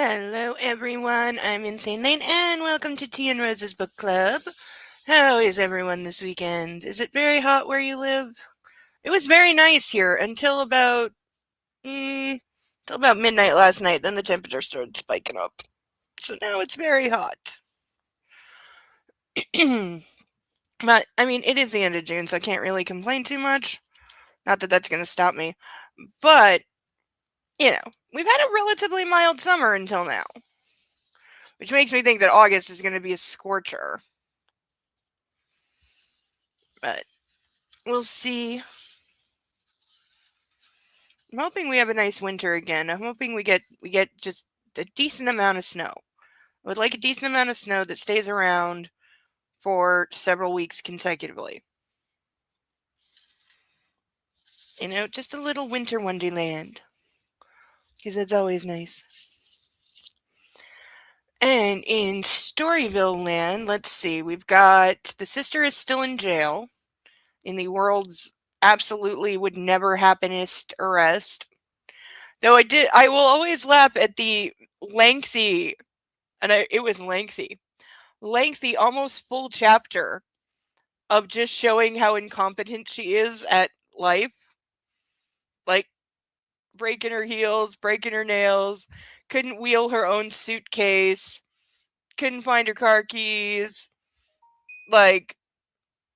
Hello, everyone. I'm Insane Lane, and welcome to Tea and Rose's Book Club. How is everyone this weekend? Is it very hot where you live? It was very nice here until about midnight last night. Then the temperature started spiking up, so now it's very hot. But I mean, it is the end of June, so I can't really complain too much. Not that that's going to stop me, but we've had a relatively mild summer until now, which makes me think that August is going to be a scorcher. But we'll see. I'm hoping we have a nice winter again. I'm hoping we get just a decent amount of snow. I would like a decent amount of snow that stays around for several weeks consecutively. Just a little winter wonderland. Because it's always nice. And in Storyville land, let's see, we've got the sister is still in jail in the world's absolutely would never happenest arrest. Though I will always laugh at the lengthy, it was lengthy, almost full chapter of just showing how incompetent she is at life. Like, breaking her heels, breaking her nails, couldn't wheel her own suitcase, couldn't find her car keys. Like,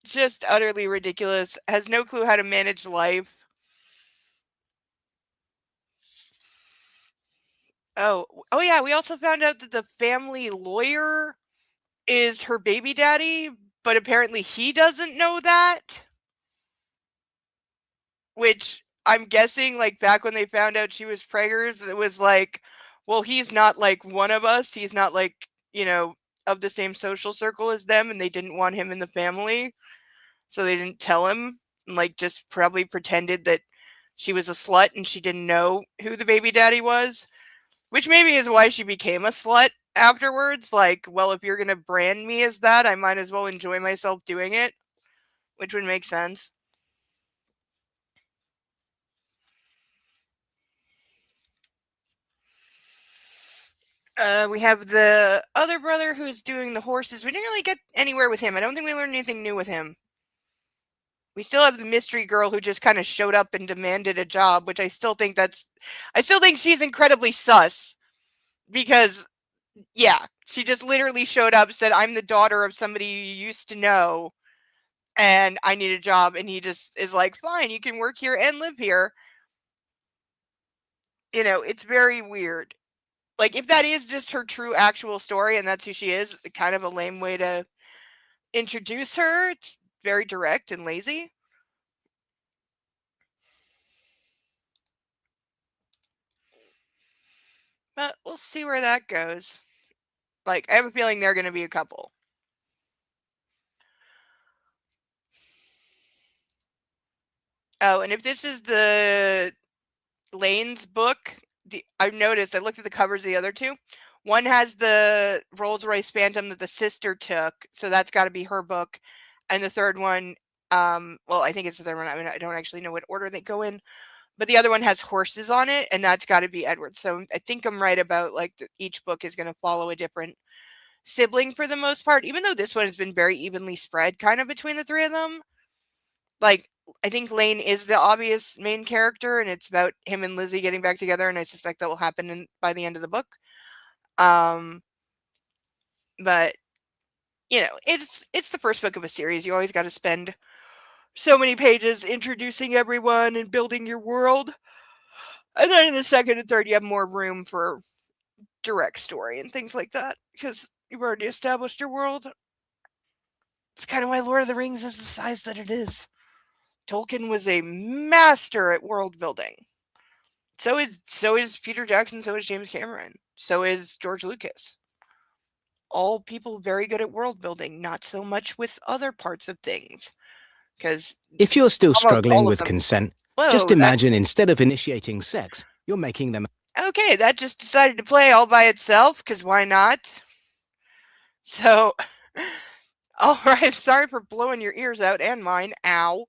just utterly ridiculous. Has no clue how to manage life. Oh yeah, we also found out that the family lawyer is her baby daddy, but apparently he doesn't know that. Which I'm guessing, like, back when they found out she was preggers, it was like, well, he's not like one of us. He's not like, of the same social circle as them, and they didn't want him in the family. So they didn't tell him, and like just probably pretended that she was a slut and she didn't know who the baby daddy was. Which maybe is why she became a slut afterwards. Like, well, if you're gonna brand me as that, I might as well enjoy myself doing it. Which would make sense. We have the other brother who's doing the horses. We didn't really get anywhere with him. I don't think we learned anything new with him. We still have the mystery girl who just kind of showed up and demanded a job, which I still think she's incredibly sus. Because, yeah, she just literally showed up, said, I'm the daughter of somebody you used to know, and I need a job. And he just is like, fine, you can work here and live here. It's very weird. Like, if that is just her true actual story and that's who she is, kind of a lame way to introduce her. It's very direct and lazy. But we'll see where that goes. Like, I have a feeling they're going to be a couple. Oh, and if this is the Lane's book, I've noticed, I looked at the covers of the other two. One has the Rolls Royce Phantom that the sister took, so that's got to be her book. And the third one, well, I think it's the third one. I mean, I don't actually know what order they go in, but the other one has horses on it, and that's got to be Edward. So I think I'm right about, like, each book is going to follow a different sibling for the most part, even though this one has been very evenly spread kind of between the three of them. Like, I think Lane is the obvious main character, and it's about him and Lizzie getting back together, and I suspect that will happen by the end of the book. But it's the first book of a series. You always got to spend so many pages introducing everyone and building your world, and then in the second and third, you have more room for direct story and things like that because you've already established your world. It's kind of why Lord of the Rings is the size that it is. Tolkien was a master at world building. So is Peter Jackson, so is James Cameron, so is George Lucas. All people very good at world building, not so much with other parts of things. Because if you're still struggling with consent, just imagine instead of initiating sex, you're making them. Okay, that just decided to play all by itself, because why not? So, alright, sorry for blowing your ears out and mine, ow.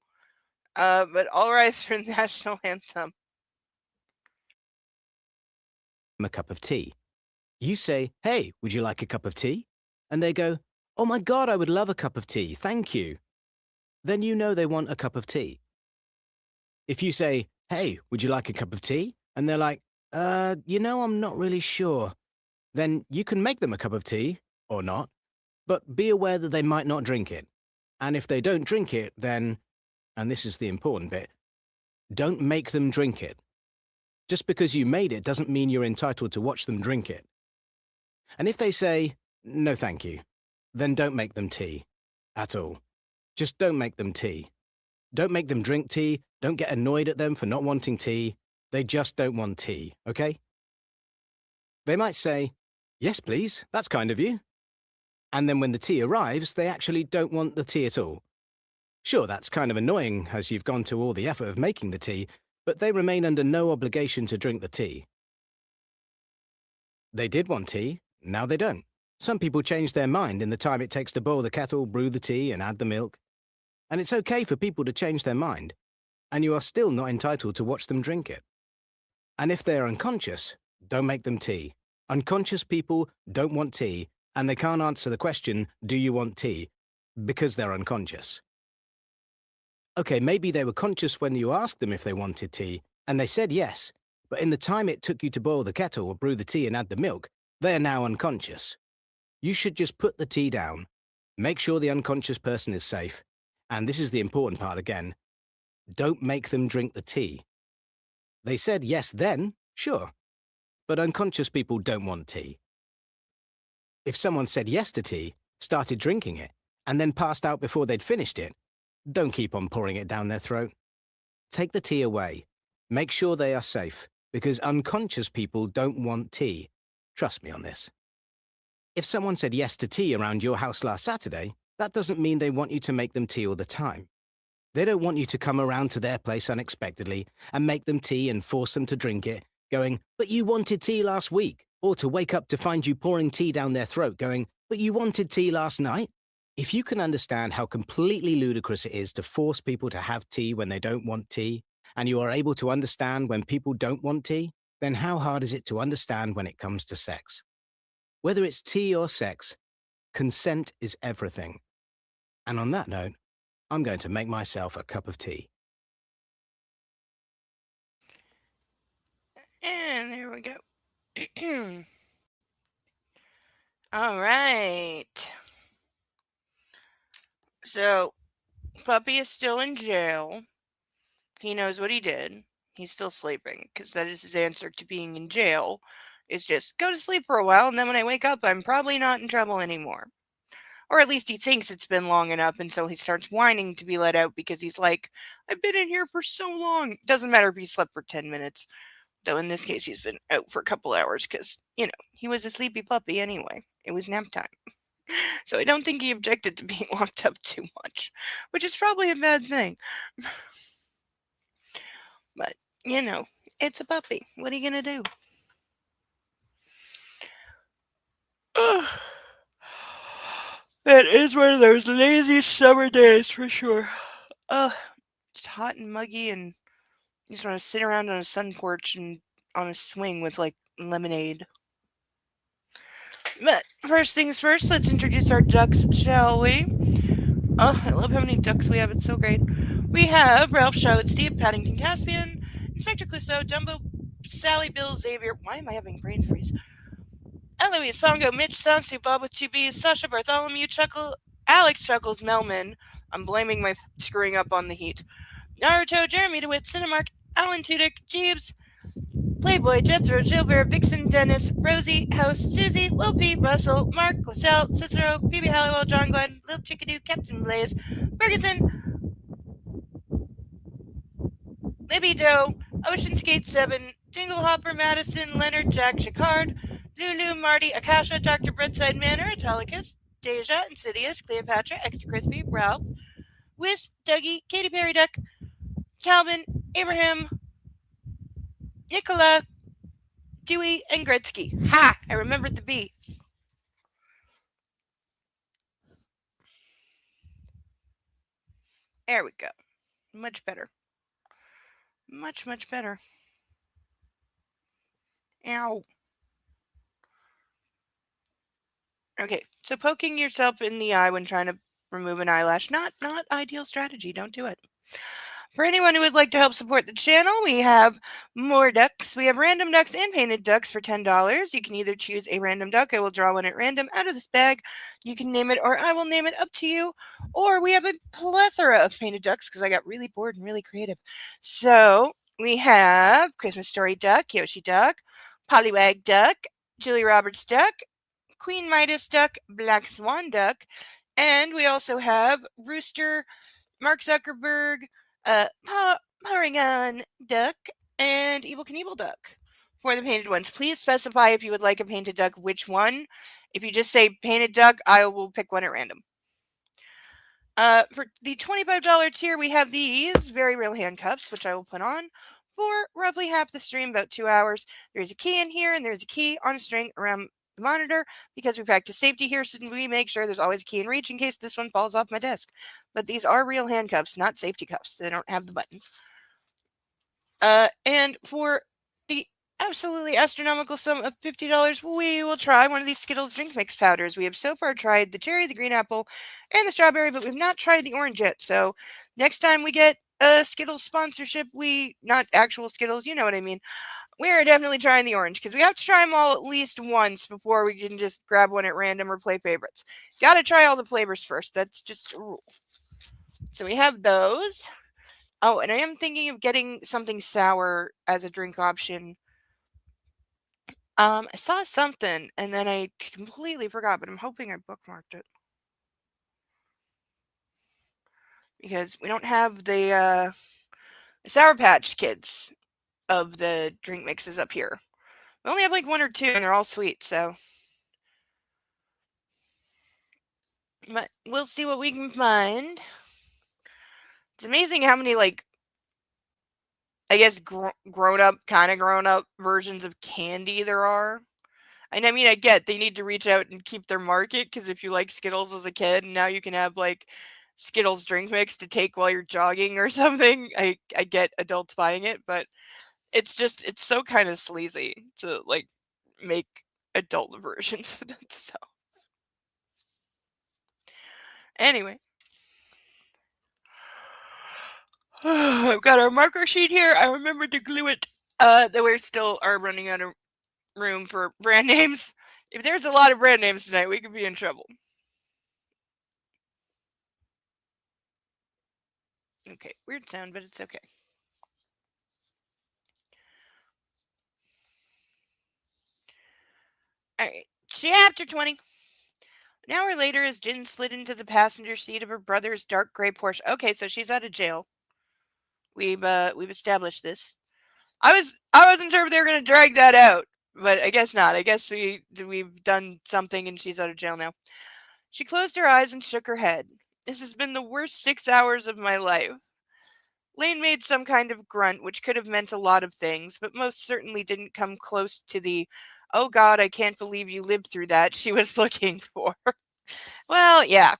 But all rise for the national anthem. A cup of tea. You say, "Hey, would you like a cup of tea?" And they go, "Oh my God, I would love a cup of tea, thank you." Then you know they want a cup of tea. If you say, "Hey, would you like a cup of tea?" And they're like, I'm not really sure," then you can make them a cup of tea, or not, but be aware that they might not drink it. And if they don't drink it, then, and this is the important bit, don't make them drink it. Just because you made it doesn't mean you're entitled to watch them drink it. And if they say, "No thank you," then don't make them tea. At all. Just don't make them tea. Don't make them drink tea. Don't get annoyed at them for not wanting tea. They just don't want tea, okay? They might say, "Yes, please, that's kind of you." And then when the tea arrives, they actually don't want the tea at all. Sure, that's kind of annoying as you've gone to all the effort of making the tea, but they remain under no obligation to drink the tea. They did want tea, now they don't. Some people change their mind in the time it takes to boil the kettle, brew the tea, and add the milk. And it's okay for people to change their mind, and you are still not entitled to watch them drink it. And if they are unconscious, don't make them tea. Unconscious people don't want tea, and they can't answer the question, "Do you want tea?" because they're unconscious. Okay, maybe they were conscious when you asked them if they wanted tea, and they said yes, but in the time it took you to boil the kettle or brew the tea and add the milk, they are now unconscious. You should just put the tea down, make sure the unconscious person is safe, and this is the important part again, don't make them drink the tea. They said yes then, sure, but unconscious people don't want tea. If someone said yes to tea, started drinking it, and then passed out before they'd finished it, don't keep on pouring it down their throat. Take the tea away. Make sure they are safe, because unconscious people don't want tea. Trust me on this. If someone said yes to tea around your house last Saturday, that doesn't mean they want you to make them tea all the time. They don't want you to come around to their place unexpectedly and make them tea and force them to drink it, going, "But you wanted tea last week," or to wake up to find you pouring tea down their throat, going, "But you wanted tea last night." If you can understand how completely ludicrous it is to force people to have tea when they don't want tea, and you are able to understand when people don't want tea, then how hard is it to understand when it comes to sex? Whether it's tea or sex, consent is everything. And on that note, I'm going to make myself a cup of tea. And there we go. All right. So, Puppy is still in jail. He knows what he did. He's still sleeping because that is his answer to being in jail. Is just go to sleep for a while, and then when I wake up, I'm probably not in trouble anymore. Or at least he thinks it's been long enough, and so he starts whining to be let out because he's like, I've been in here for so long. Doesn't matter if he slept for 10 minutes. Though in this case, he's been out for a couple hours because, he was a sleepy puppy anyway. It was nap time. So I don't think he objected to being locked up too much, which is probably a bad thing. But, it's a puppy. What are you going to do? Ugh. It is one of those lazy summer days for sure. Ugh. It's hot and muggy, and you just want to sit around on a sun porch and on a swing with like lemonade. But first things first, let's introduce our ducks, shall we? Oh, I love how many ducks we have. It's so great. We have Ralph, Charlotte, Steve, Paddington, Caspian, Inspector Clouseau, Dumbo, Sally, Bill, Xavier. Why am I having brain freeze? Eloise, Fongo, Mitch, Sansu, Bob with two B's, Sasha, Bartholomew, Chuckle, Alex, Chuckles, Melman. I'm blaming my screwing up on the heat. Naruto, Jeremy DeWitt, Cinemark, Alan Tudyk, Jeeves, Playboy, Jethro, Gilbert, Vixen, Dennis, Rosie, House, Susie, Wolfie, Russell, Mark, LaSalle, Cicero, Phoebe Halliwell, John Glenn, Lil Chickadoo, Captain Blaze, Ferguson, Libby Joe, Ocean Skate 7, Jingle Hopper, Madison, Leonard, Jack Chicard, Lulu, Marty, Akasha, Dr. Breadside Manor, Italicus, Deja, Insidious, Cleopatra, Extra Crispy, Ralph, Wisp, Dougie, Katy Perry Duck, Calvin, Abraham, Nicola, Dewey, and Gretzky. Ha! I remembered the B. There we go. Much better. Much, much better. Ow. Okay, so poking yourself in the eye when trying to remove an eyelash, not ideal strategy. Don't do it. For anyone who would like to help support the channel, we have more ducks. We have random ducks and painted ducks for $10. You can either choose a random duck. I will draw one at random out of this bag. You can name it or I will name it, up to you. Or we have a plethora of painted ducks because I got really bored and really creative. So we have Christmas Story Duck, Yoshi Duck, Pollywag Duck, Julie Roberts Duck, Queen Midas Duck, Black Swan Duck, and we also have Rooster, Mark Zuckerberg, Porygon Duck, and Evil Knievel Duck for the painted ones. Please specify if you would like a painted duck, which one. If you just say painted duck, I will pick one at random. For the $25 tier, we have these very real handcuffs, which I will put on for roughly half the stream, about 2 hours. There's a key in here, and there's a key on a string around the monitor because we practice safety here, so we make sure there's always a key in reach in case this one falls off my desk. But these are real handcuffs, not safety cuffs. They don't have the button. And for the absolutely astronomical sum of $50, we will try one of these Skittles drink mix powders. We have so far tried the cherry, the green apple, and the strawberry, but we've not tried the orange yet. So next time we get a Skittles sponsorship, not actual Skittles, you know what I mean. We're definitely trying the orange because we have to try them all at least once before we can just grab one at random or play favorites. Gotta try all the flavors first. That's just a rule. So we have those. Oh, and I am thinking of getting something sour as a drink option. I saw something and then I completely forgot, but I'm hoping I bookmarked it. Because we don't have the Sour Patch Kids of the drink mixes up here. We only have like one or two and they're all sweet, so. But we'll see what we can find. It's amazing how many, like, I guess grown up versions of candy there are. And I mean, I get they need to reach out and keep their market because if you like Skittles as a kid, now you can have like Skittles drink mix to take while you're jogging or something. I get adults buying it, but it's so kind of sleazy to like make adult versions of that stuff. Anyway, I've got our marker sheet here. I remembered to glue it. That we still are running out of room for brand names. If there's a lot of brand names tonight, we could be in trouble. Okay, weird sound, but it's okay. Alright, chapter 20. An hour later, as Jin slid into the passenger seat of her brother's dark gray Porsche. Okay, so she's out of jail. We've established this. I wasn't sure if they were gonna drag that out, but I guess not. I guess we've done something and she's out of jail now. She closed her eyes and shook her head. This has been the worst 6 hours of my life. Lane made some kind of grunt, which could have meant a lot of things, but most certainly didn't come close to the, "Oh God, I can't believe you lived through that," she was looking for. Well, yeah.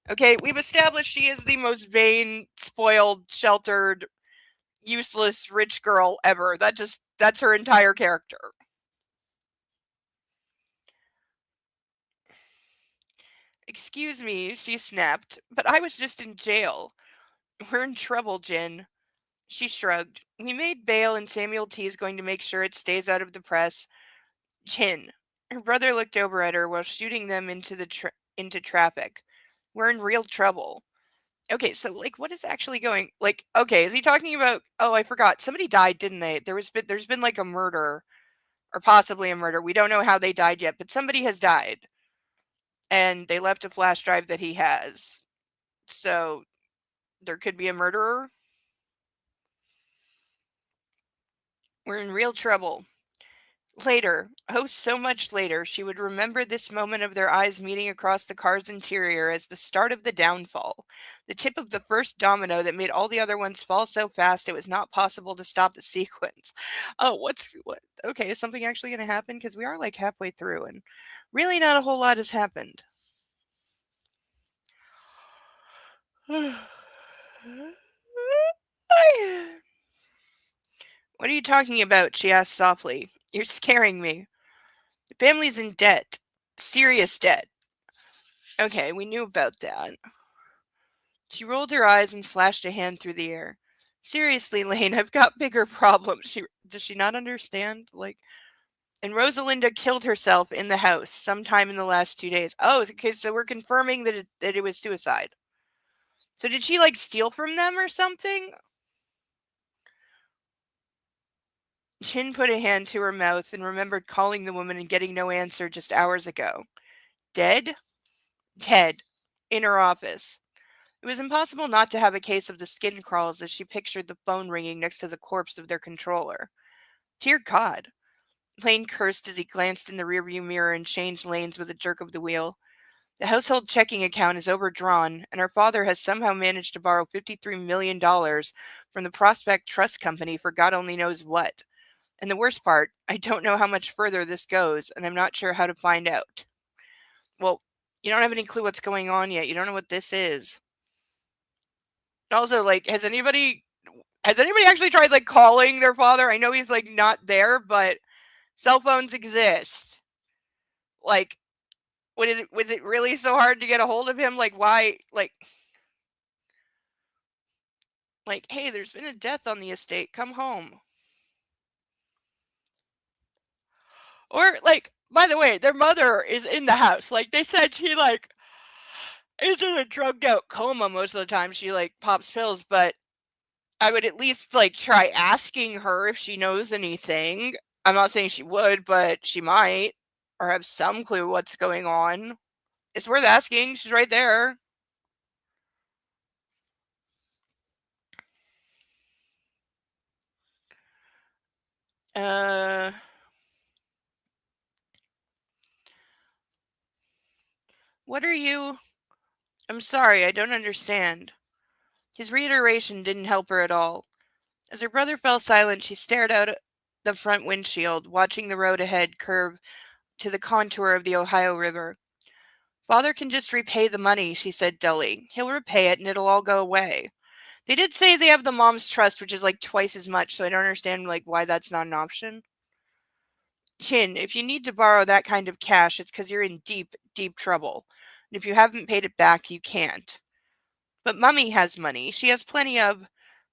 Okay, we've established she is the most vain, spoiled, sheltered, useless, rich girl ever. That's her entire character. "Excuse me," she snapped, "but I was just in jail." "We're in trouble, Jin." She shrugged. "We made bail and Samuel T is going to make sure it stays out of the press." "Jin." Her brother looked over at her while shooting them into traffic. "We're in real trouble." Okay, so like what is actually going like okay, is he talking about oh, I forgot. Somebody died, didn't they? There's been like a murder or possibly a murder. We don't know how they died yet, but somebody has died. And they left a flash drive that he has. So there could be a murderer. We're in real trouble. Later, oh, so much later, she would remember this moment of their eyes meeting across the car's interior as the start of the downfall. The tip of the first domino that made all the other ones fall so fast it was not possible to stop the sequence. Oh, what? Okay, is something actually going to happen? Because we are like halfway through and really not a whole lot has happened. "What are you talking about?" she asked softly. "You're scaring me." "The family's in debt." Serious debt. Okay, we knew about that. She rolled her eyes and slashed a hand through the air. Seriously, Lane, I've got bigger problems. Does she not understand? And Rosalinda killed herself in the house sometime in the last 2 days. Oh, okay, so we're confirming that it was suicide. So did she steal from them or something? Chin put a hand to her mouth and remembered calling the woman and getting no answer just hours ago. Dead? Dead. In her office. It was impossible not to have a case of the skin crawls as she pictured the phone ringing next to the corpse of their controller. Dear God. Lane cursed as he glanced in the rearview mirror and changed lanes with a jerk of the wheel. The household checking account is overdrawn, and our father has somehow managed to borrow $53 million from the Prospect Trust Company for God only knows what. And the worst part, I don't know how much further this goes, and I'm not sure how to find out. Well, you don't have any clue what's going on yet. You don't know what this is. Also, has anybody actually tried calling their father? I know he's not there, but cell phones exist. Like, was it really so hard to get a hold of him? Why? Hey, there's been a death on the estate. Come home. Or by the way, their mother is in the house. They said she is in a drugged out coma most of the time. She pops pills, but I would at least try asking her if she knows anything. I'm not saying she would, but she might, or have some clue what's going on. It's worth asking. She's right there. Uh, what are you? I'm sorry, I don't understand. His reiteration didn't help her at all. As her brother fell silent, she stared out the front windshield, watching the road ahead curve to the contour of the Ohio River. Father can just repay the money, she said dully. He'll repay it and it'll all go away. They did say they have the mom's trust, which is twice as much, so I don't understand why that's not an option. Chin, if you need to borrow that kind of cash, it's because you're in deep, deep trouble. And if you haven't paid it back, you can't. But Mummy has money. She has plenty of.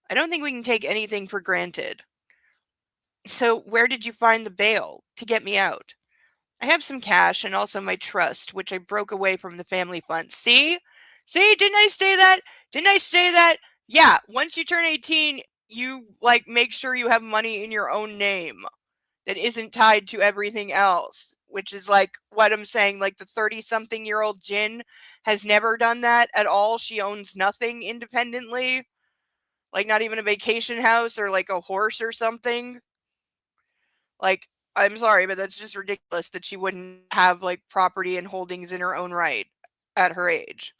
I don't think we can take anything for granted. So, where did you find the bail to get me out? I have some cash and also my trust, which I broke away from the family fund. See? See, didn't I say that? Didn't I say that? Yeah, once you turn 18, you make sure you have money in your own name that isn't tied to everything else, which is what I'm saying. The 30 something year old Jin has never done that at all. She owns nothing independently, not even a vacation house or a horse or something. Like, I'm sorry, but that's just ridiculous that she wouldn't have property and holdings in her own right at her age.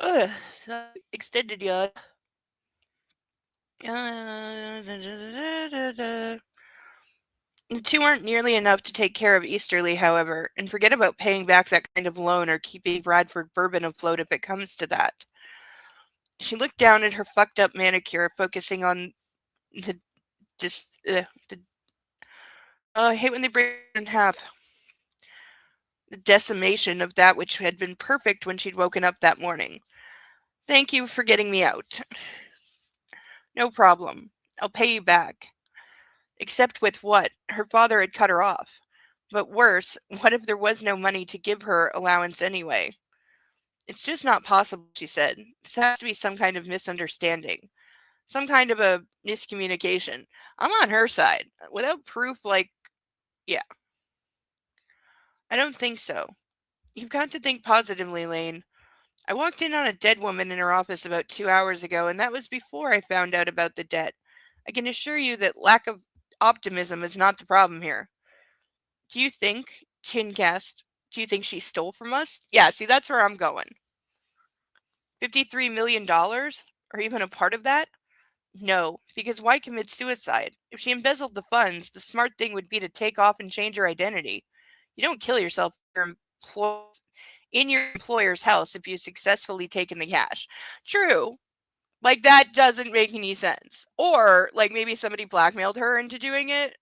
Ugh, extended yawn. The two aren't nearly enough to take care of Easterly, however, and forget about paying back that kind of loan or keeping Bradford Bourbon afloat if it comes to that. She looked down at her fucked up manicure, focusing on the just the I hate when they break it in half. The decimation of that which had been perfect when she'd woken up that morning. Thank you for getting me out. No problem. I'll pay you back. Except with what? Her father had cut her off. But worse, what if there was no money to give her allowance anyway? It's just not possible, she said. This has to be some kind of misunderstanding. Some kind of a miscommunication. I'm on her side. Without proof, yeah. I don't think so. You've got to think positively, Lane. I walked in on a dead woman in her office about 2 hours ago, and that was before I found out about the debt. I can assure you that lack of optimism is not the problem here. Do you think, Chincast, do you think she stole from us? Yeah, see, that's where I'm going. $53 million? Or even a part of that? No, because why commit suicide? If she embezzled the funds, the smart thing would be to take off and change her identity. You don't kill yourself in your employer's house if you've successfully taken the cash. True. Like, that doesn't make any sense. Or, like, maybe somebody blackmailed her into doing it.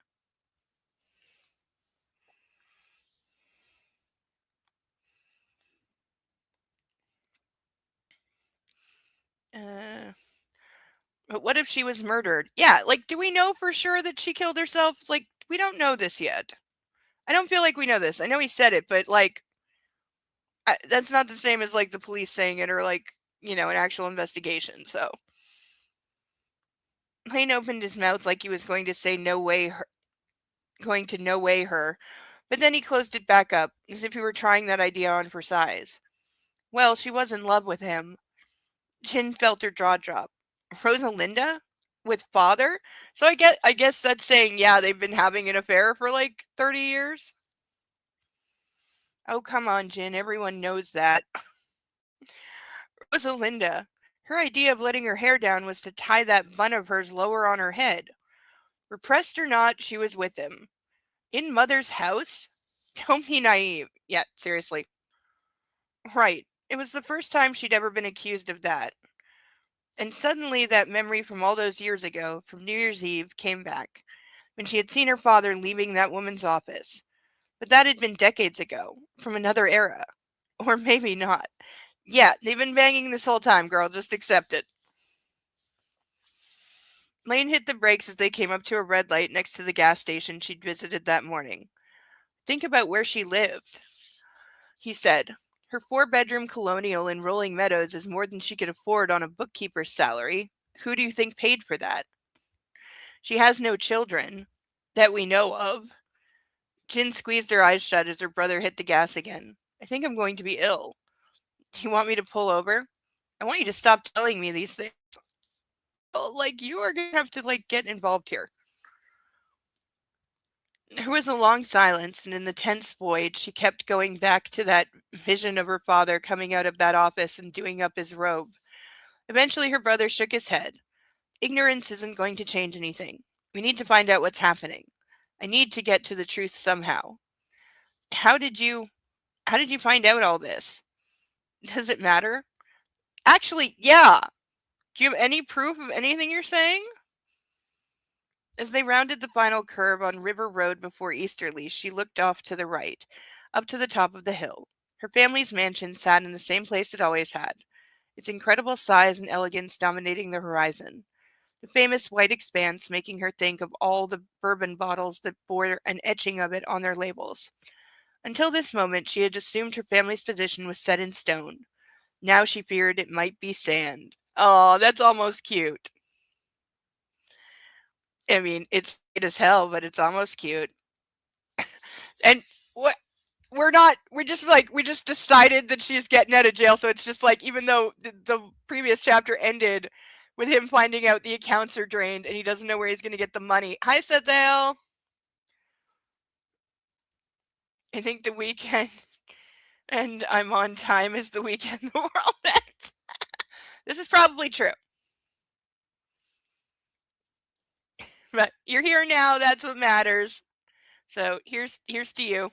But what if she was murdered? Yeah, like, do we know for sure that she killed herself? Like, we don't know this yet. I don't feel like we know this. I know he said it, but, like, that's not the same as, like, the police saying it or, like, an actual investigation, so. Lane opened his mouth like he was going to say no way her, going to no way her, but then he closed it back up, as if he were trying that idea on for size. Well, she was in love with him. Chin felt her jaw drop. Rosalinda? With father? So I guess that's saying, yeah, they've been having an affair for like 30 years. Oh, come on, Jin. Everyone knows that. Rosalinda. Her idea of letting her hair down was to tie that bun of hers lower on her head. Repressed or not, she was with him. In mother's house? Don't be naive. Yeah, seriously. Right. It was the first time she'd ever been accused of that. And suddenly that memory from all those years ago, from New Year's Eve, came back, when she had seen her father leaving that woman's office. But that had been decades ago, from another era. Or maybe not. Yeah, they've been banging this whole time, girl. Just accept it. Lane hit the brakes as they came up to a red light next to the gas station she'd visited that morning. Think about where she lived, he said. Her 4-bedroom colonial in Rolling Meadows is more than she could afford on a bookkeeper's salary. Who do you think paid for that? She has no children that we know of. Jin squeezed her eyes shut as her brother hit the gas again. I think I'm going to be ill. Do you want me to pull over? I want you to stop telling me these things. Oh, like, you are going to have to, like, get involved here. There was a long silence, and in the tense void, she kept going back to that vision of her father coming out of that office and doing up his robe. Eventually, her brother shook his head. Ignorance isn't going to change anything. We need to find out what's happening. I need to get to the truth somehow. How did you how did you find out all this? Does it matter? Actually, yeah. Do you have any proof of anything you're saying? As they rounded the final curve on River Road before Easterly, she looked off to the right, up to the top of the hill. Her family's mansion sat in the same place it always had, its incredible size and elegance dominating the horizon. The famous white expanse making her think of all the bourbon bottles that bore an etching of it on their labels. Until this moment, she had assumed her family's position was set in stone. Now she feared it might be sand. Oh, that's almost cute. I mean, it's it as hell, but it's almost cute. And what we're just like we just decided that she's getting out of jail, so it's just like even though the previous chapter ended with him finding out the accounts are drained and he doesn't know where he's going to get the money. Hi, Sethel. I think the weekend and I'm on time is the weekend the world ends. This is probably true. But you're here now, that's what matters. So here's to you.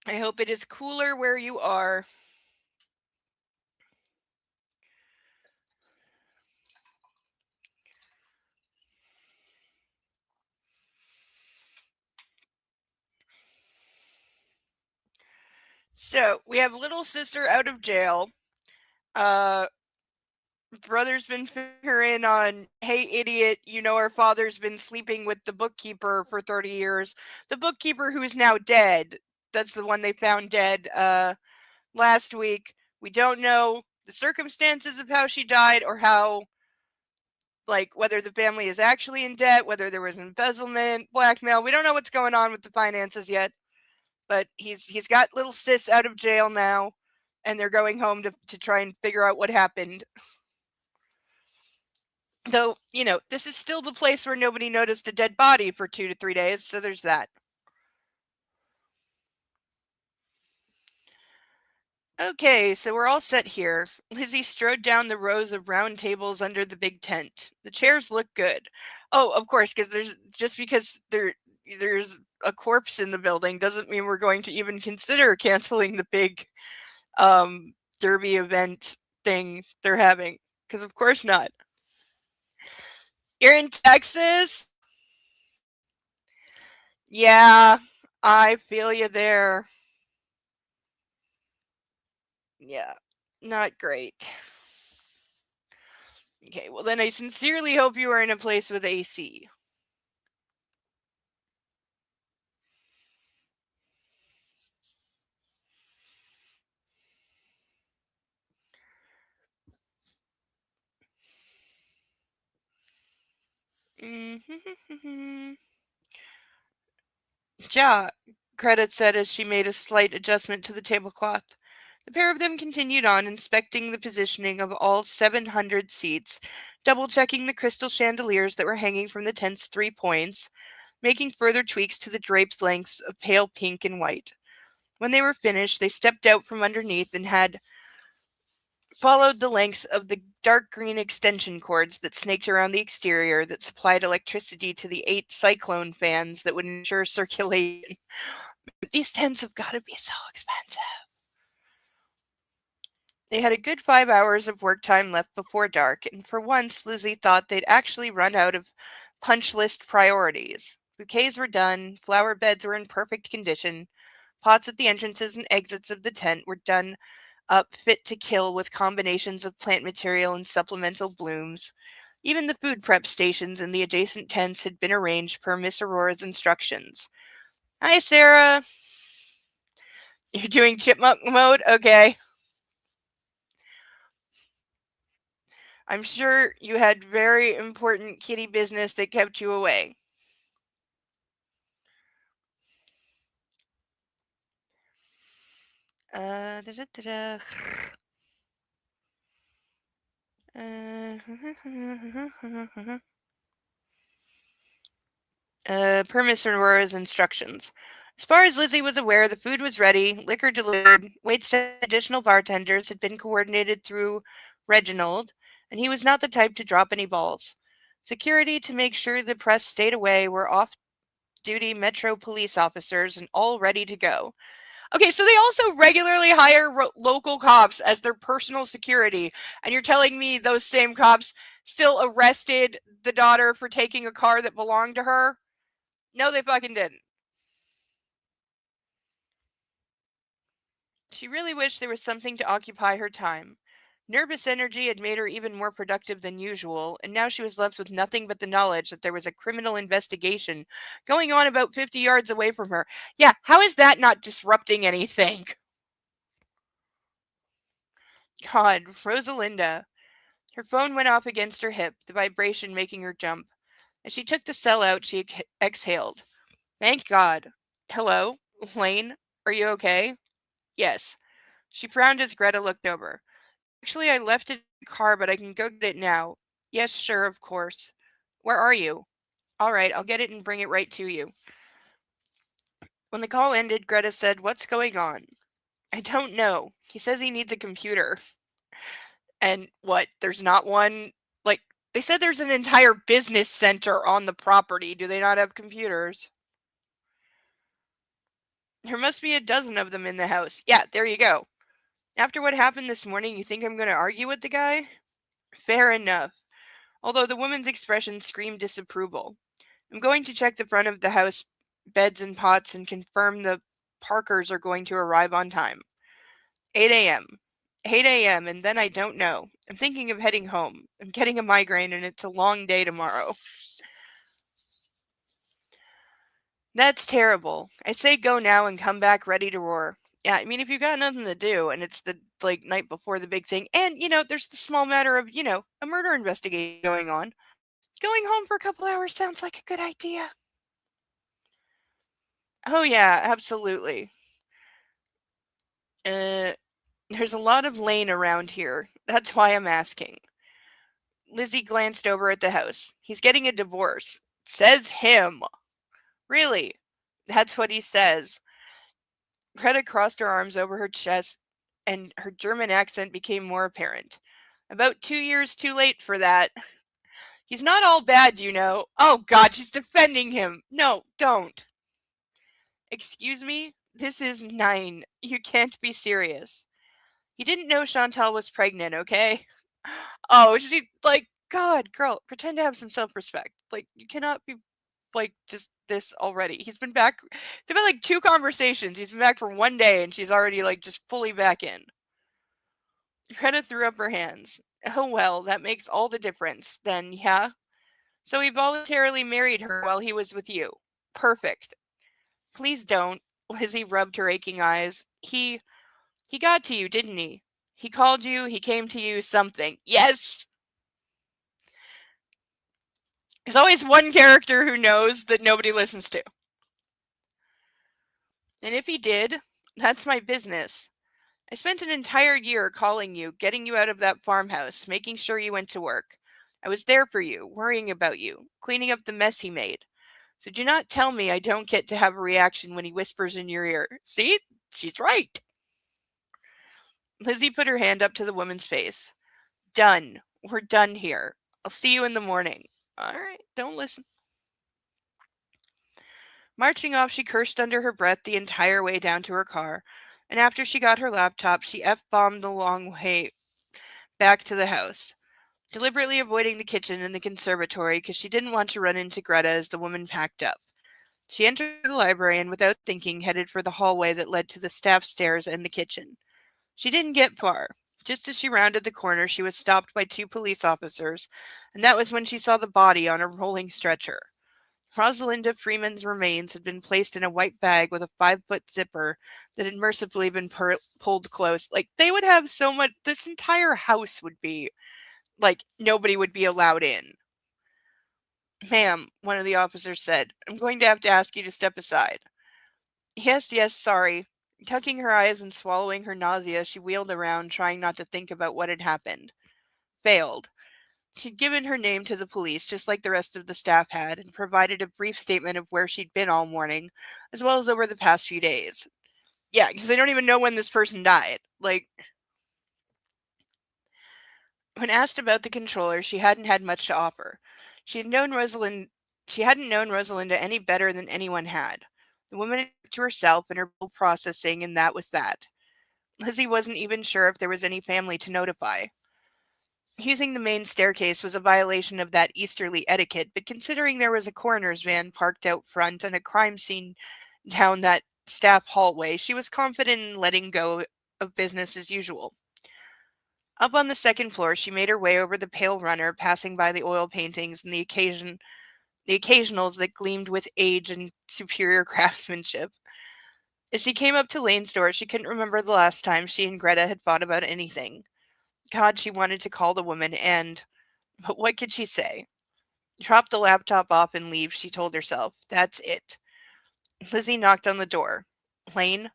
I hope it is cooler where you are. So we have little sister out of jail. Uh, brother's been figuring on, hey idiot, our father's been sleeping with the bookkeeper for 30 years. The bookkeeper who is now dead. That's the one they found dead last week. We don't know the circumstances of how she died or how, like, whether the family is actually in debt, whether there was embezzlement, blackmail. We don't know what's going on with the finances yet. But he's got little sis out of jail now, and they're going home to try and figure out what happened. Though, this is still the place where nobody noticed a dead body for 2 to 3 days, so there's that. Okay, so we're all set here. Lizzie strode down the rows of round tables under the big tent. The chairs look good. Oh, of course, because there's a corpse in the building doesn't mean we're going to even consider canceling the big derby event thing they're having. Because of course not. You're in Texas? Yeah, I feel you there. Yeah, not great. Okay, well then I sincerely hope you are in a place with AC. Ja, Credit said as she made a slight adjustment to the tablecloth. The pair of them continued on, inspecting the positioning of all 700 seats, double checking the crystal chandeliers that were hanging from the tent's 3 points, making further tweaks to the draped lengths of pale pink and white. When they were finished, they stepped out from underneath and had followed the lengths of the dark green extension cords that snaked around the exterior that supplied electricity to the 8 cyclone fans that would ensure circulation. These tents have got to be so expensive. They had a good 5 hours of work time left before dark, and for once Lizzie thought they'd actually run out of punch list priorities. Bouquets were done, flower beds were in perfect condition, pots at the entrances and exits of the tent were done up fit to kill with combinations of plant material and supplemental blooms. Even the food prep stations in the adjacent tents had been arranged per Miss Aurora's instructions. Hi, Sarah. You're doing chipmunk mode? Okay. I'm sure you had very important kitty business that kept you away. Da, da, da, da. Per Miss Aurora's instructions. As far as Lizzie was aware, the food was ready, liquor delivered, waits to additional bartenders had been coordinated through Reginald, and he was not the type to drop any balls. Security to make sure the press stayed away were off duty Metro police officers and all ready to go. Okay, so they also regularly hire local cops as their personal security, and you're telling me those same cops still arrested the daughter for taking a car that belonged to her? No, they fucking didn't. She really wished there was something to occupy her time. Nervous energy had made her even more productive than usual, and now she was left with nothing but the knowledge that there was a criminal investigation going on about 50 yards away from her. Yeah, how is that not disrupting anything? God, Rosalinda. Her phone went off against her hip, the vibration making her jump. As she took the cell out, she exhaled. Thank God. Hello? Lane? Are you okay? Yes. She frowned as Greta looked over. Actually, I left it in the car, but I can go get it now. Yes, sure, of course. Where are you? All right, I'll get it and bring it right to you. When the call ended, Greta said, What's going on? I don't know. He says he needs a computer. And what? There's not one? Like, they said there's an entire business center on the property. Do they not have computers? There must be a dozen of them in the house. Yeah, there you go. After what happened this morning, you think I'm going to argue with the guy? Fair enough. Although the woman's expression screamed disapproval. I'm going to check the front of the house beds and pots and confirm the Parkers are going to arrive on time. 8 a.m. 8 a.m. and then I don't know. I'm thinking of heading home. I'm getting a migraine and it's a long day tomorrow. That's terrible. I'd say go now and come back ready to roar. Yeah, I mean, if you've got nothing to do and it's the night before the big thing, and there's the small matter of a murder investigation going on. Going home for a couple hours sounds like a good idea. Oh yeah, absolutely. There's a lot of Lane around here. That's why I'm asking. Lizzie glanced over at the house. He's getting a divorce. Says him. Really? That's what he says. Greta crossed her arms over her chest and her German accent became more apparent. About 2 years too late for that. He's not all bad, you know. Oh God, she's defending him. No, don't. Excuse me? This is 9. You can't be serious. He didn't know Chantal was pregnant, okay? Oh, she, like, God, girl, pretend to have some self respect. Like, you cannot be, like, just this already. He's been back. They've had, like, 2 conversations. He's been back for 1 day, and she's already, like, just fully back in. Greta threw up her hands. Oh, well, that makes all the difference, then, yeah? So he voluntarily married her while he was with you. Perfect. Please don't. Lizzie rubbed her aching eyes. He got to you, didn't he? He called you, he came to you, something. Yes! There's always one character who knows that nobody listens to. And if he did, that's my business. I spent an entire year calling you, getting you out of that farmhouse, making sure you went to work. I was there for you, worrying about you, cleaning up the mess he made. So do not tell me I don't get to have a reaction when he whispers in your ear. See? She's right. Lizzie put her hand up to the woman's face. Done. We're done here. I'll see you in the morning. All right, don't listen. Marching off, she cursed under her breath the entire way down to her car, and after she got her laptop, she F-bombed the long way back to the house, deliberately avoiding the kitchen and the conservatory because she didn't want to run into Greta as the woman packed up. She entered the library and, without thinking, headed for the hallway that led to the staff stairs and the kitchen. She didn't get far. Just as she rounded the corner, she was stopped by 2 police officers, and that was when she saw the body on a rolling stretcher. Rosalinda Freeman's remains had been placed in a white bag with a 5-foot zipper that had mercifully been pulled close. Like, they would have so much, this entire house would be, like, nobody would be allowed in. Ma'am, one of the officers said, I'm going to have to ask you to step aside. Yes, yes, sorry. Tucking her eyes and swallowing her nausea, she wheeled around, trying not to think about what had happened. Failed. She'd given her name to the police, just like the rest of the staff had, and provided a brief statement of where she'd been all morning, as well as over the past few days. Yeah, because they don't even know when this person died. Like, when asked about the controller, she hadn't had much to offer. She had known Rosalind. She hadn't known Rosalinda any better than anyone had. The woman had kept to herself and her processing, and that was that. Lizzie wasn't even sure if there was any family to notify. Using the main staircase was a violation of that easterly etiquette, but considering there was a coroner's van parked out front and a crime scene down that staff hallway, she was confident in letting go of business as usual. Up on the second floor, she made her way over the pale runner, passing by the oil paintings and the occasionals that gleamed with age and superior craftsmanship. As she came up to Lane's door, she couldn't remember the last time she and Greta had fought about anything. God, she wanted to call the woman but what could she say? Drop the laptop off and leave, she told herself. That's it. Lizzie knocked on the door. Lane,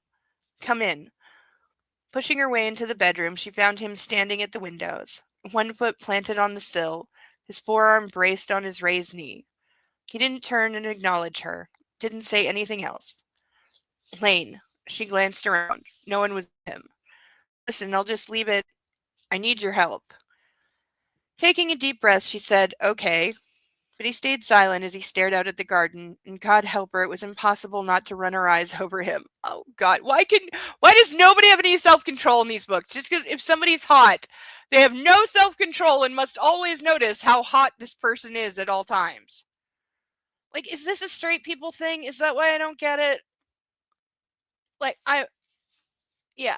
come in. Pushing her way into the bedroom, she found him standing at the windows, 1 foot planted on the sill, his forearm braced on his raised knee. He didn't turn and acknowledge her, didn't say anything else. Lane, she glanced around. No one was with him. Listen, I'll just leave it. I need your help. Taking a deep breath, she said, okay. But he stayed silent as he stared out at the garden, and God help her, it was impossible not to run her eyes over him. Oh God, why does nobody have any self-control in these books? Just because if somebody's hot, they have no self-control and must always notice how hot this person is at all times. Like, is this a straight people thing? Is that why I don't get it? Like, yeah.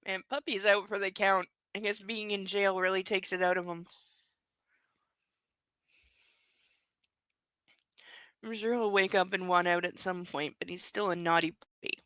Man, puppy's out for the count. I guess being in jail really takes it out of him. I'm sure he'll wake up and want out at some point, but he's still a naughty puppy.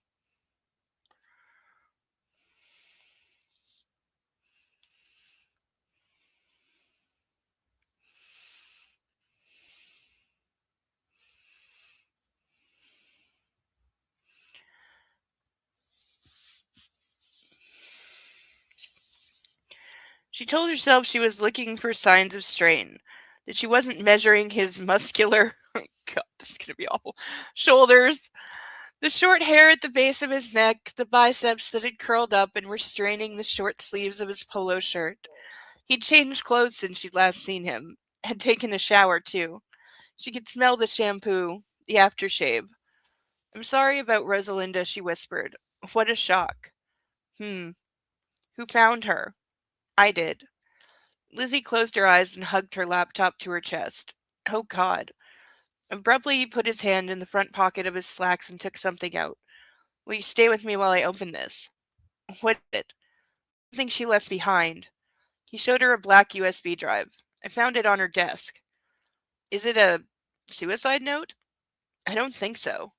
She told herself she was looking for signs of strain, that she wasn't measuring his muscular, God, this is going to be awful, shoulders, the short hair at the base of his neck, the biceps that had curled up and were straining the short sleeves of his polo shirt. He'd changed clothes since she'd last seen him, had taken a shower too. She could smell the shampoo, the aftershave. I'm sorry about Rosalinda, she whispered. What a shock. Hmm. Who found her? I did. Lizzie closed her eyes and hugged her laptop to her chest. Oh, God. Abruptly, he put his hand in the front pocket of his slacks and took something out. Will you stay with me while I open this? What is it? Something she left behind. He showed her a black USB drive. I found it on her desk. Is it a suicide note? I don't think so.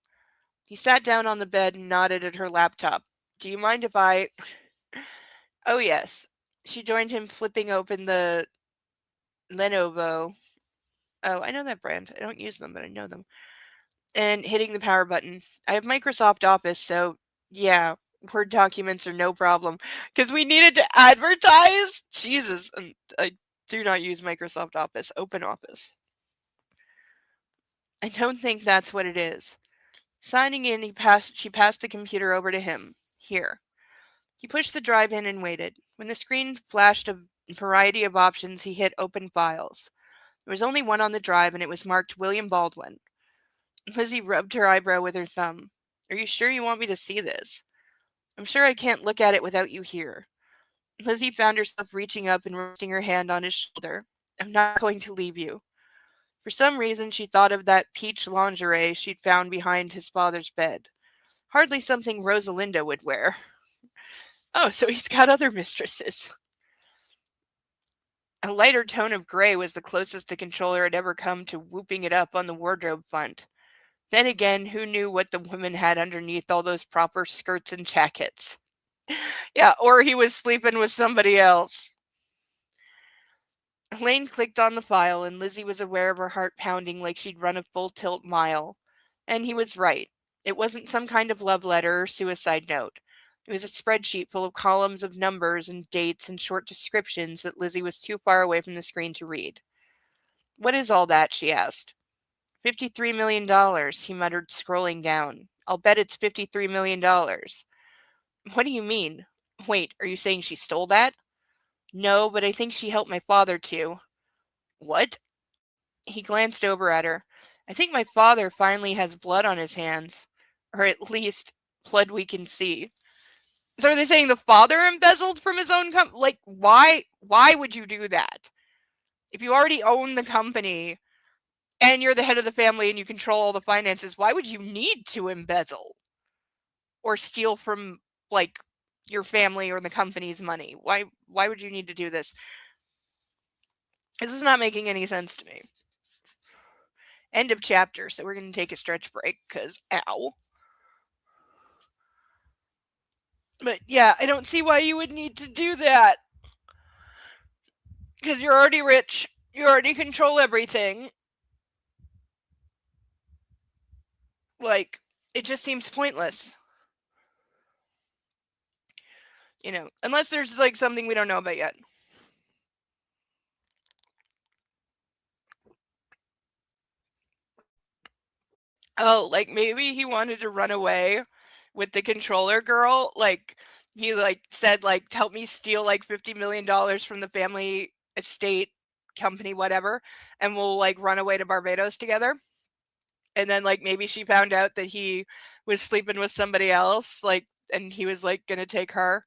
He sat down on the bed and nodded at her laptop. Do you mind if I. Oh, yes. She joined him, flipping open the Lenovo. Oh, I know that brand. I don't use them, but I know them. And hitting the power button. I have Microsoft Office, so yeah, Word documents are no problem. Because we needed to advertise? Jesus. And I do not use Microsoft Office. Open Office. I don't think that's what it is. Signing in, she passed the computer over to him. Here. He pushed the drive in and waited. When the screen flashed a variety of options, he hit Open Files. There was only one on the drive, and it was marked William Baldwin. Lizzie rubbed her eyebrow with her thumb. Are you sure you want me to see this? I'm sure I can't look at it without you here. Lizzie found herself reaching up and resting her hand on his shoulder. I'm not going to leave you. For some reason, she thought of that peach lingerie she'd found behind his father's bed. Hardly something Rosalinda would wear. Oh, so he's got other mistresses. A lighter tone of gray was the closest the controller had ever come to whooping it up on the wardrobe front. Then again, who knew what the woman had underneath all those proper skirts and jackets? Yeah, or he was sleeping with somebody else. Elaine clicked on the file, and Lizzie was aware of her heart pounding like she'd run a full tilt mile. And he was right. It wasn't some kind of love letter or suicide note. It was a spreadsheet full of columns of numbers and dates and short descriptions that Lizzie was too far away from the screen to read. What is all that? She asked. $53 million, he muttered, scrolling down. I'll bet it's $53 million. What do you mean? Wait, are you saying she stole that? No, but I think she helped my father too. What? He glanced over at her. I think my father finally has blood on his hands. Or at least, blood we can see. So are they saying the father embezzled from his own company? Like, why would you do that? If you already own the company and you're the head of the family and you control all the finances, why would you need to embezzle? Or steal from, like, your family or the company's money? Why would you need to do this? This is not making any sense to me. End of chapter, so we're going to take a stretch break, because ow. But yeah, I don't see why you would need to do that. Because you're already rich. You already control everything. Like, it just seems pointless. You know, unless there's, like, something we don't know about yet. Oh, like, maybe he wanted to run away with the controller girl. Like, he, like, said, like, help me steal, like, $50 million from the family estate company, whatever, and we'll, like, run away to Barbados together. And then, like, maybe she found out that he was sleeping with somebody else, like, and he was, like, gonna take her.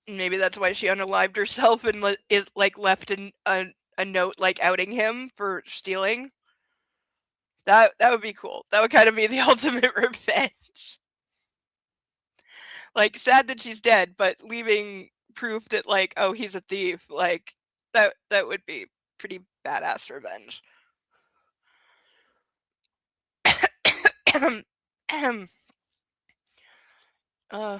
Maybe that's why she unalived herself and like left a note like outing him for stealing. That would be cool. That would kind of be the ultimate revenge. Like, sad that she's dead, but leaving proof that, like, oh, he's a thief. Like, that would be pretty badass revenge. uh,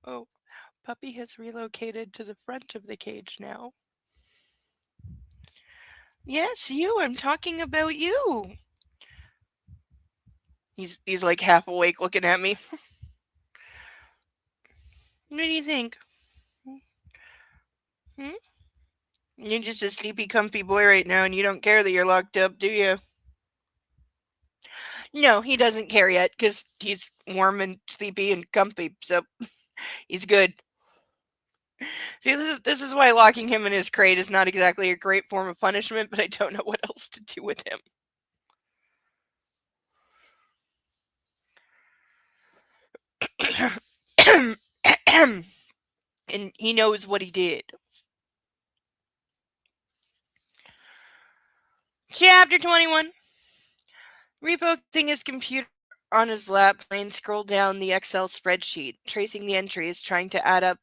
Oh, Puppy has relocated to the front of the cage now. Yes, you. I'm talking about you. He's like half awake looking at me. What do you think? Hmm? You're just a sleepy, comfy boy right now, and you don't care that you're locked up, do you? No, he doesn't care yet because he's warm and sleepy and comfy, so he's good. See, this is why locking him in his crate is not exactly a great form of punishment, but I don't know what else to do with him. And he knows what he did. Chapter 21. Refocusing his computer on his lap, Lane scrolled down the Excel spreadsheet, tracing the entries, trying to add up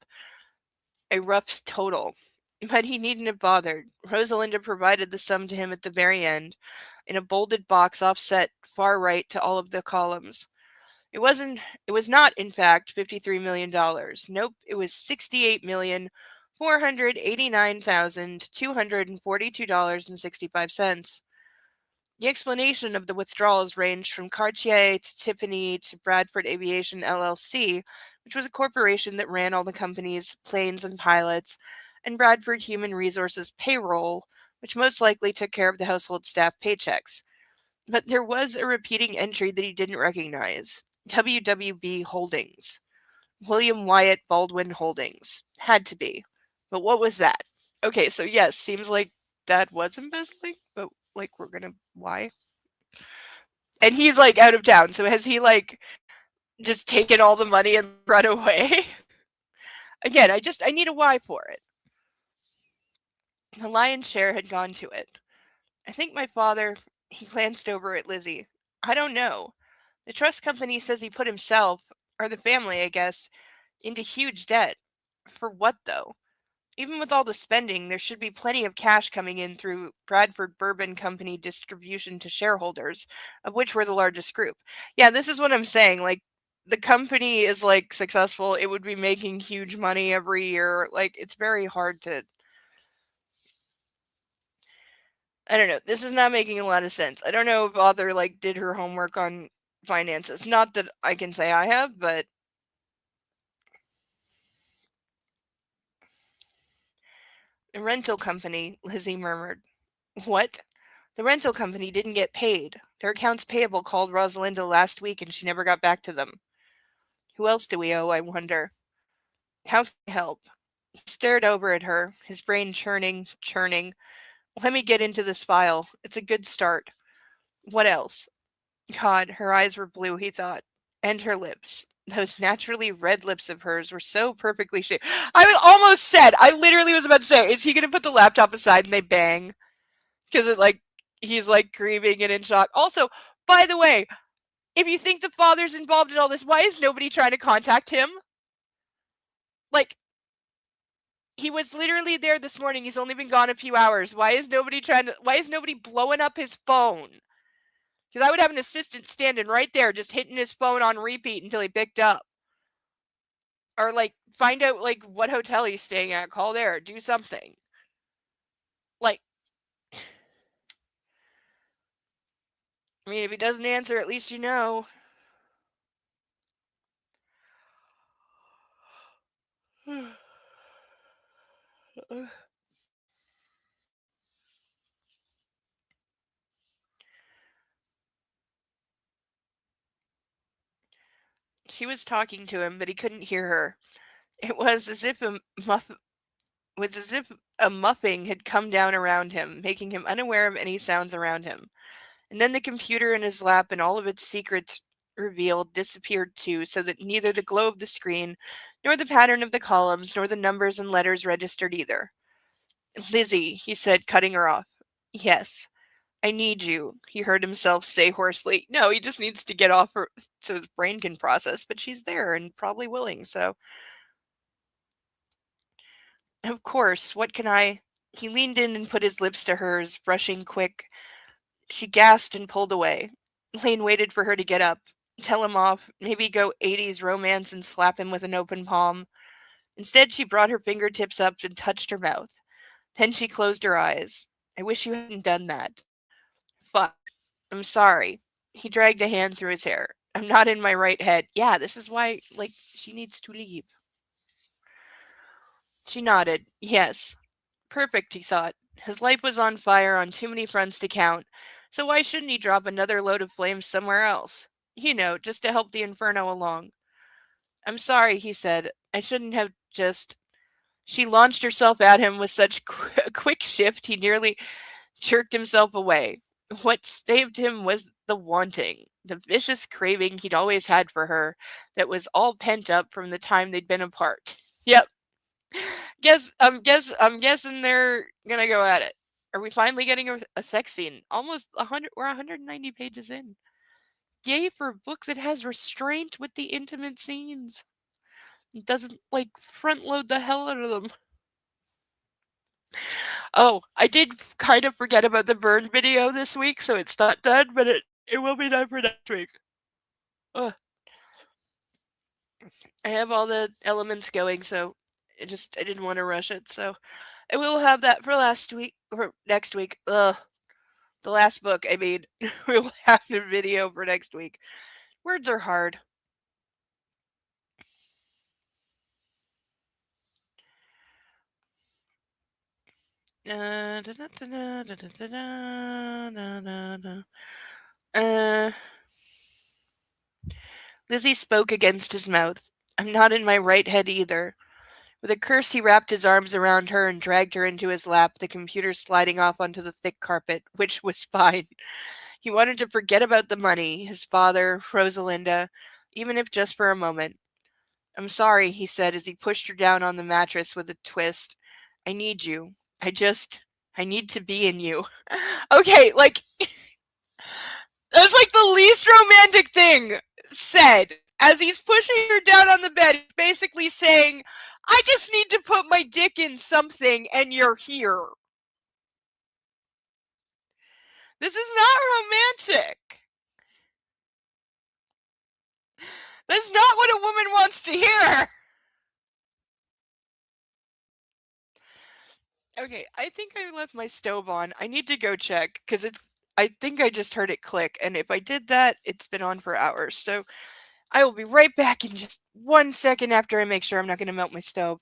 a rough total. But he needn't have bothered. Rosalinda provided the sum to him at the very end, in a bolded box offset far right to all of the columns. It wasn't it was not, in fact, $53 million. Nope, it was $68,489,242.65. The explanation of the withdrawals ranged from Cartier to Tiffany to Bradford Aviation LLC, which was a corporation that ran all the company's planes and pilots, and Bradford Human Resources Payroll, which most likely took care of the household staff paychecks. But there was a repeating entry that he didn't recognize. WWB Holdings. William Wyatt Baldwin Holdings. Had to be. But what was that? Okay, so yes, seems like that was embezzling, but like we're gonna why? And he's like out of town, so has he like just taken all the money and run away? Again, I need a why for it. The lion's share had gone to it. I think my father, he glanced over at Lizzie. I don't know. The trust company says he put himself, or the family, I guess, into huge debt. For what, though? Even with all the spending, there should be plenty of cash coming in through Bradford Bourbon Company distribution to shareholders, of which we're the largest group. Yeah, this is what I'm saying. Like, the company is like successful. It would be making huge money every year. Like, it's very hard to. I don't know. This is not making a lot of sense. I don't know if author like did her homework on finances. Not that I can say I have, but the rental company, Lizzie murmured. What? The rental company didn't get paid. Their accounts payable called Rosalinda last week and she never got back to them. Who else do we owe, I wonder? How can I help? He stared over at her, his brain churning. Let me get into this file. It's a good start. What else? God, her eyes were blue, he thought. And her lips. Those naturally red lips of hers were so perfectly shaped. I literally was about to say, is he going to put the laptop aside and they bang? Because it like, he's like grieving and in shock. Also, by the way, if you think the father's involved in all this, why is nobody trying to contact him? Like, he was literally there this morning. He's only been gone a few hours. Why is nobody blowing up his phone? Because I would have an assistant standing right there just hitting his phone on repeat until he picked up. Or like find out like what hotel he's staying at, call there, do something. Like, I mean, if he doesn't answer, at least you know. She was talking to him, but he couldn't hear her. It was as if a muffing had come down around him, making him unaware of any sounds around him. And then the computer in his lap and all of its secrets revealed disappeared too, so that neither the glow of the screen, nor the pattern of the columns, nor the numbers and letters registered either. Lizzie, he said, cutting her off. Yes, I need you, he heard himself say hoarsely. No, he just needs to get off her so his brain can process, but she's there and probably willing, so. Of course, what can I. He leaned in and put his lips to hers, brushing quick. She gasped and pulled away. Lane waited for her to get up. tell him off, maybe go 80s romance and slap him with an open palm. Instead, she brought her fingertips up and touched her mouth. Then she closed her eyes. I wish you hadn't done that. Fuck. I'm sorry. He dragged a hand through his hair. I'm not in my right head. Yeah, this is why, like, she needs to leave. She nodded. Yes. Perfect, he thought. His life was on fire on too many fronts to count, so why shouldn't he drop another load of flames somewhere else? You know, just to help the inferno along. I'm sorry, he said. I shouldn't have just. She launched herself at him with such a quick shift he nearly jerked himself away. What saved him was the wanting, the vicious craving he'd always had for her that was all pent up from the time they'd been apart. Yep. I'm guessing they're gonna go at it. Are we finally getting a sex scene? Almost 100. We're 190 pages in. Yay for a book that has restraint with the intimate scenes. It doesn't like front load the hell out of them. Oh, I did kind of forget about the burn video this week, so it's not done, but it will be done for next week. Ugh. I have all the elements going, so I didn't want to rush it, so I will have that for last week or next week. Ugh. The last book, I mean, we will have the video for next week. Words are hard. Uh, Lizzie spoke against his mouth. I'm not in my right head either. With a curse, he wrapped his arms around her and dragged her into his lap, the computer sliding off onto the thick carpet, which was fine. He wanted to forget about the money, his father, Rosalinda, even if just for a moment. I'm sorry, he said as he pushed her down on the mattress with a twist. I need you. I need to be in you. Okay, like, that's like the least romantic thing said. As he's pushing her down on the bed, he's basically saying, I just need to put my dick in something and you're here. This is not romantic. That's not what a woman wants to hear. Okay, I think I left my stove on. I need to go check because I think I just heard it click, and if I did that, it's been on for hours. So I will be right back in just 1 second after I make sure I'm not going to melt my stove.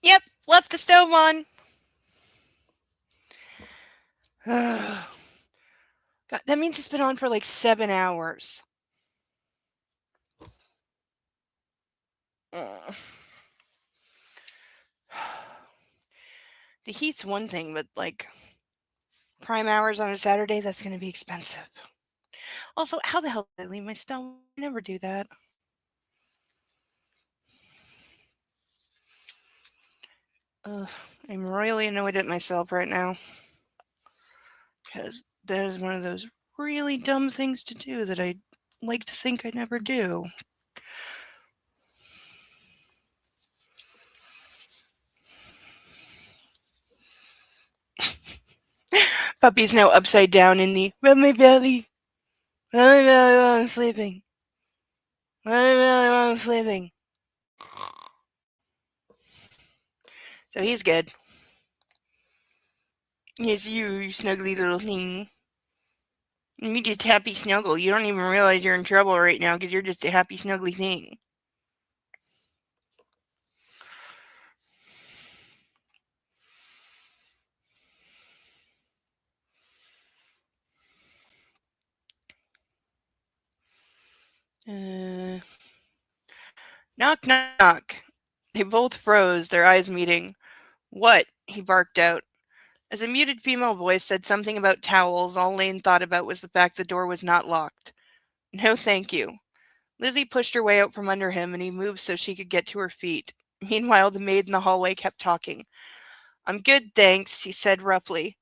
Yep, left the stove on. God, that means it's been on for like 7 hours. Ugh. The heat's one thing, but like prime hours on a Saturday, that's going to be expensive. Also, how the hell did I leave my stove? I never do that. Ugh, I'm really annoyed at myself right now because that is one of those really dumb things to do that I like to think I never do. Puppy's now upside down in the rub my belly. Rub my belly while I'm sleeping. Rub my belly while I'm sleeping. So he's good. Yes, you snuggly little thing. You just happy snuggle. You don't even realize you're in trouble right now because you're just a happy snuggly thing. Uh, knock, knock. They both froze, their eyes meeting. What? He barked out. As a muted female voice said something about towels, all Lane thought about was the fact the door was not locked. No, thank you. Lizzie pushed her way out from under him, and he moved so she could get to her feet. Meanwhile, the maid in the hallway kept talking. I'm good, thanks, he said roughly.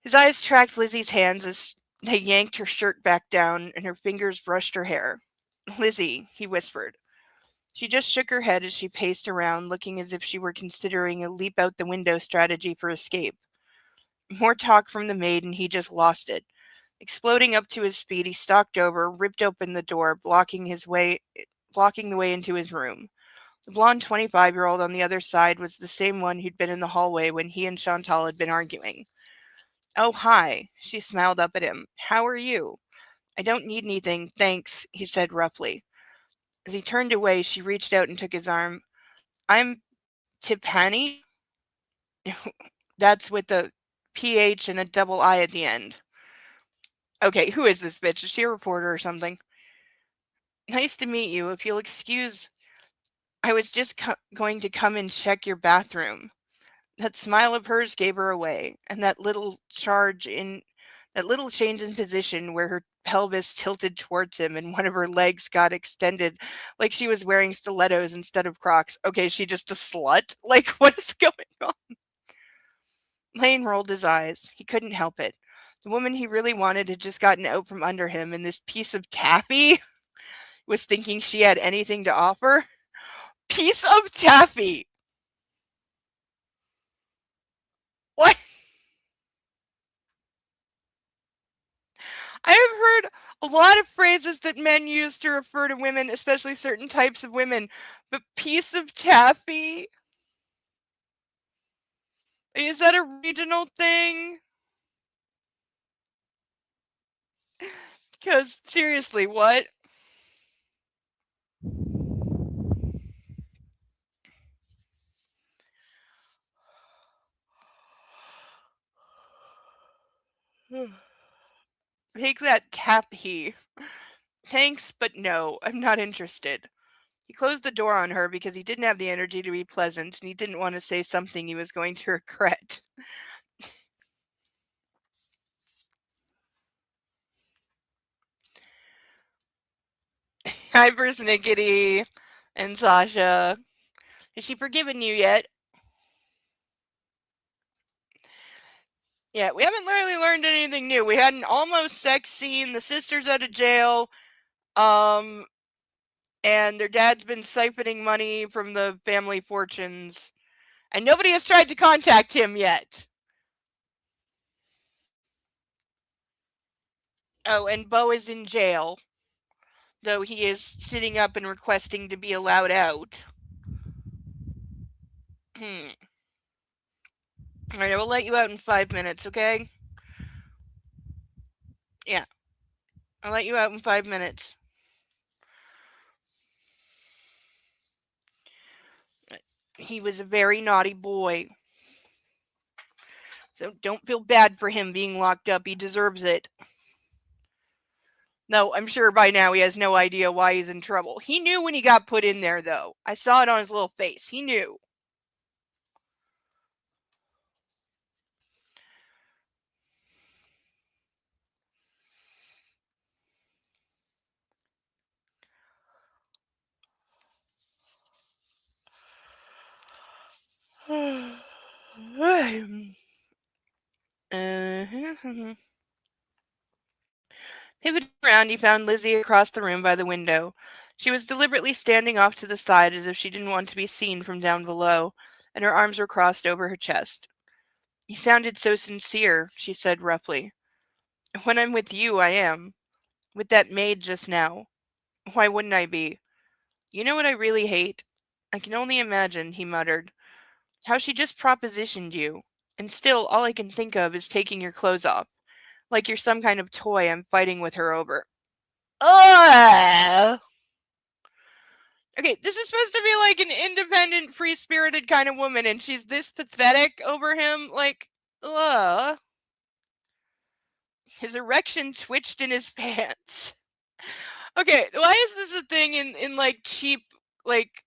His eyes tracked Lizzie's hands as they yanked her shirt back down, and her fingers brushed her hair. Lizzie, he whispered. She just shook her head as she paced around, looking as if she were considering a leap out the window strategy for escape. More talk from the maid, and he just lost it. Exploding up to his feet, he stalked over, ripped open the door, blocking the way into his room. The blonde 25-year-old on the other side was the same one who'd been in the hallway when he and Chantal had been arguing. Oh, hi. She smiled up at him. How are you? I don't need anything, thanks, he said roughly. As he turned away, she reached out and took his arm. I'm Tiffany. That's with a PH and a double I at the end. Okay, who is this bitch? Is she a reporter or something? Nice to meet you. If you'll excuse, I was just going to come and check your bathroom. That smile of hers gave her away, and that little change in position where her pelvis tilted towards him and one of her legs got extended like she was wearing stilettos instead of Crocs. Okay, she just a slut? Like, what is going on? Lane rolled his eyes. He couldn't help it. The woman he really wanted had just gotten out from under him, and this piece of taffy was thinking she had anything to offer. Piece of taffy! What? I have heard a lot of phrases that men use to refer to women, especially certain types of women, but piece of taffy? Is that a regional thing? Because, seriously, what? Make that taffy. Thanks, but no, I'm not interested. He closed the door on her because he didn't have the energy to be pleasant and he didn't want to say something he was going to regret. Hi, Persnickety and Sasha. Has she forgiven you yet? Yeah, we haven't really learned anything new. We had an almost sex scene, the sister's out of jail, and their dad's been siphoning money from the family fortunes, and nobody has tried to contact him yet. Oh, and Bo is in jail, though he is sitting up and requesting to be allowed out. Hmm. Alright, I will let you out in 5 minutes, okay? Yeah, I'll let you out in 5 minutes. He was a very naughty boy. So don't feel bad for him being locked up. He deserves it. No, I'm sure by now he has no idea why he's in trouble. He knew when he got put in there, though. I saw it on his little face. He knew. Pivoting around, he found Lizzie across the room by the window. She was deliberately standing off to the side as if she didn't want to be seen from down below, and her arms were crossed over her chest. "You sounded so sincere," she said roughly. "When I'm with you, I am. With that maid just now. Why wouldn't I be? You know what I really hate? I can only imagine," he muttered, "how she just propositioned you, and still all I can think of is taking your clothes off, like you're some kind of toy I'm fighting with her over." Ugh! Okay, this is supposed to be like an independent, free-spirited kind of woman, and she's this pathetic over him? Like, ugh. His erection twitched in his pants. Okay, why is this a thing in like cheap, like,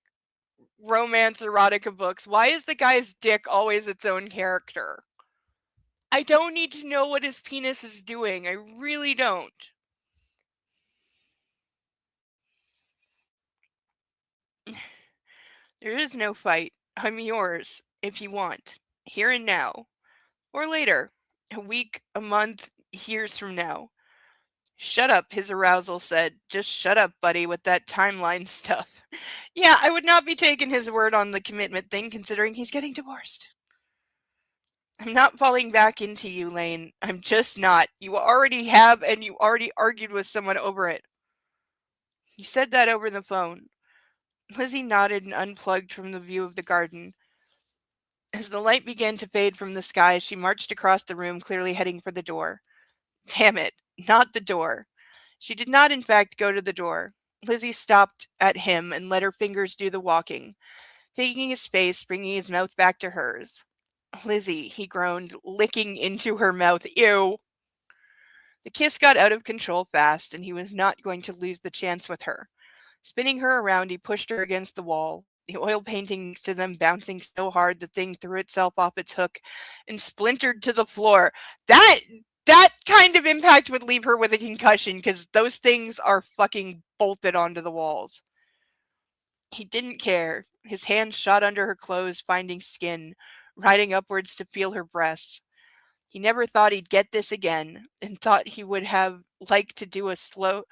romance erotica books? Why is the guy's dick always its own character? I don't need to know what his penis is doing. I really don't. There is no fight. I'm yours, if you want. Here and now. Or later. A week, a month, years from now. Shut up, his arousal said. Just shut up, buddy, with that timeline stuff. Yeah, I would not be taking his word on the commitment thing, considering he's getting divorced. I'm not falling back into you, Lane. I'm just not. You already have, and you already argued with someone over it. You said that over the phone. Lizzie nodded and unplugged from the view of the garden. As the light began to fade from the sky, she marched across the room, clearly heading for the door. Damn it, not the door. She did not, in fact, go to the door. Lizzie stopped at him and let her fingers do the walking, taking his face, bringing his mouth back to hers. Lizzie, he groaned, licking into her mouth. Ew. The kiss got out of control fast, and he was not going to lose the chance with her. Spinning her around, he pushed her against the wall, the oil painting next to them bouncing so hard the thing threw itself off its hook and splintered to the floor. That kind of impact would leave her with a concussion, because those things are fucking bolted onto the walls. He didn't care. His hand shot under her clothes, finding skin, riding upwards to feel her breasts. He never thought he'd get this again, and thought he would have liked to do a slow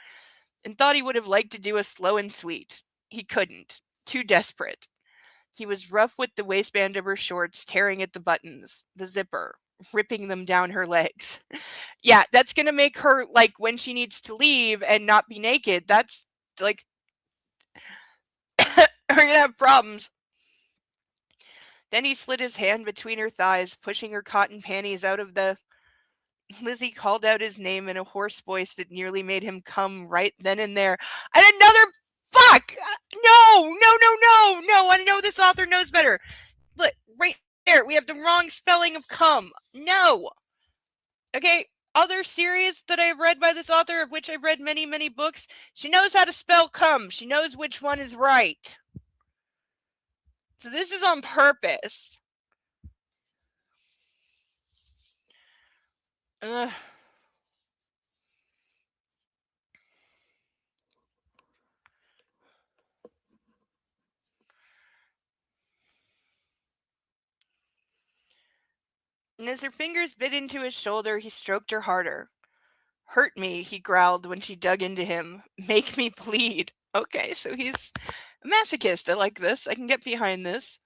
and sweet. He couldn't. Too desperate. He was rough with the waistband of her shorts, tearing at the buttons, the zipper, ripping them down her legs. Yeah, that's gonna make her, like, when she needs to leave and not be naked, that's, like, we're gonna have problems. Then he slid his hand between her thighs, pushing her cotton panties out of the... Lizzie called out his name in a hoarse voice that nearly made him come right then and there. And another... Fuck! No! No, no, no! No, I know this author knows better. Look, right there, we have the wrong spelling of cum. No! Okay, other series that I've read by this author, of which I've read many, many books, she knows how to spell cum. She knows which one is right. So this is on purpose. Ugh. And as her fingers bit into his shoulder, he stroked her harder. Hurt me, he growled when she dug into him. Make me bleed. Okay, so he's a masochist. I like this. I can get behind this.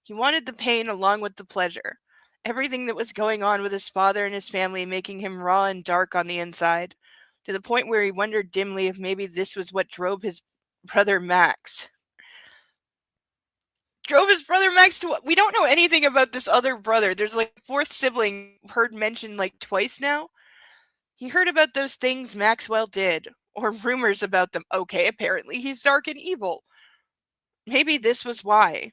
He wanted the pain along with the pleasure. Everything that was going on with his father and his family making him raw and dark on the inside, to the point where he wondered dimly if maybe this was what drove his brother Max. Drove his brother Max to what? We don't know anything about this other brother. There's like a fourth sibling heard mentioned like twice now. He heard about those things Maxwell did, or rumors about them. Okay, apparently he's dark and evil. Maybe this was why.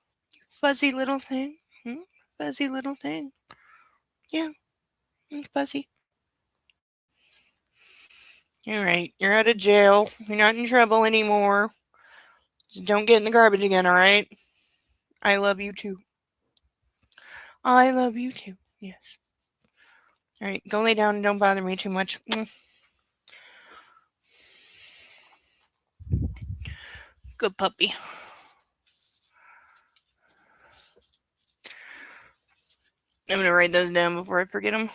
Fuzzy little thing. Hmm? Fuzzy little thing. Yeah, it's Buzzy. All right, you're out of jail. You're not in trouble anymore. Just don't get in the garbage again, all right? I love you too. I love you too. Yes. All right, go lay down and don't bother me too much. Good puppy. I'm gonna write those down before I forget them.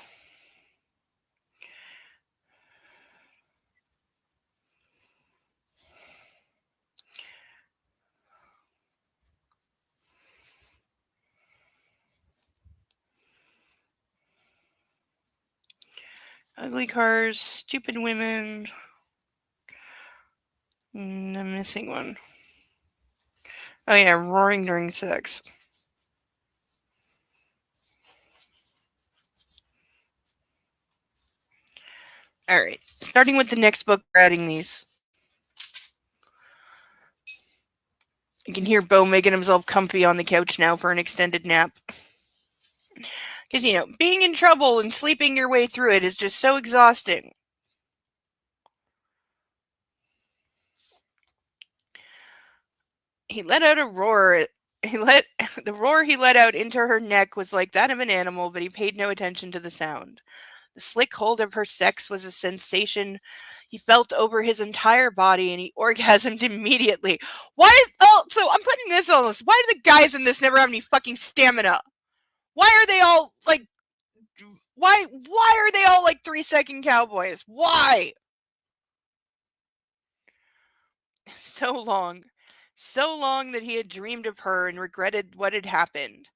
Ugly cars, stupid women. I'm missing one. Oh yeah, roaring during sex. All right, starting with the next book, we're adding these. You can hear Bo making himself comfy on the couch now for an extended nap. Because, being in trouble and sleeping your way through it is just so exhausting. He let out a roar. The roar he let out into her neck was like that of an animal, but he paid no attention to the sound. The slick hold of her sex was a sensation he felt over his entire body, and he orgasmed immediately. So I'm putting this on this. Why do the guys in this never have any fucking stamina? Why are they all like why are they all like 3-second cowboys? Why? So long. So long that he had dreamed of her and regretted what had happened.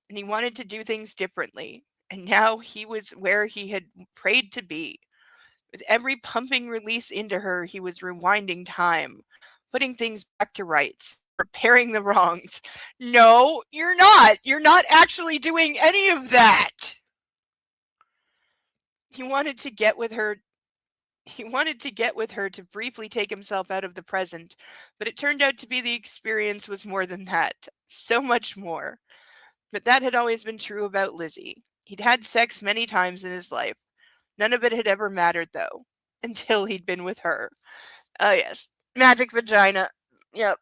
And he wanted to do things differently. And now he was where he had prayed to be. With every pumping release into her, he was rewinding time, putting things back to rights, repairing the wrongs. No, you're not. You're not actually doing any of that. He wanted to get with her. He wanted to get with her to briefly take himself out of the present, but it turned out to be the experience was more than that. So much more. But that had always been true about Lizzie. He'd had sex many times in his life. None of it had ever mattered, though, until he'd been with her. Oh, yes. Magic vagina. Yep.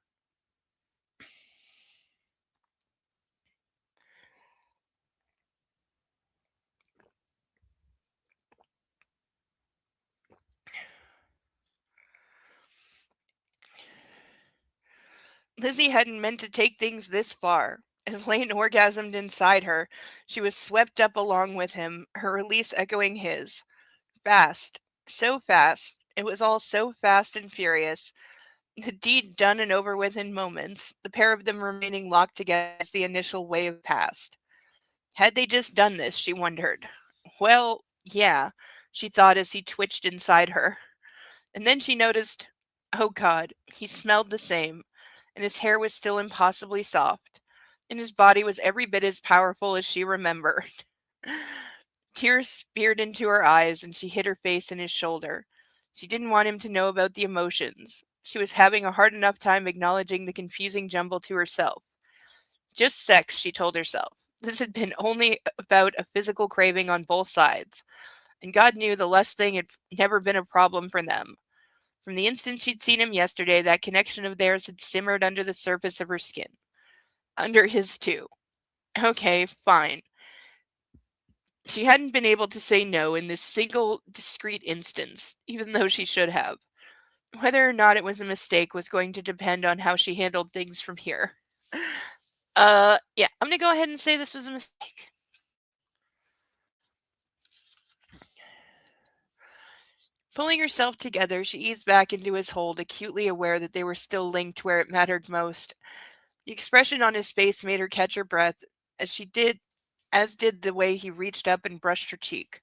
Lizzie hadn't meant to take things this far. As Lane orgasmed inside her, she was swept up along with him, her release echoing his. Fast. So fast. It was all so fast and furious. The deed done and over with in moments, the pair of them remaining locked together as the initial wave passed. Had they just done this, she wondered. Well, yeah, she thought as he twitched inside her. And then she noticed, oh God, he smelled the same, and his hair was still impossibly soft, and his body was every bit as powerful as she remembered. Tears speared into her eyes, and she hid her face in his shoulder. She didn't want him to know about the emotions. She was having a hard enough time acknowledging the confusing jumble to herself. Just sex, she told herself. This had been only about a physical craving on both sides, and God knew the lust thing had never been a problem for them. From the instant she'd seen him yesterday, that connection of theirs had simmered under the surface of her skin. Under his, too. Okay, fine. She hadn't been able to say no in this single discrete instance, even though she should have. Whether or not it was a mistake was going to depend on how she handled things from here. Yeah, I'm gonna go ahead and say this was a mistake. Pulling herself together, she eased back into his hold, acutely aware that they were still linked where it mattered most. The expression on his face made her catch her breath, as did the way he reached up and brushed her cheek.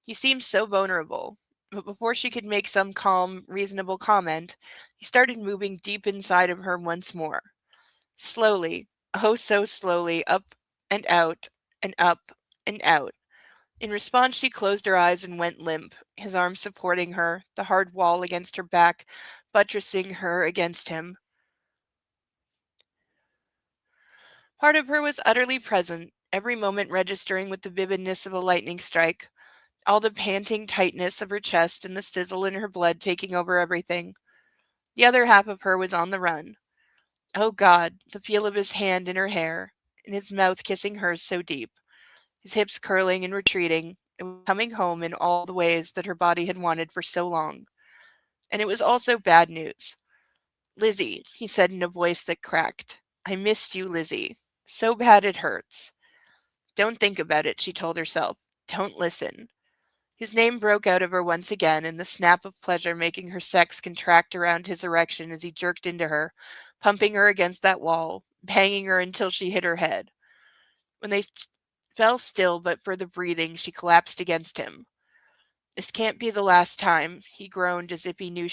He seemed so vulnerable, but before she could make some calm, reasonable comment, he started moving deep inside of her once more. Slowly, oh so slowly, up and out, and up and out. In response, she closed her eyes and went limp, his arms supporting her, the hard wall against her back, buttressing her against him. Part of her was utterly present, every moment registering with the vividness of a lightning strike, all the panting tightness of her chest and the sizzle in her blood taking over everything. The other half of her was on the run. Oh God, the feel of his hand in her hair, and his mouth kissing hers so deep, his hips curling and retreating, and coming home in all the ways that her body had wanted for so long. And it was also bad news. Lizzie, he said in a voice that cracked. I missed you, Lizzie. So bad it hurts. Don't think about it, she told herself. Don't listen. His name broke out of her once again, and the snap of pleasure making her sex contract around his erection as he jerked into her, pumping her against that wall, banging her until she hit her head. When they fell still but for the breathing, she collapsed against him. This can't be the last time, he groaned as if he knew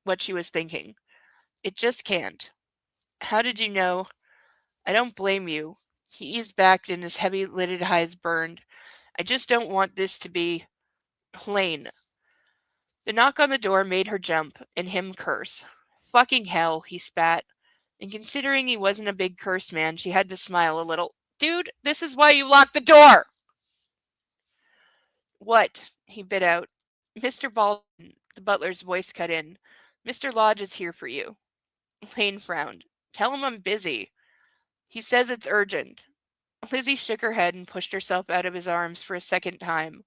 what she was thinking. It just can't. How did you know? I don't blame you. He eased back and his heavy-lidded eyes burned. I just don't want this to be Lane. The knock on the door made her jump, and him curse. Fucking hell, he spat. And considering he wasn't a big curse man, she had to smile a little. Dude, this is why you locked the door! What? He bit out. Mr. Baldwin, the butler's voice cut in. Mr. Lodge is here for you. Lane frowned. Tell him I'm busy. He says it's urgent. Lizzie shook her head and pushed herself out of his arms for a second time.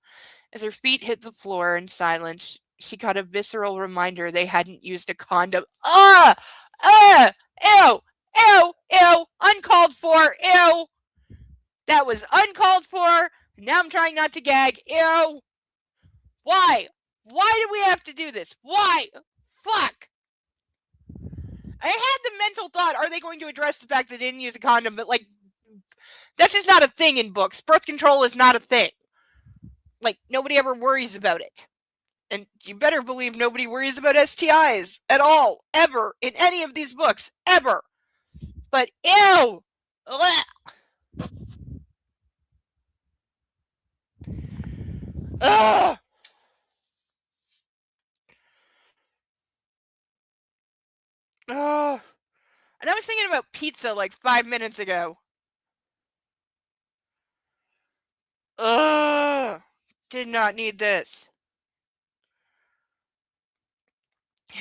As her feet hit the floor in silence, she caught a visceral reminder they hadn't used a condom. Ah! Ah! Ew! Ew! Ew! Uncalled for! Ew! That was uncalled for! Now I'm trying not to gag. Ew! Why? Why do we have to do this? Why? Fuck! I had the mental thought, are they going to address the fact that they didn't use a condom? But, like, that's just not a thing in books. Birth control is not a thing. Like, nobody ever worries about it. And you better believe nobody worries about STIs at all, ever, in any of these books, ever. But, ew! Ugh. Ugh. Ugh. And I was thinking about pizza like 5 minutes ago. Ugh. Did not need this.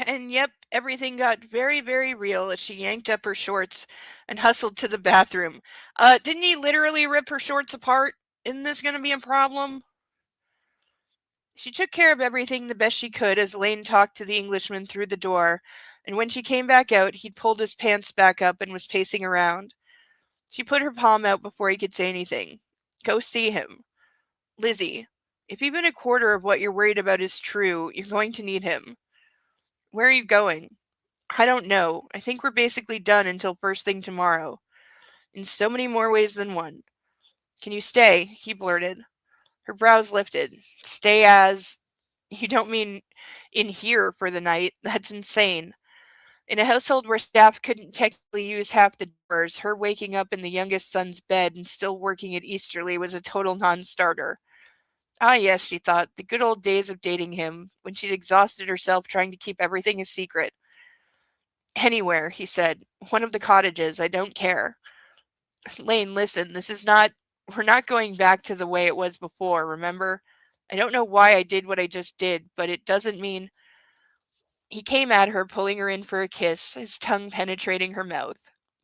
And yep, everything got very, very real as she yanked up her shorts and hustled to the bathroom. Didn't he literally rip her shorts apart? Isn't this going to be a problem? She took care of everything the best she could as Lane talked to the Englishman through the door, and when she came back out, he'd pulled his pants back up and was pacing around. She put her palm out before he could say anything. Go see him. Lizzie, if even a quarter of what you're worried about is true, you're going to need him. Where are you going? I don't know. I think we're basically done until first thing tomorrow. In so many more ways than one. Can you stay? He blurted. Her brows lifted. Stay as... You don't mean in here for the night. That's insane. In a household where staff couldn't technically use half the doors, her waking up in the youngest son's bed and still working at Easterly was a total non-starter. Ah yes, she thought, the good old days of dating him, when she'd exhausted herself trying to keep everything a secret. Anywhere, he said. One of the cottages, I don't care. Lane, listen, we're not going back to the way it was before, remember? I don't know why I did what I just did, but it doesn't mean... He came at her, pulling her in for a kiss, his tongue penetrating her mouth.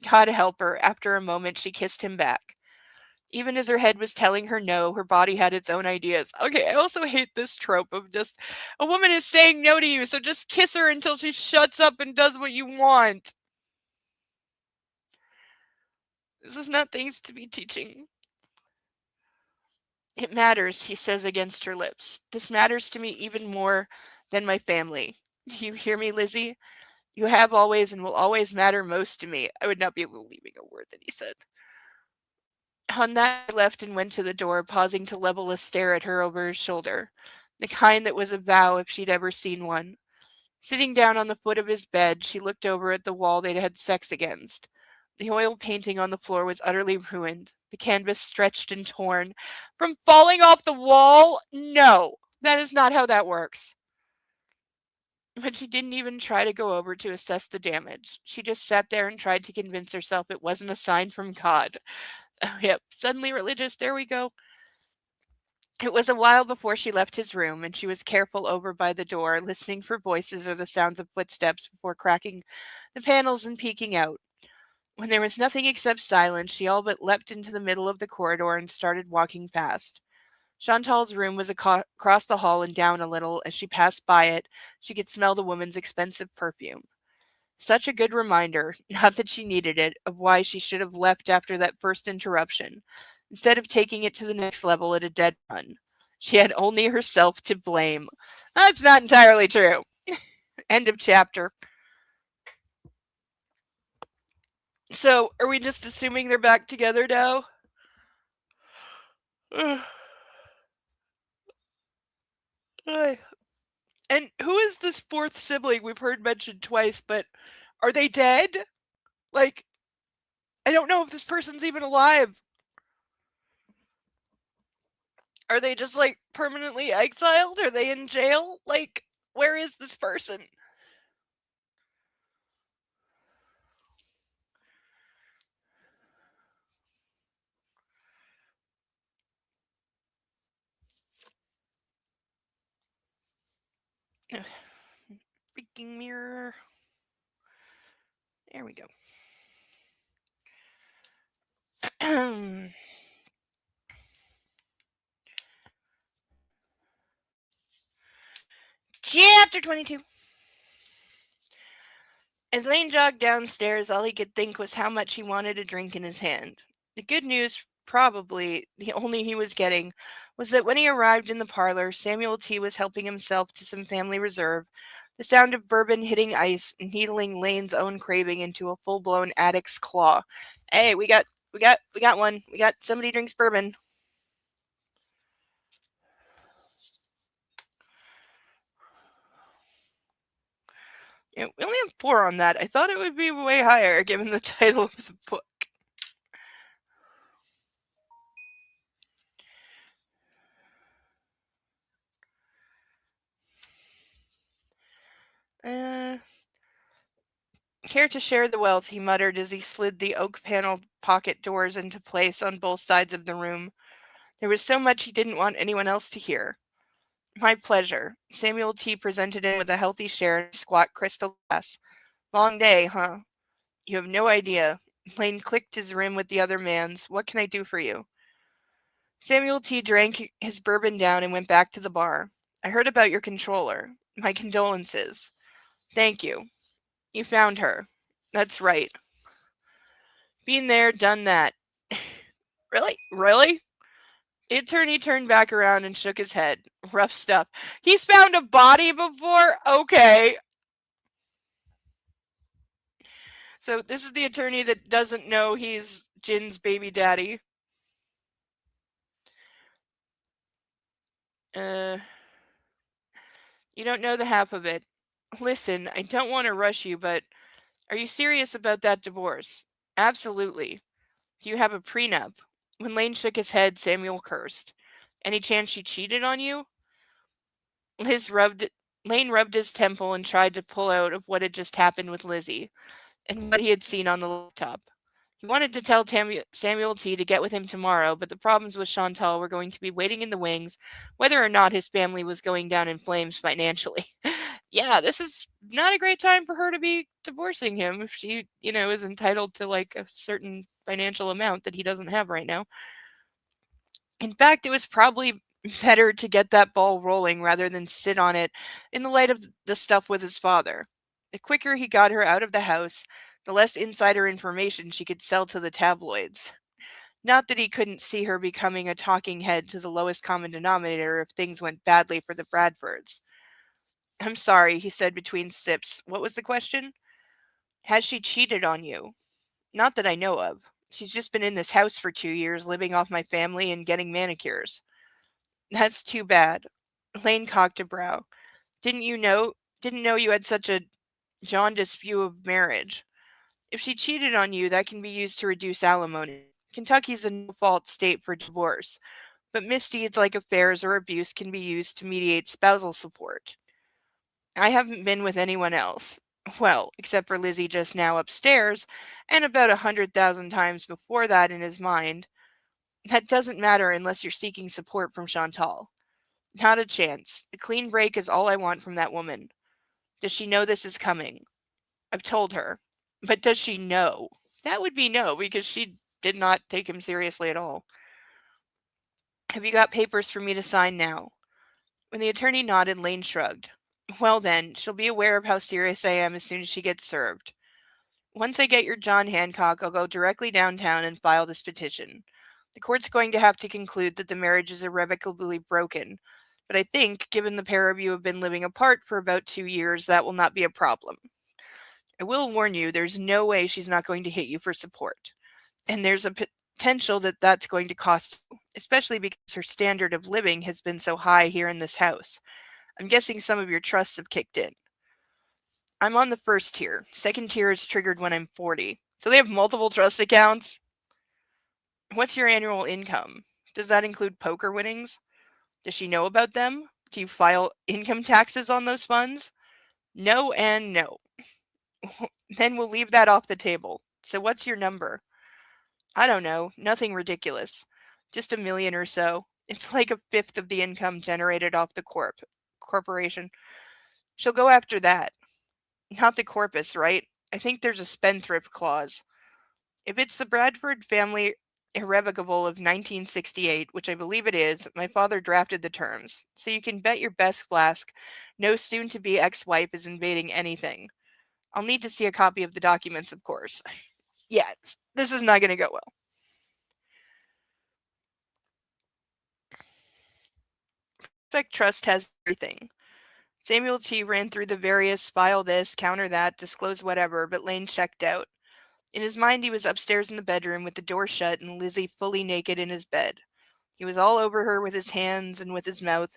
God help her, after a moment she kissed him back. Even as her head was telling her no, her body had its own ideas. Okay, I also hate this trope of just, a woman is saying no to you, so just kiss her until she shuts up and does what you want. This is not things to be teaching. It matters, he says against her lips. This matters to me even more than my family. Do you hear me, Lizzie? You have always and will always matter most to me. I would not be believing a word that he said. On that, he left and went to the door, pausing to level a stare at her over his shoulder, the kind that was a vow if she'd ever seen one. Sitting down on the foot of his bed, she looked over at the wall they'd had sex against. The oil painting on the floor was utterly ruined, the canvas stretched and torn. From falling off the wall? No, that is not how that works. But she didn't even try to go over to assess the damage. She just sat there and tried to convince herself it wasn't a sign from God. Oh, yep, suddenly religious, there we go. It was a while before she left his room, and she was careful over by the door, listening for voices or the sounds of footsteps before cracking the panels and peeking out. When there was nothing except silence, she all but leapt into the middle of the corridor and started walking past. Chantal's room was across the hall and down a little. As she passed by it, she could smell the woman's expensive perfume. Such a good reminder, not that she needed it, of why she should have left after that first interruption, instead of taking it to the next level at a dead run. She had only herself to blame. That's not entirely true. End of chapter. So, are we just assuming they're back together now? Ay. And who is this fourth sibling we've heard mentioned twice, but are they dead? Like, I don't know if this person's even alive. Are they just like permanently exiled? Are they in jail? Like, where is this person? Freaking mirror. There we go. Chapter 22. As Lane jogged downstairs, all he could think was how much he wanted a drink in his hand. The good news, probably the only he was getting, was that when he arrived in the parlor, Samuel T. was helping himself to some family reserve, the sound of bourbon hitting ice, needling Lane's own craving into a full-blown addict's claw. Hey, we got one. We got somebody drinks bourbon. Yeah, we only have 4 on that. I thought it would be way higher given the title of the book. Uh, Care to share the wealth, he muttered as he slid the oak-paneled pocket doors into place on both sides of the room. There was so much he didn't want anyone else to hear. My pleasure. Samuel T. presented him with a healthy share in a squat crystal glass. Long day, huh? You have no idea. Lane clicked his rim with the other man's. What can I do for you? Samuel T. drank his bourbon down and went back to the bar. I heard about your controller. My condolences. Thank you. You found her. That's right. Been there, done that. Really? Really? The attorney turned back around and shook his head. Rough stuff. He's found a body before? Okay. So this is the attorney that doesn't know he's Jin's baby daddy. You don't know the half of it. Listen, I don't want to rush you, but are you serious about that divorce? Absolutely. Do you have a prenup? When Lane shook his head, Samuel cursed. Any chance she cheated on you? Liz rubbed Lane rubbed his temple and tried to pull out of what had just happened with Lizzie and what he had seen on the laptop. He wanted to tell Samuel T. to get with him tomorrow, but the problems with Chantal were going to be waiting in the wings, whether or not his family was going down in flames financially. Yeah, this is not a great time for her to be divorcing him if she, is entitled to like a certain financial amount that he doesn't have right now. In fact, it was probably better to get that ball rolling rather than sit on it in the light of the stuff with his father. The quicker he got her out of the house, the less insider information she could sell to the tabloids. Not that he couldn't see her becoming a talking head to the lowest common denominator if things went badly for the Bradfords. I'm sorry, he said between sips. What was the question? Has she cheated on you? Not that I know of. She's just been in this house for 2 years, living off my family and getting manicures. That's too bad. Lane cocked a brow. Didn't know you had such a jaundiced view of marriage. If she cheated on you, that can be used to reduce alimony. Kentucky's a no-fault state for divorce, but misdeeds like affairs or abuse can be used to mediate spousal support. I haven't been with anyone else. Well, except for Lizzie just now upstairs, and about 100,000 times before that in his mind. That doesn't matter unless you're seeking support from Chantal. Not a chance. A clean break is all I want from that woman. Does she know this is coming? I've told her. But does she know? That would be no, because she did not take him seriously at all. Have you got papers for me to sign now? When the attorney nodded, Lane shrugged. Well then, she'll be aware of how serious I am as soon as she gets served. Once I get your John Hancock, I'll go directly downtown and file this petition. The court's going to have to conclude that the marriage is irrevocably broken, but I think, given the pair of you have been living apart for about 2 years, that will not be a problem. I will warn you, there's no way she's not going to hit you for support. And there's a potential that that's going to cost you, especially because her standard of living has been so high here in this house. I'm guessing some of your trusts have kicked in. I'm on the first tier. Second tier is triggered when I'm 40. So they have multiple trust accounts. What's your annual income? Does that include poker winnings? Does she know about them? Do you file income taxes on those funds? No and no. Then we'll leave that off the table. So what's your number? I don't know. Nothing ridiculous. Just a million or so. It's like a fifth of the income generated off the corporation. She'll go after that. Not the corpus, right? I think there's a spendthrift clause. If it's the Bradford family irrevocable of 1968, which I believe it is, my father drafted the terms. So you can bet your best flask no soon to be ex wife is invading anything. I'll need to see a copy of the documents, of course. Yeah, this is not going to go well. Perfect Trust has everything. Samuel T. ran through the various file this, counter that, disclose whatever, but Lane checked out. In his mind, he was upstairs in the bedroom with the door shut and Lizzie fully naked in his bed. He was all over her with his hands and with his mouth,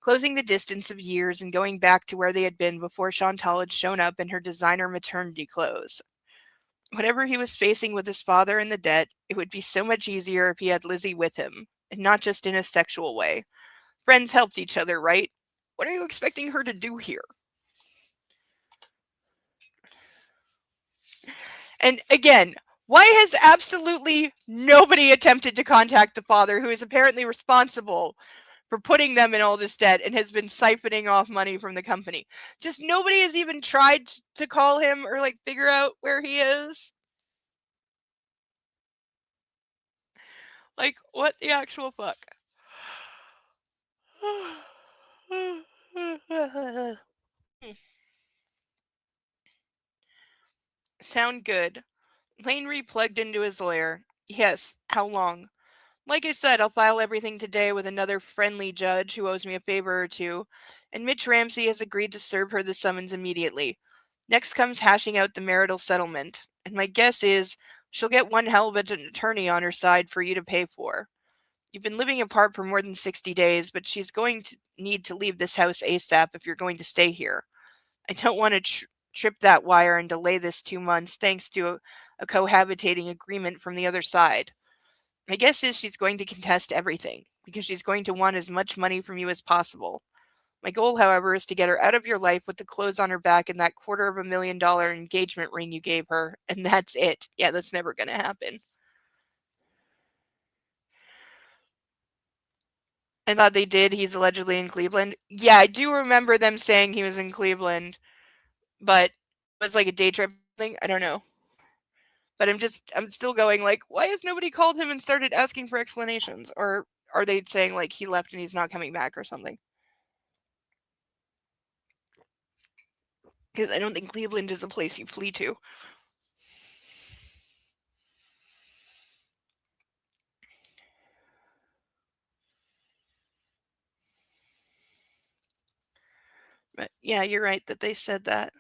closing the distance of years and going back to where they had been before Chantal had shown up in her designer maternity clothes. Whatever he was facing with his father and the debt, it would be so much easier if he had Lizzie with him, and not just in a sexual way. Friends helped each other, right? What are you expecting her to do here? And again, why has absolutely nobody attempted to contact the father who is apparently responsible for putting them in all this debt and has been siphoning off money from the company? Just nobody has even tried to call him or like figure out where he is. Like, what the actual fuck? Sound good. Lane replugged into his lawyer. Yes, how long? Like I said, I'll file everything today with another friendly judge who owes me a favor or two, and Mitch Ramsey has agreed to serve her the summons immediately. Next comes hashing out the marital settlement, and my guess is she'll get one hell of an attorney on her side for you to pay for. You've been living apart for more than 60 days, but she's going to need to leave this house ASAP if you're going to stay here. I don't want to trip that wire and delay this 2 months thanks to a cohabitating agreement from the other side. My guess is she's going to contest everything, because she's going to want as much money from you as possible. My goal, however, is to get her out of your life with the clothes on her back and that $250,000 engagement ring you gave her, and that's it. Yeah, that's never going to happen. I thought they did. He's allegedly in Cleveland. Yeah, I do remember them saying he was in Cleveland, but it was like a day trip thing. I don't know. But I'm still going like, why has nobody called him and started asking for explanations? Or are they saying like he left and he's not coming back or something? Because I don't think Cleveland is a place you flee to. But yeah, you're right that they said that.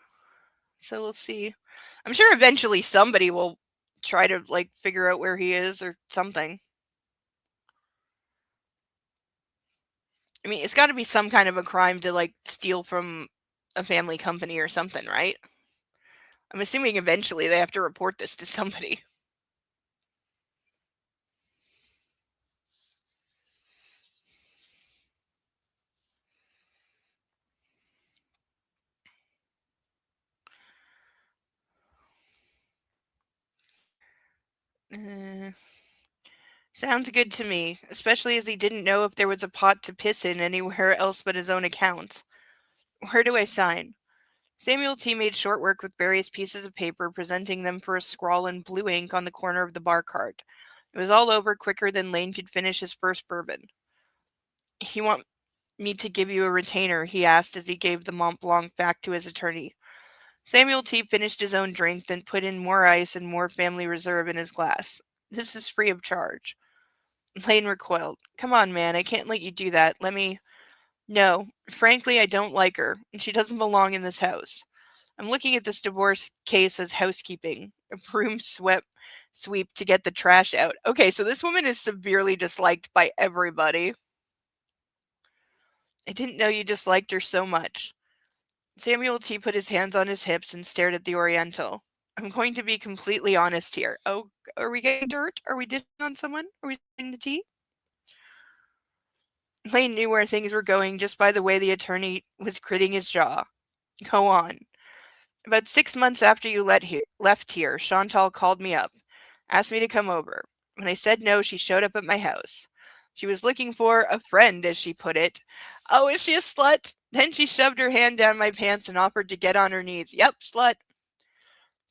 So we'll see. I'm sure eventually somebody will try to like figure out where he is or something. I mean, it's got to be some kind of a crime to like steal from a family company or something, right? I'm assuming eventually they have to report this to somebody. Uh, Sounds good to me, especially as he didn't know if there was a pot to piss in anywhere else but his own accounts. Where do I sign? Samuel T. made short work with various pieces of paper, presenting them for a scrawl in blue ink on the corner of the bar cart. It was all over quicker than Lane could finish his first bourbon. You want me to give you a retainer? He asked as he gave the Mont Blanc back to his attorney. Samuel T. finished his own drink, then put in more ice and more family reserve in his glass. This is free of charge. Lane recoiled. Come on, man, I can't let you do that. Let me. No, frankly, I don't like her, and she doesn't belong in this house. I'm looking at this divorce case as housekeeping, a broom sweep to get the trash out. Okay, so this woman is severely disliked by everybody. I didn't know you disliked her so much. Samuel T. put his hands on his hips and stared at the Oriental. I'm going to be completely honest here. Oh, are we getting dirt? Are we dishing on someone? Are we spilling the tea? Lane knew where things were going just by the way the attorney was gritting his jaw. Go on. About 6 months after you left here, Chantal called me up, asked me to come over. When I said no, she showed up at my house. She was looking for a friend, as she put it. Oh, is she a slut? Then she shoved her hand down my pants and offered to get on her knees. Yep, slut.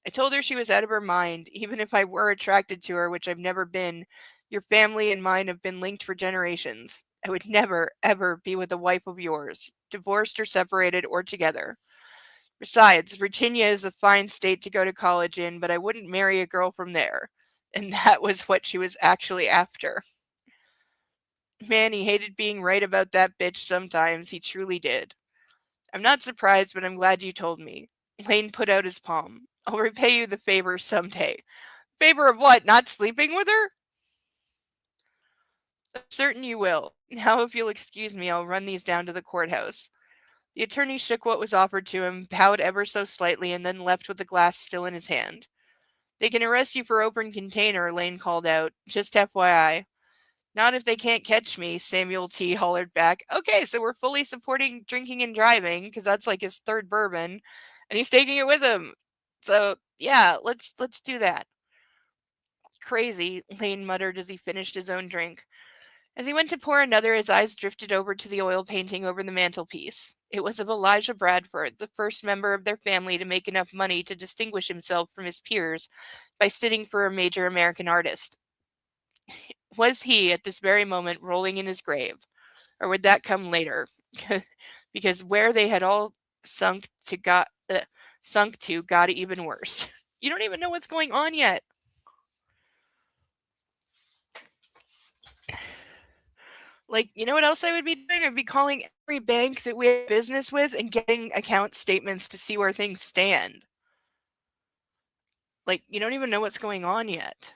I told her she was out of her mind. Even if I were attracted to her, which I've never been, your family and mine have been linked for generations. I would never, ever be with a wife of yours, divorced or separated or together. Besides, Virginia is a fine state to go to college in, but I wouldn't marry a girl from there. And that was what she was actually after. Man, he hated being right about that bitch sometimes. He truly did. I'm not surprised, but I'm glad you told me. Lane put out his palm. I'll repay you the favor someday. Favor of what? Not sleeping with her? I'm certain you will. Now, if you'll excuse me, I'll run these down to the courthouse. The attorney shook what was offered to him, bowed ever so slightly, and then left with the glass still in his hand. They can arrest you for open container, Lane called out. Just FYI. Not if they can't catch me, Samuel T. hollered back. Okay, so we're fully supporting drinking and driving, because that's like his third bourbon, and he's taking it with him. So, yeah, let's do that. Crazy, Lane muttered as he finished his own drink. As he went to pour another, his eyes drifted over to the oil painting over the mantelpiece. It was of Elijah Bradford, the first member of their family to make enough money to distinguish himself from his peers by sitting for a major American artist. Was he, at this very moment, rolling in his grave? Or would that come later? Because where they had all sunk to got even worse. You don't even know what's going on yet. Like, you know what else I would be doing? I'd be calling every bank that we have business with and getting account statements to see where things stand. Like, you don't even know what's going on yet.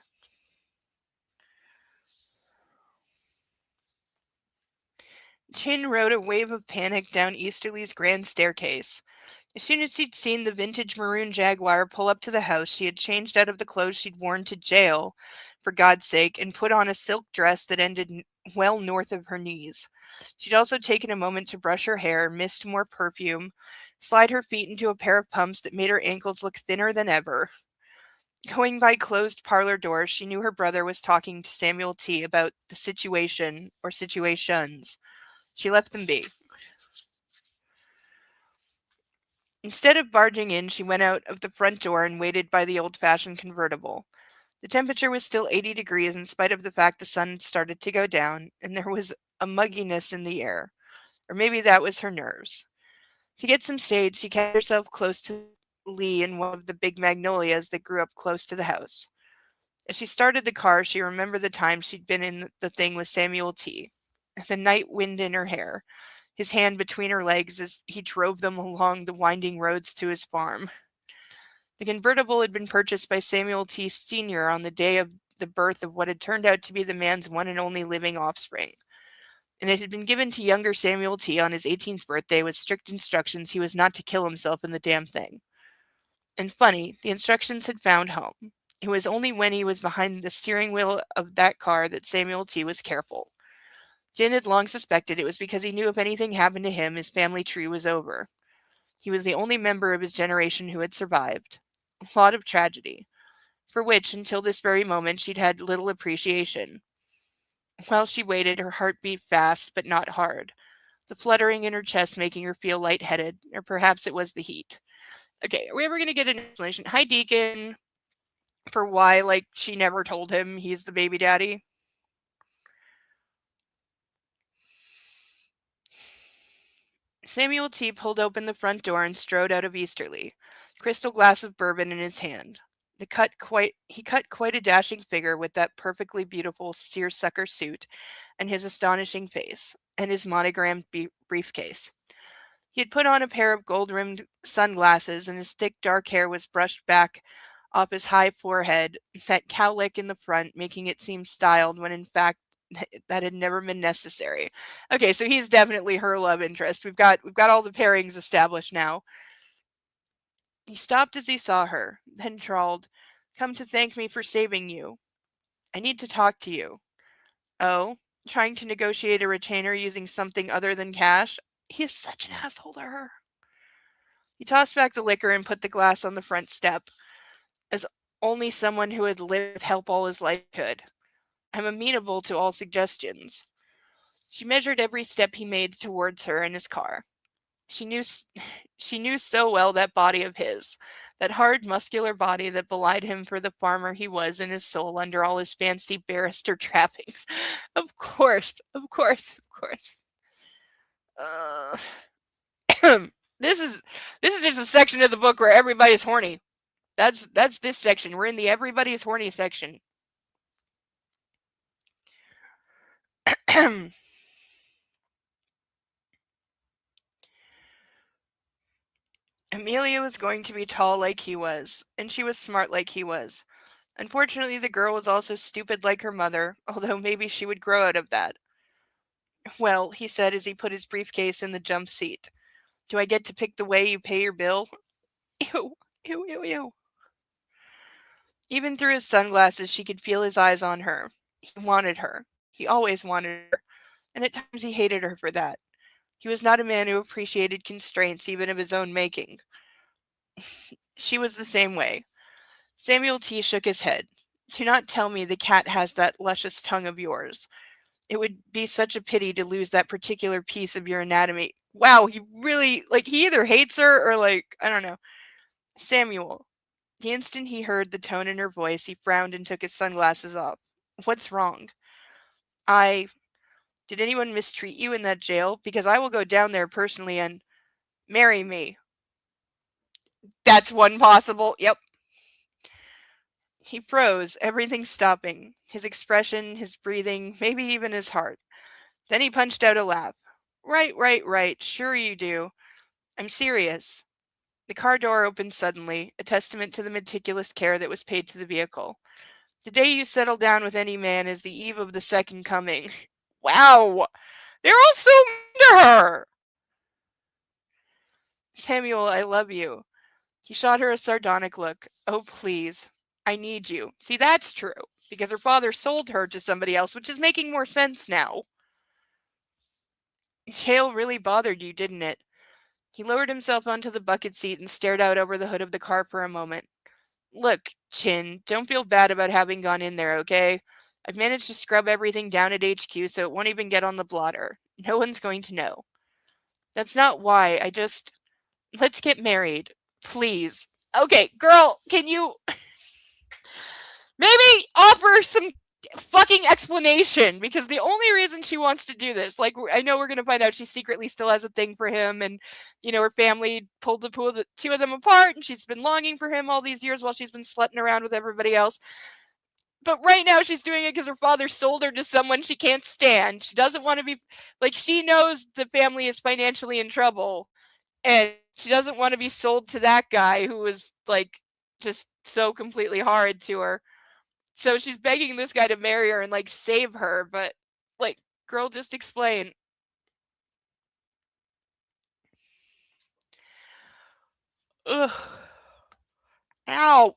Chin rode a wave of panic down Easterly's grand staircase. As soon as she'd seen the vintage maroon Jaguar pull up to the house, she had changed out of the clothes she'd worn to jail, for God's sake, and put on a silk dress that ended well north of her knees. She'd also taken a moment to brush her hair, mist more perfume, slide her feet into a pair of pumps that made her ankles look thinner than ever. Going by closed parlor doors, she knew her brother was talking to Samuel T. about the situation or situations. She left them be. Instead of barging in, she went out of the front door and waited by the old-fashioned convertible. The temperature was still 80 degrees in spite of the fact the sun had started to go down, and there was a mugginess in the air. Or maybe that was her nerves. To get some shade, she kept herself close to Lee in one of the big magnolias that grew up close to the house. As she started the car, she remembered the time she'd been in the thing with Samuel T. The night wind in her hair, his hand between her legs as he drove them along the winding roads to his farm. The convertible had been purchased by Samuel T. Sr. on the day of the birth of what had turned out to be the man's one and only living offspring, and it had been given to younger Samuel T. on his 18th birthday with strict instructions he was not to kill himself in the damn thing. And funny, the instructions had found home. It was only when he was behind the steering wheel of that car that Samuel T. was careful. Jin had long suspected it was because he knew if anything happened to him, his family tree was over. He was the only member of his generation who had survived. A lot of tragedy. for which, until this very moment, she'd had little appreciation. While she waited, her heart beat fast, but not hard, the fluttering in her chest making her feel lightheaded, or perhaps it was the heat. Okay, are we ever going to get an explanation? Hi, Deacon, for why, like, she never told him he's the baby daddy. Samuel T. pulled open the front door and strode out of Easterly, crystal glass of bourbon in his hand. He cut quite a dashing figure with that perfectly beautiful seersucker suit and his astonishing face, and his monogrammed briefcase. He had put on a pair of gold-rimmed sunglasses, and his thick dark hair was brushed back off his high forehead, that cowlick in the front making it seem styled when in fact that had never been necessary. Okay, so he's definitely her love interest. We've got all the pairings established now. He stopped as he saw her, then drawled, "Come to thank me for saving you. I need to talk to you." "Oh? Trying to negotiate a retainer using something other than cash?" He is such an asshole to her. He tossed back the liquor and put the glass on the front step, as only someone who had lived with help all his life could. "I'm amenable to all suggestions." She measured every step he made towards her in his car. She knew she knew so well that body of his, that hard, muscular body that belied him for the farmer he was in his soul under all his fancy barrister trappings. Of course, of course, of course. Uh, this is just a section of the book where everybody's horny. That's this section. We're in the everybody's horny section. Amelia was going to be tall like he was, and she was smart like he was. Unfortunately, the girl was also stupid like her mother, although maybe she would grow out of that. "Well," he said as he put his briefcase in the jump seat, "do I get to pick the way you pay your bill?" Ew, ew, ew, ew. Even through his sunglasses, she could feel his eyes on her. He wanted her. He always wanted her, and at times he hated her for that. He was not a man who appreciated constraints even of his own making. She was the same way. Samuel T. shook his head. "Do not tell me the cat has that luscious tongue of yours. It would be such a pity to lose that particular piece of your anatomy." Wow, he really, like, he either hates her or, like, I don't know. "Samuel." The instant he heard the tone in her voice, he frowned and took his sunglasses off. "What's wrong?" "I Did anyone mistreat you in that jail? Because I will go down there personally and marry me." That's one possible. Yep. He froze, everything stopping. His expression, his breathing, maybe even his heart. Then he punched out a laugh. "Right, right, right. Sure you do. I'm serious." The car door opened suddenly, a testament to the meticulous care that was paid to the vehicle. "The day you settle down with any man is the eve of the second coming." Wow! They're all so mean to her! "Samuel, I love you." He shot her a sardonic look. "Oh, please. I need you." See, that's true, because her father sold her to somebody else, which is making more sense now. "Jail really bothered you, didn't it?" He lowered himself onto the bucket seat and stared out over the hood of the car for a moment. "Look, Chin, don't feel bad about having gone in there, okay? I've managed to scrub everything down at HQ so it won't even get on the blotter. No one's going to know. That's not why. Let's get married. Please." Okay, girl, can you maybe offer some fucking explanation? Because the only reason she wants to do this, like, I know we're going to find out she secretly still has a thing for him, and, you know, her family pulled the two of them apart, and she's been longing for him all these years while she's been slutting around with everybody else. But right now she's doing it because her father sold her to someone she can't stand. She doesn't want to be, like, she knows the family is financially in trouble, and she doesn't want to be sold to that guy who was, like, just so completely horrid to her. So she's begging this guy to marry her and, like, save her, but, like, girl, just explain. Ugh. Ow.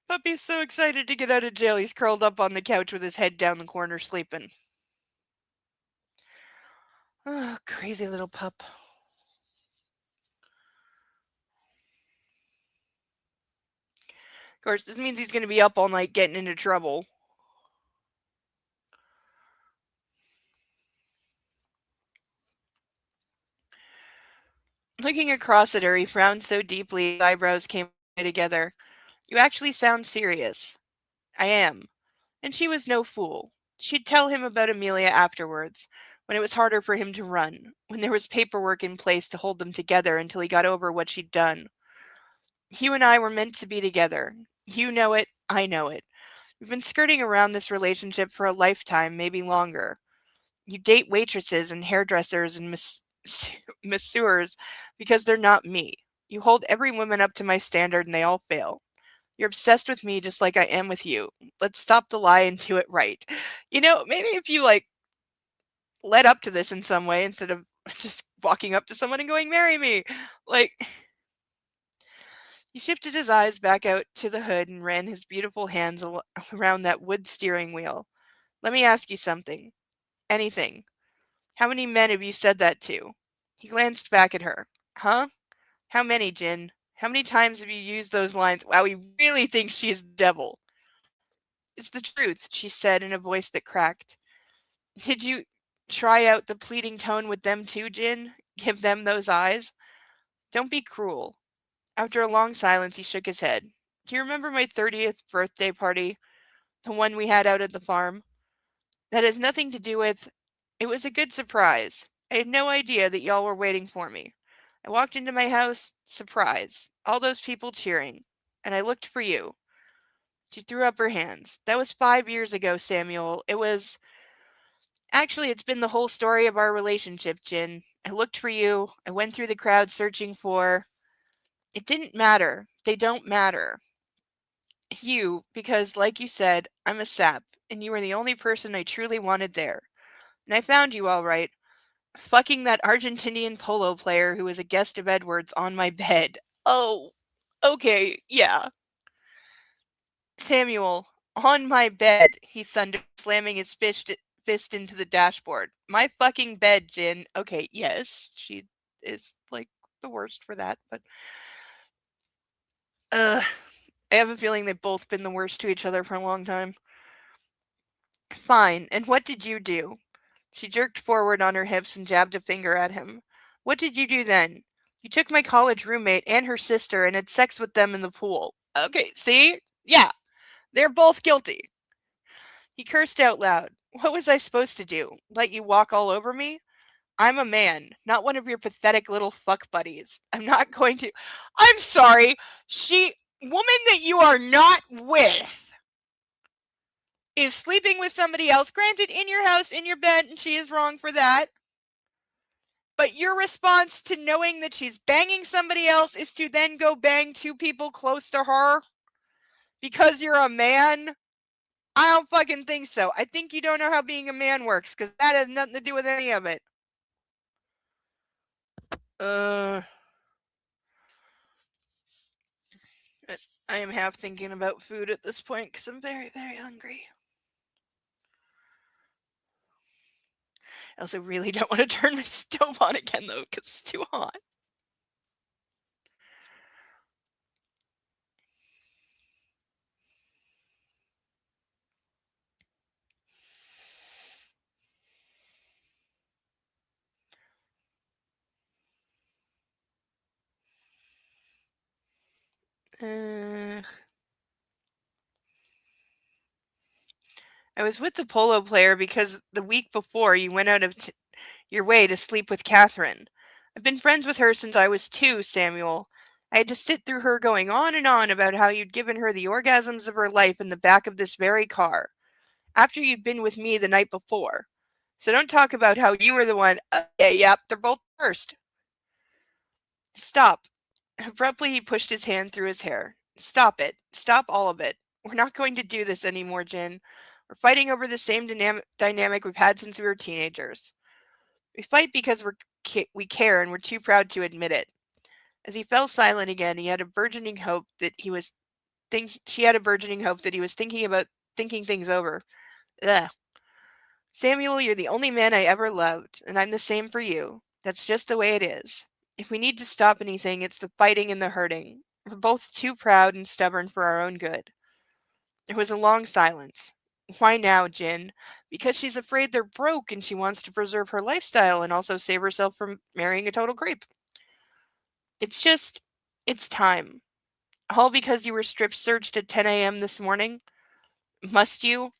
But He's so excited to get out of jail, he's curled up on the couch with his head down the corner sleeping. Oh, crazy little pup. Of course, this means he's going to be up all night getting into trouble. Looking across at her, he frowned so deeply his eyebrows came together. You actually sound serious. I am. And she was no fool. She'd tell him about Amelia afterwards, when it was harder for him to run, when there was paperwork in place to hold them together until he got over what she'd done. You and I were meant to be together. You know it, I know it. We've been skirting around this relationship for a lifetime, maybe longer. You date waitresses and hairdressers and masseurs because they're not me. You hold every woman up to my standard and they all fail. You're obsessed with me just like I am with you. Let's stop the lie and do it right. Maybe if you led up to this in some way instead of just walking up to someone and going, marry me. Like, he shifted his eyes back out to the hood and ran his beautiful hands around that wood steering wheel. Let me ask you something. Anything. How many men have you said that to? He glanced back at her. Huh? How many, Jin? How many times have you used those lines? Wow, he really thinks she's the devil. It's the truth, she said in a voice that cracked. Did you try out the pleading tone with them too, Jin? Give them those eyes? Don't be cruel. After a long silence, he shook his head. Do you remember my 30th birthday party? The one we had out at the farm? That has nothing to do with... It was a good surprise. I had no idea that y'all were waiting for me. I walked into my house, surprise. All those people cheering. And I looked for you. She threw up her hands. That was 5 years ago, Samuel. It was... Actually, it's been the whole story of our relationship, Jin. I looked for you. I went through the crowd searching for... It didn't matter. They don't matter. You, because, like you said, I'm a sap, and you were the only person I truly wanted there. And I found you all right. Fucking that Argentinian polo player who was a guest of Edward's on my bed. Oh, okay, yeah. Samuel, on my bed, he thundered, slamming his fist into the dashboard. My fucking bed, Jin. Okay, yes, she is, the worst for that, but... I have a feeling they've both been the worst to each other for a long time. Fine, and what did you do? She jerked forward on her hips and jabbed a finger at him. What did you do then? You took my college roommate and her sister and had sex with them in the pool. Okay, see? Yeah, they're both guilty. He cursed out loud. What was I supposed to do? Let you walk all over me? I'm a man, not one of your pathetic little fuck buddies. I'm not going to... I'm sorry. Woman that you are not with is sleeping with somebody else. Granted, in your house, in your bed, and she is wrong for that. But your response to knowing that she's banging somebody else is to then go bang two people close to her because you're a man? I don't fucking think so. I think you don't know how being a man works, because that has nothing to do with any of it. I am half thinking about food at this point because I'm very, very hungry. I also really don't want to turn my stove on again, though, because it's too hot. I was with the polo player because the week before you went out of your way to sleep with Catherine. I've been friends with her since I was 2, Samuel. I had to sit through her going on and on about how you'd given her the orgasms of her life in the back of this very car, after you'd been with me the night before. So don't talk about how you were the one. Okay, yep, they're both first. Stop. Abruptly, he pushed his hand through his hair. Stop it. Stop all of it. We're not going to do this anymore, Jin. We're fighting over the same dynamic we've had since we were teenagers. We fight because we care and we're too proud to admit it. As he fell silent again, he had a burgeoning hope that he was she had a burgeoning hope that he was thinking things over. Ugh. Samuel, you're the only man I ever loved, and I'm the same for you. That's just the way it is. If we need to stop anything, it's the fighting and the hurting. We're both too proud and stubborn for our own good. There was a long silence. Why now, Jin? Because she's afraid they're broke and she wants to preserve her lifestyle and also save herself from marrying a total creep. It's just, it's time. All because you were strip searched at 10 a.m. this morning? Must you?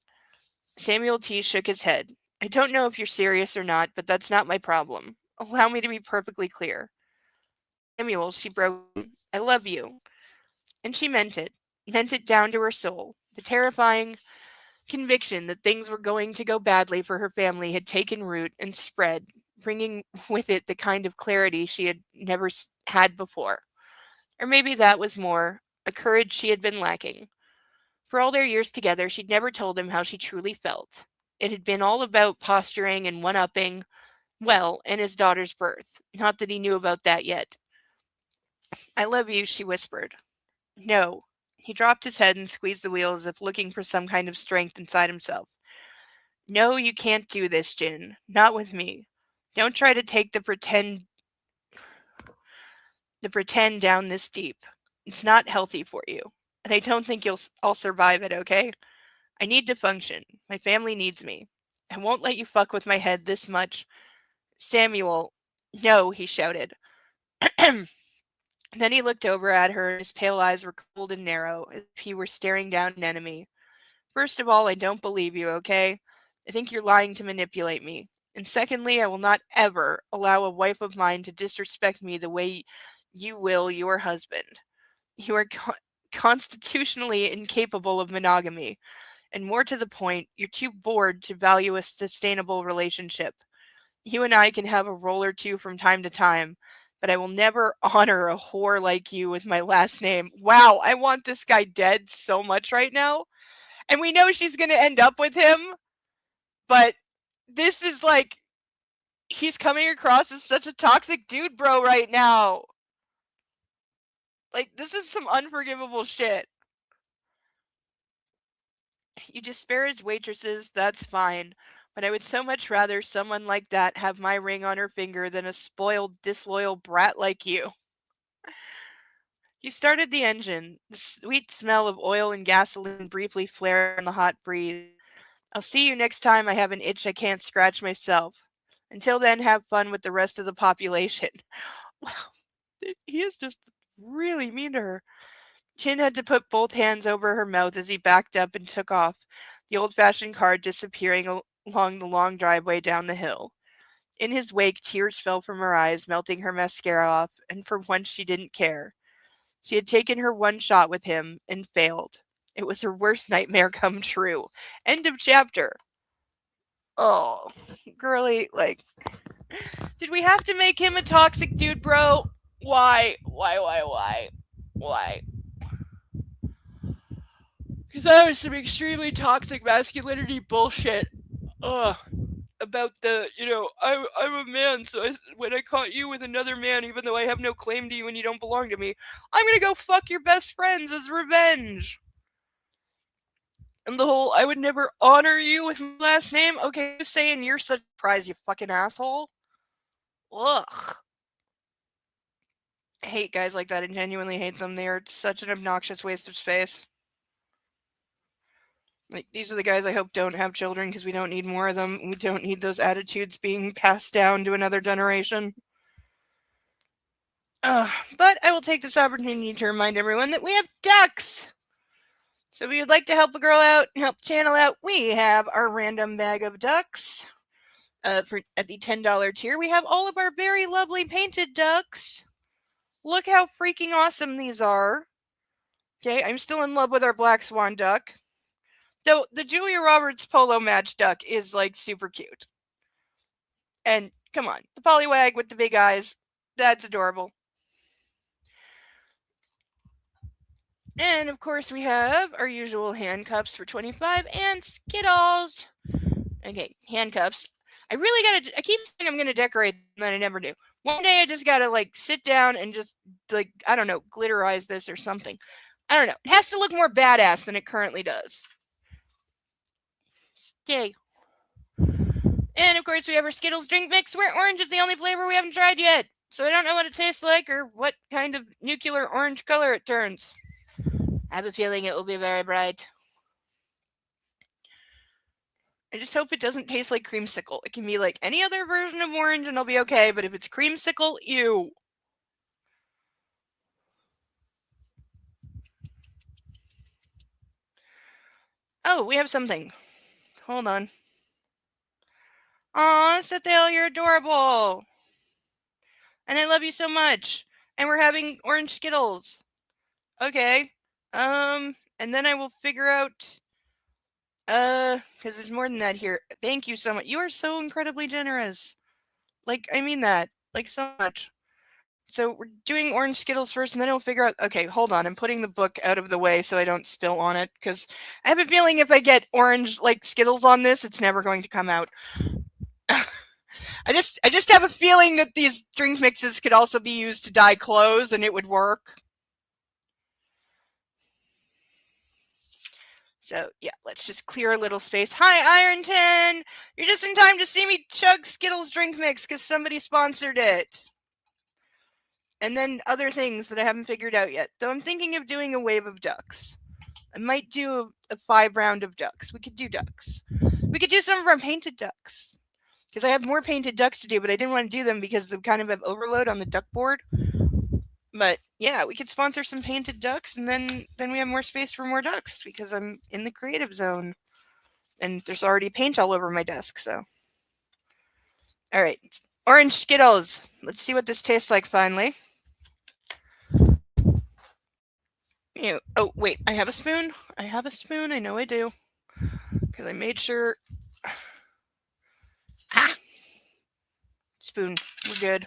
Samuel T. shook his head. I don't know if you're serious or not, but that's not my problem. Allow me to be perfectly clear. Samuel, she broke in, I love you. And she meant it down to her soul. The terrifying conviction that things were going to go badly for her family had taken root and spread, bringing with it the kind of clarity she had never had before. Or maybe that was more, a courage she had been lacking. For all their years together, she'd never told him how she truly felt. It had been all about posturing and one-upping, well, and his daughter's birth. Not that he knew about that yet. I love you, she whispered. No. He dropped his head and squeezed the wheel as if looking for some kind of strength inside himself. No, you can't do this, Jin. Not with me. Don't try to take the pretend down this deep. It's not healthy for you. And I don't think I'll survive it, okay? I need to function. My family needs me. I won't let you fuck with my head this much. Samuel, no, he shouted. Then he looked over at her, and his pale eyes were cold and narrow, as if he were staring down an enemy. First of all, I don't believe you, okay? I think you're lying to manipulate me. And secondly, I will not ever allow a wife of mine to disrespect me the way you will your husband. You are constitutionally incapable of monogamy. And more to the point, you're too bored to value a sustainable relationship. You and I can have a roll or two from time to time, but I will never honor a whore like you with my last name. Wow, I want this guy dead so much right now. And we know she's going to end up with him, but this is like, he's coming across as such a toxic dude, bro, right now. Like, this is some unforgivable shit. You disparage waitresses, that's fine. But I would so much rather someone like that have my ring on her finger than a spoiled, disloyal brat like you. He started the engine. The sweet smell of oil and gasoline briefly flared in the hot breeze. I'll see you next time I have an itch I can't scratch myself. Until then, have fun with the rest of the population. Wow, he is just really mean to her. Chin had to put both hands over her mouth as he backed up and took off, the old-fashioned car disappearing along the long driveway down the hill. In his wake, tears fell from her eyes, melting her mascara off, and for once she didn't care. She had taken her one shot with him and failed. It was her worst nightmare come true. End of chapter. Oh, girly, like, did we have to make him a toxic dude, bro? Why? Why? Because that was some extremely toxic masculinity bullshit. Ugh. About I'm a man, so when I caught you with another man, even though I have no claim to you and you don't belong to me, I'm gonna go fuck your best friends as revenge. And the whole, I would never honor you with my last name? Okay, just saying you're such a prize, you fucking asshole. Ugh. I hate guys like that. I genuinely hate them. They are such an obnoxious waste of space. Like, these are the guys I hope don't have children because we don't need more of them. We don't need those attitudes being passed down to another generation. But I will take this opportunity to remind everyone that we have ducks. So if you'd like to help a girl out and help the channel out, we have our random bag of ducks. At the $10 tier, we have all of our very lovely painted ducks. Look how freaking awesome these are. Okay, I'm still in love with our black swan duck. Though the Julia Roberts polo match duck is like super cute. And come on, the polywag with the big eyes, that's adorable. And of course we have our usual handcuffs for 25 and Skittles. Okay, handcuffs. I keep saying I'm gonna decorate them, and then I never do. One day I just gotta like sit down and just like, I don't know, glitterize this or something. I don't know. It has to look more badass than it currently does. Yay. And of course, we have our Skittles drink mix, where orange is the only flavor we haven't tried yet. So I don't know what it tastes like or what kind of nuclear orange color it turns. I have a feeling it will be very bright. I just hope it doesn't taste like creamsicle. It can be like any other version of orange and I'll be okay, but if it's creamsicle, ew. Oh, we have something. Hold on. Aw, Sathel, you're adorable. And I love you so much. And we're having orange Skittles. Okay. And then I will figure out, because there's more than that here. Thank you so much. You are so incredibly generous. Like, I mean that. Like, so much. So we're doing orange Skittles first, and then we'll figure out, okay, hold on. I'm putting the book out of the way so I don't spill on it, because I have a feeling if I get orange, like, Skittles on this, it's never going to come out. I just have a feeling that these drink mixes could also be used to dye clothes, and it would work. So, yeah, let's just clear a little space. Hi, Ironton! You're just in time to see me chug Skittles drink mix because somebody sponsored it. And then other things that I haven't figured out yet. Though I'm thinking of doing a wave of ducks. I might do a 5 round of ducks. We could do ducks. We could do some of our painted ducks. Because I have more painted ducks to do, but I didn't want to do them because they kind of have overload on the duck board. But yeah, we could sponsor some painted ducks, and then we have more space for more ducks because I'm in the creative zone, and there's already paint all over my desk. So, all right, orange Skittles. Let's see what this tastes like. Finally. Oh wait, I have a spoon. I have a spoon. I know I do because I made sure. Ah, spoon. We're good.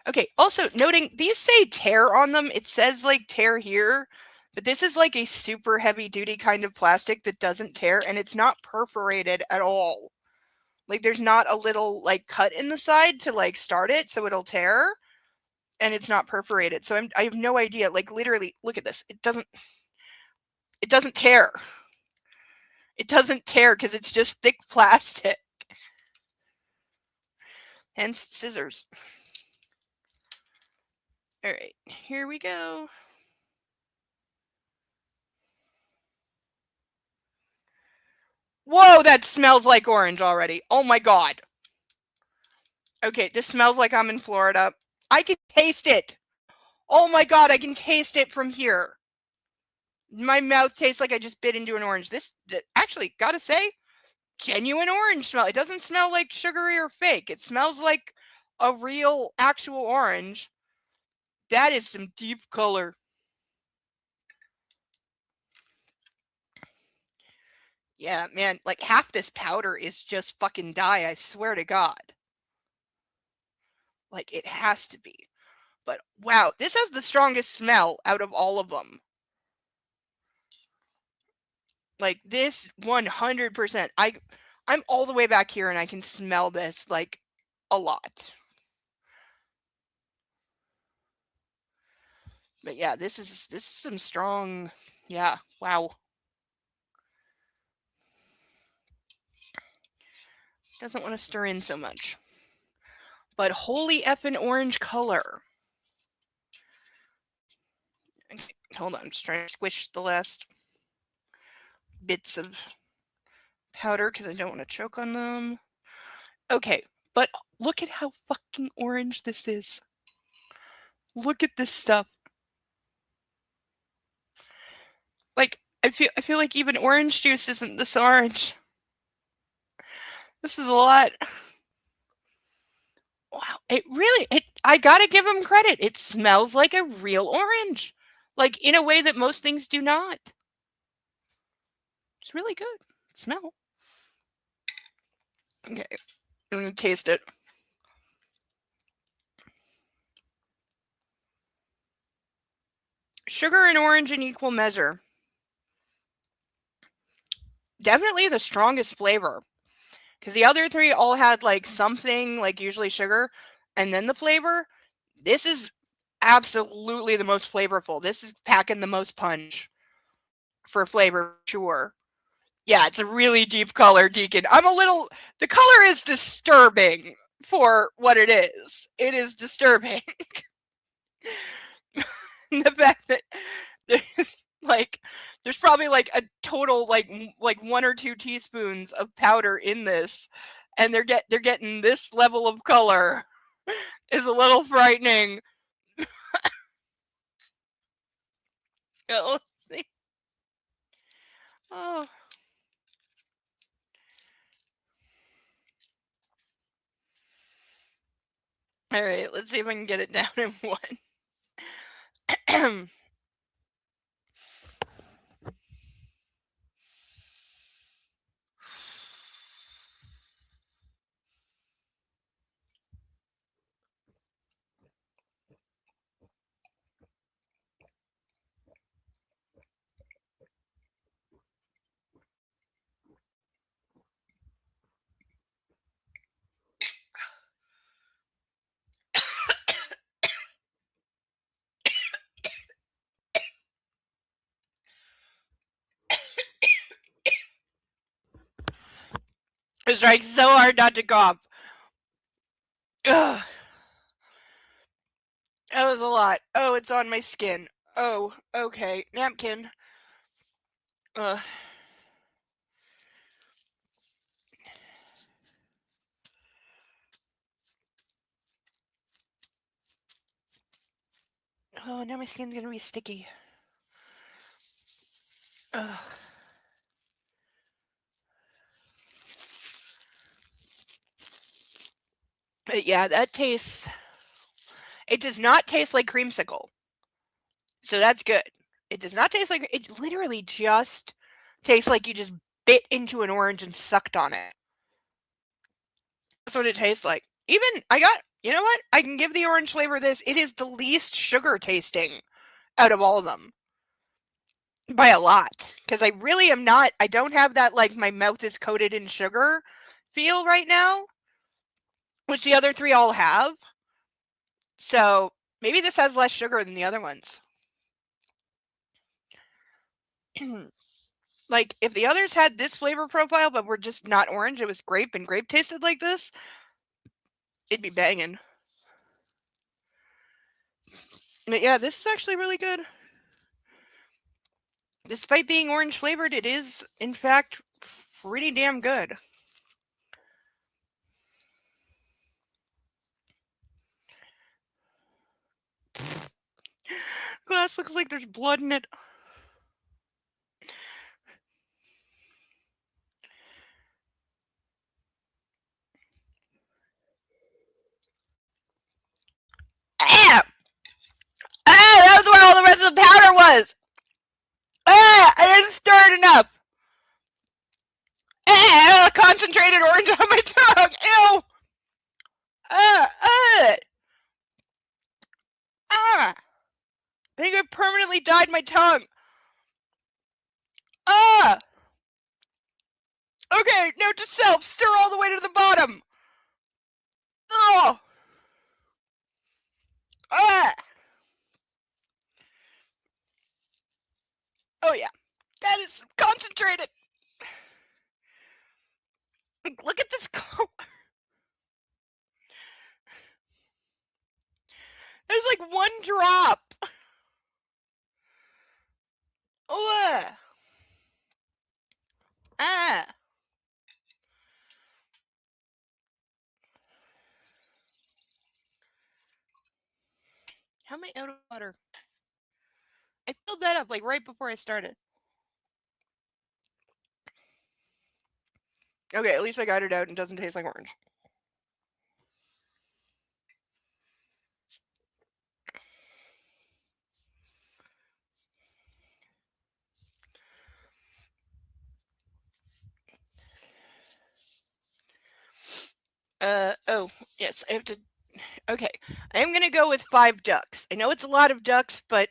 Okay, also noting these say tear on them. It says like tear here, but this is like a super heavy duty kind of plastic that doesn't tear, and it's not perforated at all. Like there's not a little like cut in the side to like start it so it'll tear, and it's not perforated. So I have no idea. Like literally, look at this. It doesn't tear. It doesn't tear because it's just thick plastic. Hence scissors. All right, here we go. Whoa, that smells like orange already. Oh my god. Okay, this smells like I'm in Florida. I can taste it. Oh my god, I can taste it from here. My mouth tastes like I just bit into an orange. This, actually, gotta say, genuine orange smell. It doesn't smell like sugary or fake. It smells like a real, actual orange. That is some deep color. Yeah, man, like half this powder is just fucking dye, I swear to God. Like, it has to be. But wow, this has the strongest smell out of all of them. Like, this 100%. I'm all the way back here and I can smell this, like, a lot. But yeah, this is some strong, yeah, wow. Doesn't want to stir in so much. But holy effing orange color. Okay, hold on, I'm just trying to squish the last bits of powder because I don't want to choke on them. Okay, but look at how fucking orange this is. Look at this stuff. Like, I feel like even orange juice isn't this orange. This is a lot. Wow, I gotta give him credit. It smells like a real orange. Like, in a way that most things do not. It's really good. Smell. Okay, I'm gonna taste it. Sugar and orange in equal measure. Definitely the strongest flavor. Because the other three all had like something, like usually sugar, and then the flavor. This is absolutely the most flavorful. This is packing the most punch for flavor, sure. Yeah, it's a really deep color, Deacon. The color is disturbing for what it is. It is disturbing. The fact that there's like there's probably like a total like 1 or 2 teaspoons of powder in this, and they're getting this level of color is a little frightening. Oh. Oh. All right, let's see if I can get it down in one. I was trying so hard not to cough. Ugh. That was a lot. Oh, it's on my skin. Oh, okay. Napkin. Ugh. Oh, now my skin's gonna be sticky. Ugh. But yeah, that tastes. It does not taste like creamsicle. So that's good. It does not taste like. It literally just tastes like you just bit into an orange and sucked on it. That's what it tastes like. Even, you know what? I can give the orange flavor this. It is the least sugar tasting out of all of them. By a lot. Because I really am not, I don't have that, like, my mouth is coated in sugar feel right now, which the other three all have. So maybe this has less sugar than the other ones. Like, if the others had this flavor profile but were just not orange, it was grape, and grape tasted like this, it'd be banging. But yeah, this is actually really good. Despite being orange flavored, it is, in fact, pretty damn good. Glass looks like there's blood in it. Ah! Ah! That was where all the rest of the powder was! Ah! I didn't stir it enough! Ah! Concentrated orange on my tongue! Ew! Ah! Ah! Ah! I think I permanently dyed my tongue! Ah! Okay, note to self, stir all the way to the bottom! Oh! Ah! Oh yeah, that is concentrated! Look at this color! There's like one drop! Oh! Ah! How am I out of water? I filled that up like right before I started. Okay, at least I got it out and it doesn't taste like orange. Oh, yes, I have to. Okay, I'm gonna go with 5 ducks. I know it's a lot of ducks, but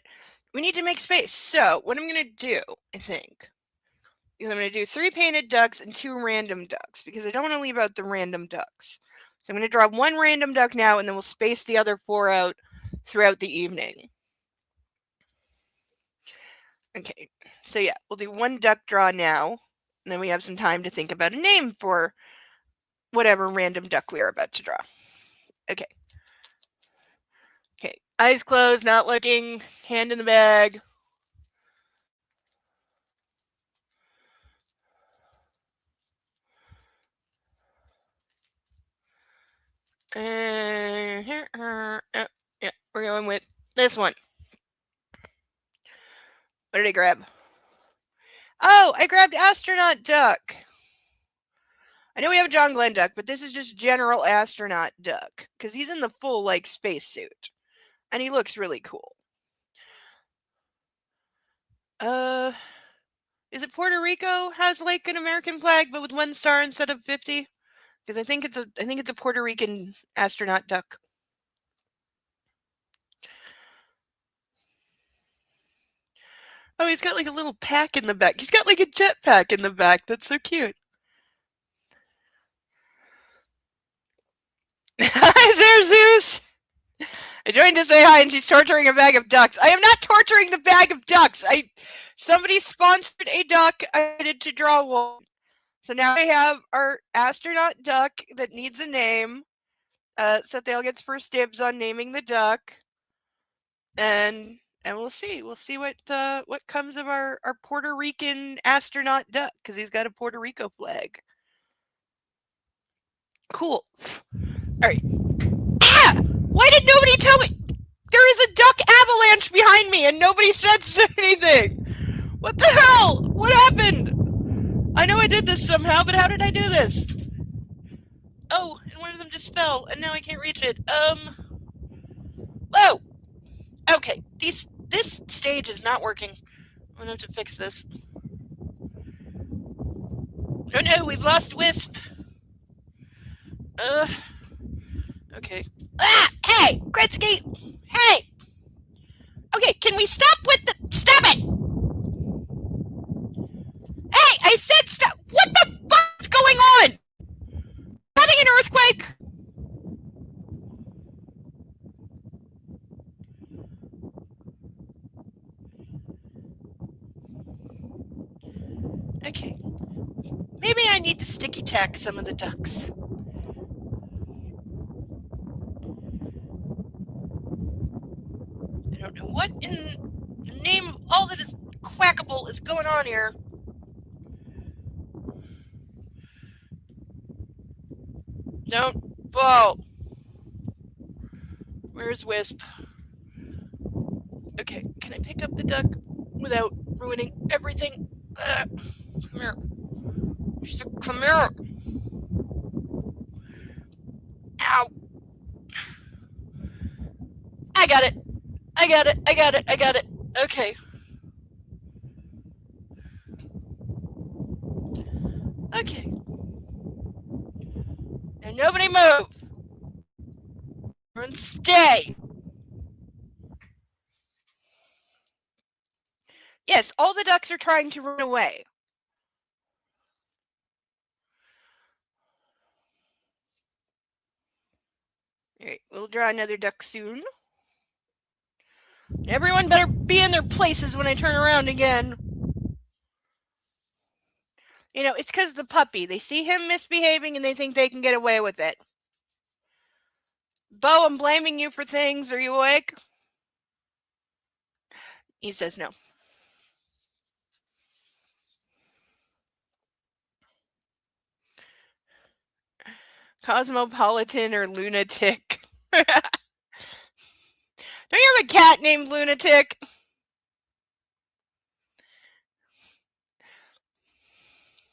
we need to make space. So, what I'm gonna do, I think, is I'm gonna do 3 painted ducks and 2 random ducks because I don't want to leave out the random ducks. So I'm gonna draw 1 random duck now, and then we'll space the other 4 out throughout the evening. Okay, so yeah, we'll do one duck draw now, and then we have some time to think about a name for whatever random duck we are about to draw. Okay. Okay, eyes closed, not looking, hand in the bag. Here, yeah, we're going with this one. What did I grab? Oh, I grabbed astronaut duck. I know we have a John Glenn duck, but this is just general astronaut duck because he's in the full like spacesuit, and he looks really cool. Is it Puerto Rico has like an American flag but with one star instead of 50? Because I think it's a Puerto Rican astronaut duck. Oh, he's got like a little pack in the back. He's got like a jetpack in the back. That's so cute. Hi there, Zeus. I joined to say hi, and she's torturing a bag of ducks. I am not torturing the bag of ducks. Somebody sponsored a duck. I needed to draw one. So now we have our astronaut duck that needs a name. Sathiel gets first dibs on naming the duck, and we'll see. We'll see what comes of our Puerto Rican astronaut duck because he's got a Puerto Rico flag. Cool. All right. Ah! Why did nobody tell me? There is a duck avalanche behind me and nobody said anything. What the hell? What happened? I know I did this somehow, but how did I do this? Oh, and one of them just fell, and now I can't reach it. Whoa! Okay, this stage is not working. I'm gonna have to fix this. Oh no, we've lost Wisp. Okay. Ah! Hey! Gretzky! Hey! Okay, can we stop with the... Stop it! Hey, I said stop! What the fuck is going on? Having an earthquake? Okay. Maybe I need to sticky tack some of the ducks. I don't know what in the name of all that is quackable is going on here. Don't fall. Where's Wisp? Okay, can I pick up the duck without ruining everything? Come here. Come here. Ow. I got it. I got it. I got it. I got it. Okay. Okay. Now nobody move. Everyone stay. Yes, all the ducks are trying to run away. Alright, we'll draw another duck soon. Everyone better be in their places when I turn around again. You know, it's because the puppy. They see him misbehaving and they think they can get away with it. Bo, I'm blaming you for things. Are you awake? He says no. Cosmopolitan or lunatic? Don't you have a cat named Lunatic?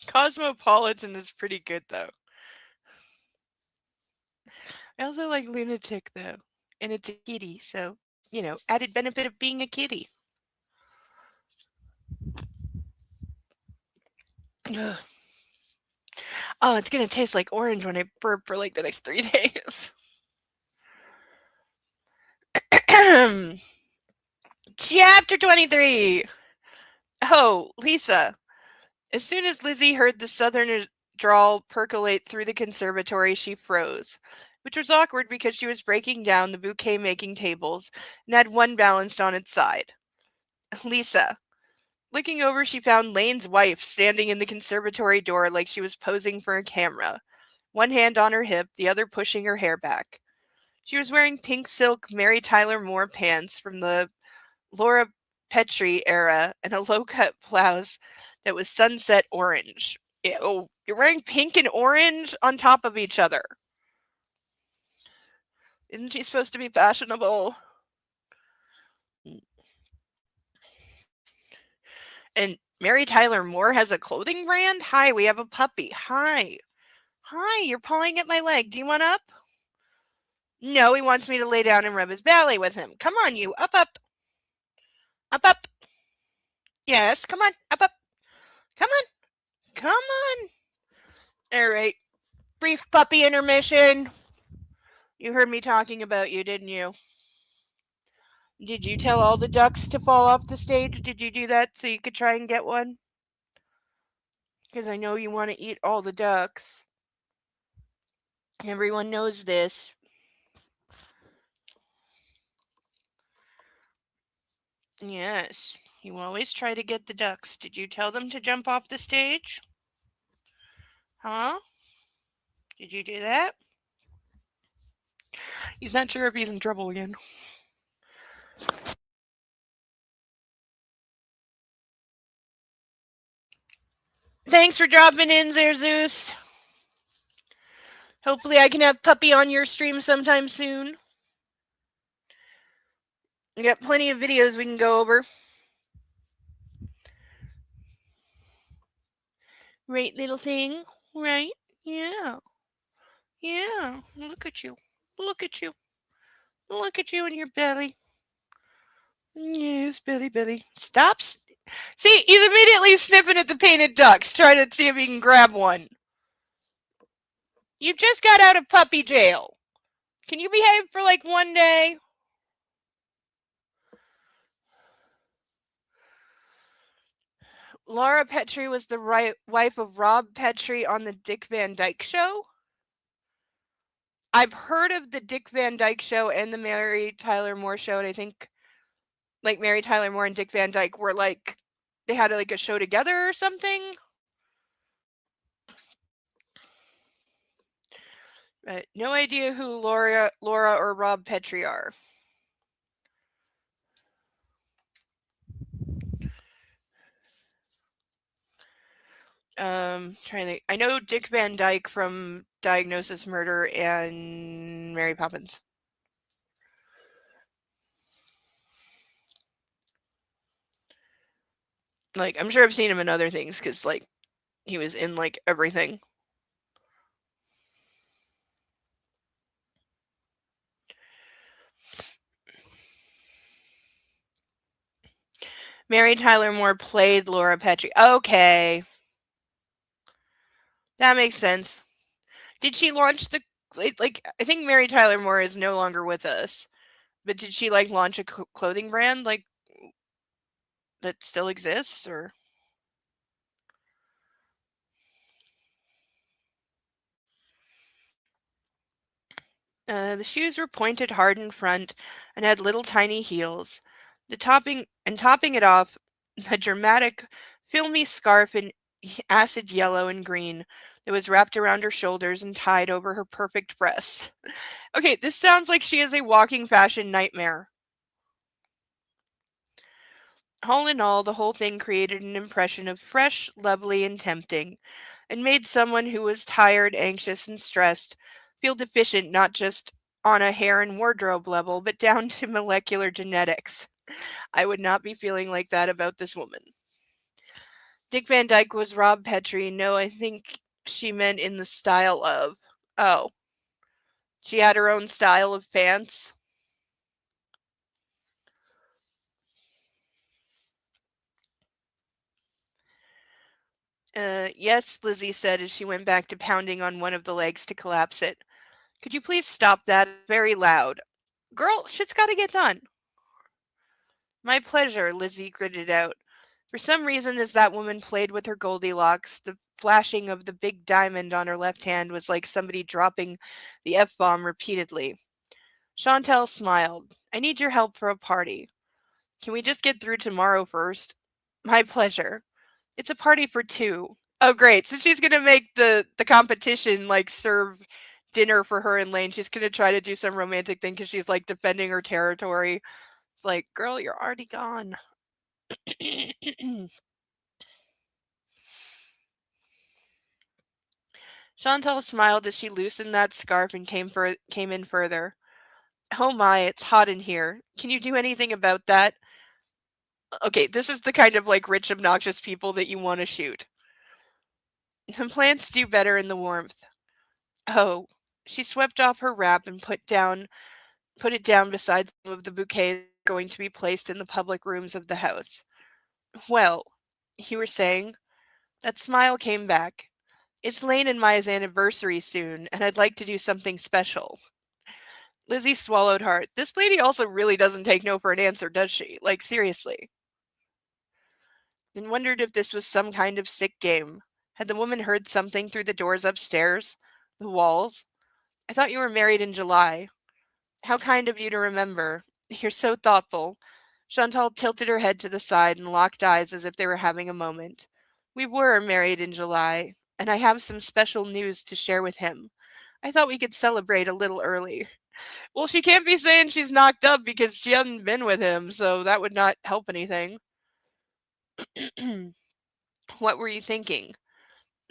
Cosmopolitan is pretty good, though. I also like Lunatic, though. And it's a kitty, so, you know, added benefit of being a kitty. Ugh. Oh, it's going to taste like orange when I burp for like the next 3 days. Chapter 23. Oh, Lisa. As soon as Lizzie heard the southern drawl percolate through the conservatory, she froze. which was awkward because she was breaking down the bouquet making tables and had one balanced on its side. Lisa. Looking over, she found Lane's wife standing in the conservatory door like she was posing for a camera, one hand on her hip, the other pushing her hair back. She was wearing pink silk Mary Tyler Moore pants from the Laura Petrie era and a low cut blouse that was sunset orange. Ew, you're wearing pink and orange on top of each other. Isn't she supposed to be fashionable? And Mary Tyler Moore has a clothing brand? Hi, we have a puppy. Hi. Hi, you're pawing at my leg. Do you want up? No, he wants me to lay down and rub his belly with him. Come on, you. Up, up. Up, up. Yes, come on. Up, up. Come on. Come on. All right. Brief puppy intermission. You heard me talking about you, didn't you? Did you tell all the ducks to fall off the stage? Did you do that so you could try and get one? Because I know you want to eat all the ducks. Everyone knows this. Yes, you always try to get the ducks. Did you tell them to jump off the stage? Huh? Did you do that? He's not sure if he's in trouble again. Thanks for dropping in there, Zeus. Hopefully I can have Puppy on your stream sometime soon. We got plenty of videos we can go over. Right, little thing? Right? Yeah. Yeah. Look at you. Look at you. Look at you and your belly. Yes, belly. Stop. See, he's immediately sniffing at the painted ducks, trying to see if he can grab one. You just got out of puppy jail. Can you behave for like one day? Laura Petrie was the wife of Rob Petrie on the Dick Van Dyke Show. I've heard of the Dick Van Dyke Show and the Mary Tyler Moore Show, and I think like Mary Tyler Moore and Dick Van Dyke were like they had like a show together or something. But no idea who Laura or Rob Petrie are. Trying to think. I know Dick Van Dyke from Diagnosis Murder and Mary Poppins. Like, I'm sure I've seen him in other things because, like, he was in, like, everything. Mary Tyler Moore played Laura Petrie. Okay. That makes sense. Did she launch the, like, I think Mary Tyler Moore is no longer with us, but did she, like, launch a clothing brand, like, that still exists, or? The shoes were pointed hard in front and had little tiny heels. Topping it off, the dramatic, filmy scarf in acid yellow and green that was wrapped around her shoulders and tied over her perfect breasts. Okay, this sounds like she is a walking fashion nightmare. All in all, the whole thing created an impression of fresh, lovely, and tempting, and made someone who was tired, anxious, and stressed feel deficient not just on a hair and wardrobe level, but down to molecular genetics. I would not be feeling like that about this woman. Dick Van Dyke was Rob Petrie. No, I think she meant in the style of. Oh. She had her own style of pants. Yes, Lizzie said as she went back to pounding on one of the legs to collapse it. Could you please stop that? Very loud. Girl, shit's gotta get done. My pleasure, Lizzie gritted out. For some reason, as that woman played with her Goldilocks, the flashing of the big diamond on her left hand was like somebody dropping the F bomb repeatedly. Chantal smiled. I need your help for a party. Can we just get through tomorrow first? My pleasure. It's a party for two. Oh, great. So she's going to make the competition like serve dinner for her and Lane. She's going to try to do some romantic thing because she's like defending her territory. It's like, girl, you're already gone. Chantal smiled as she loosened that scarf and came in further. Oh my, it's hot in here. Can you do anything about that? Okay, this is the kind of like rich, obnoxious people that you want to shoot. The plants do better in the warmth. Oh, she swept off her wrap and put it down beside some of the bouquets going to be placed in the public rooms of the house. Well, you were saying? That smile came back. It's Lane and Maya's anniversary soon, and I'd like to do something special. Lizzie swallowed hard. This lady also really doesn't take no for an answer, does she? Like, seriously. And wondered if this was some kind of sick game. Had the woman heard something through the doors upstairs? The walls? I thought you were married in July. How kind of you to remember. You're so thoughtful. Chantal tilted her head to the side and locked eyes as if they were having a moment. We were married in July, and I have some special news to share with him. I thought we could celebrate a little early. Well, she can't be saying she's knocked up because she hasn't been with him, so that would not help anything. What were you thinking?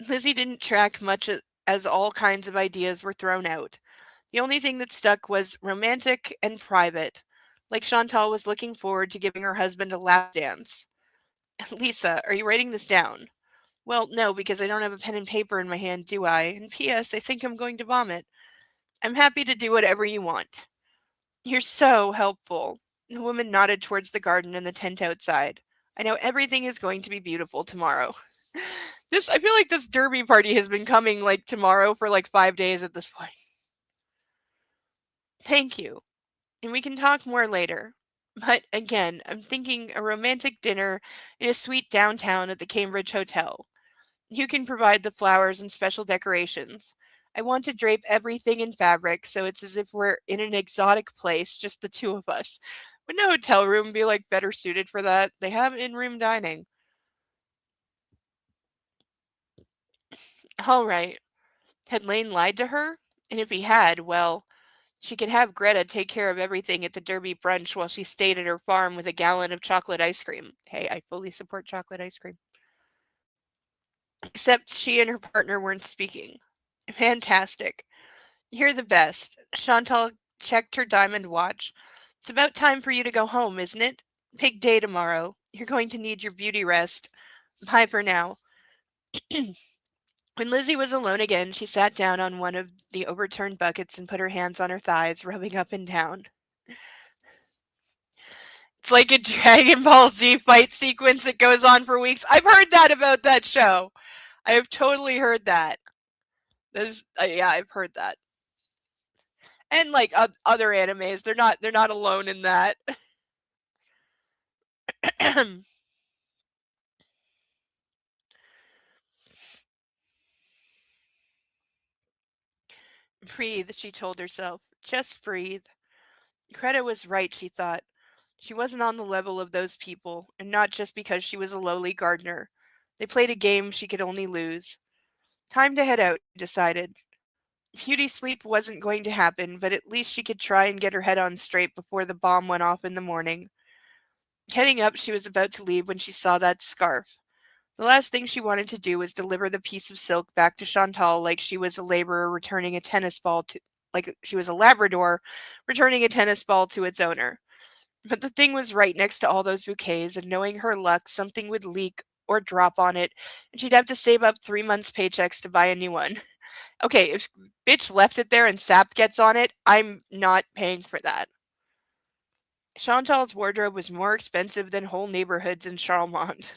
Lizzie didn't track much as all kinds of ideas were thrown out. The only thing that stuck was romantic and private, like Chantal was looking forward to giving her husband a lap dance. Lisa, are you writing this down? Well, no, because I don't have a pen and paper in my hand, do I? And P.S., I think I'm going to vomit. I'm happy to do whatever you want. You're so helpful. The woman nodded towards the garden and the tent outside. I know everything is going to be beautiful tomorrow. I feel like this derby party has been coming like tomorrow for like 5 days at this point. Thank you. And we can talk more later. But again, I'm thinking a romantic dinner in a suite downtown at the Cambridge Hotel. You can provide the flowers and special decorations. I want to drape everything in fabric so it's as if we're in an exotic place, just the two of us. Wouldn't a hotel room be like better suited for that? They have in-room dining. All right. Had Lane lied to her? And if he had, well, she could have Greta take care of everything at the Derby brunch while she stayed at her farm with a gallon of chocolate ice cream. Hey, I fully support chocolate ice cream. Except she and her partner weren't speaking. Fantastic. You're the best. Chantal checked her diamond watch. It's about time for you to go home, isn't it? Big day tomorrow. You're going to need your beauty rest. Bye for now. When Lizzie was alone again, she sat down on one of the overturned buckets and put her hands on her thighs, rubbing up and down. It's like a Dragon Ball Z fight sequence that goes on for weeks. I've heard that about that show. I have totally heard that. Yeah, I've heard that. And like other animes, they're not alone in that. Breathe, she told herself. Just breathe. Greta was right, she thought. She wasn't on the level of those people, and not just because she was a lowly gardener. They played a game she could only lose. Time to head out, she decided. Beauty sleep wasn't going to happen, but at least she could try and get her head on straight before the bomb went off in the morning. Getting up, she was about to leave when she saw that scarf. The last thing she wanted to do was deliver the piece of silk back to Chantal like she was a laborer returning a tennis ball to like she was a Labrador returning a tennis ball to its owner. But the thing was right next to all those bouquets, and knowing her luck, something would leak or drop on it, and she'd have to save up 3 months' paychecks to buy a new one. Okay, if bitch left it there and sap gets on it, I'm not paying for that. Chantal's wardrobe was more expensive than whole neighborhoods in Charlemont.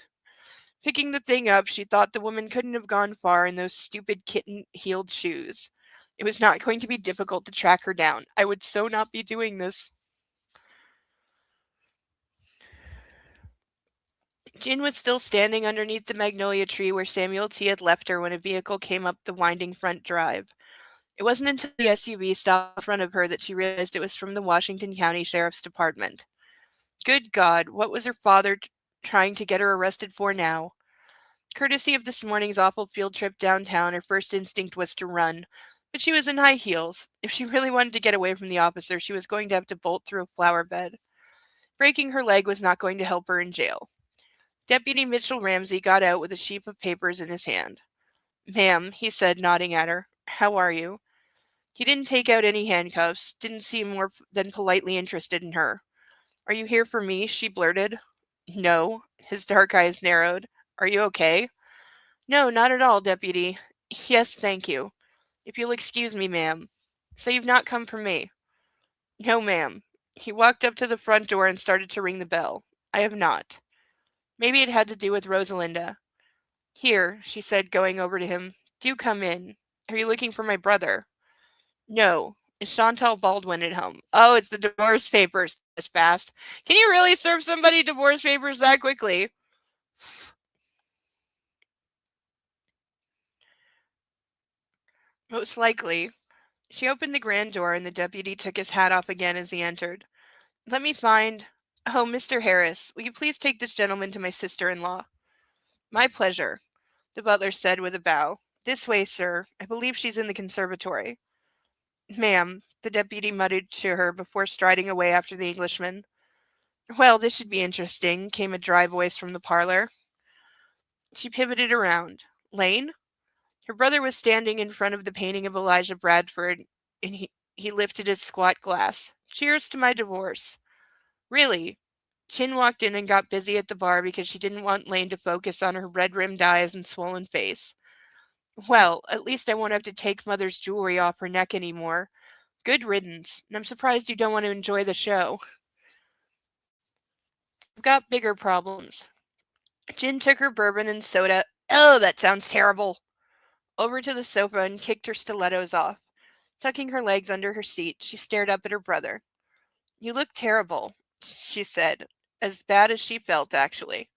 Picking the thing up, she thought the woman couldn't have gone far in those stupid kitten-heeled shoes. It was not going to be difficult to track her down. I would so not be doing this. Jean was still standing underneath the magnolia tree where Samuel T. had left her when a vehicle came up the winding front drive. It wasn't until the SUV stopped in front of her that she realized it was from the Washington County Sheriff's Department. Good God, what was her father trying to get her arrested for now? Courtesy of this morning's awful field trip downtown, her first instinct was to run. But she was in high heels. If she really wanted to get away from the officer, she was going to have to bolt through a flower bed. Breaking her leg was not going to help her in jail. Deputy Mitchell Ramsey got out with a sheaf of papers in his hand. "Ma'am," he said, nodding at her. "How are you?" He didn't take out any handcuffs, didn't seem more than politely interested in her. "Are you here for me?" she blurted. "No." His dark eyes narrowed. "Are you okay?" "No, not at all, Deputy. Yes, thank you. If you'll excuse me, ma'am. So you've not come for me?" "No, ma'am." He walked up to the front door and started to ring the bell. "I have not." Maybe it had to do with Rosalinda. "Here," she said, going over to him. "Do come in. Are you looking for my brother?" "No." "Is Chantal Baldwin at home?" "Oh, it's the divorce papers," this fast. Can you really serve somebody divorce papers that quickly? Most likely. She opened the grand door and the deputy took his hat off again as he entered. "Let me find— Oh, Mr. Harris, will you please take this gentleman to my sister-in-law?" "My pleasure," the butler said with a bow. "This way, sir. I believe she's in the conservatory." "Ma'am," the deputy muttered to her before striding away after the Englishman. "Well, this should be interesting," came a dry voice from the parlor. She pivoted around. Lane? Her brother was standing in front of the painting of Elijah Bradford, and he lifted his squat glass. "Cheers to my divorce." "Really?" Chin walked in and got busy at the bar because she didn't want Lane to focus on her red-rimmed eyes and swollen face. "Well, at least I won't have to take Mother's jewelry off her neck anymore. Good riddance, and I'm surprised you don't want to enjoy the show." "I've got bigger problems." Jin took her bourbon and soda— oh, that sounds terrible— over to the sofa and kicked her stilettos off. Tucking her legs under her seat, she stared up at her brother. "You look terrible," she said, as bad as she felt, actually.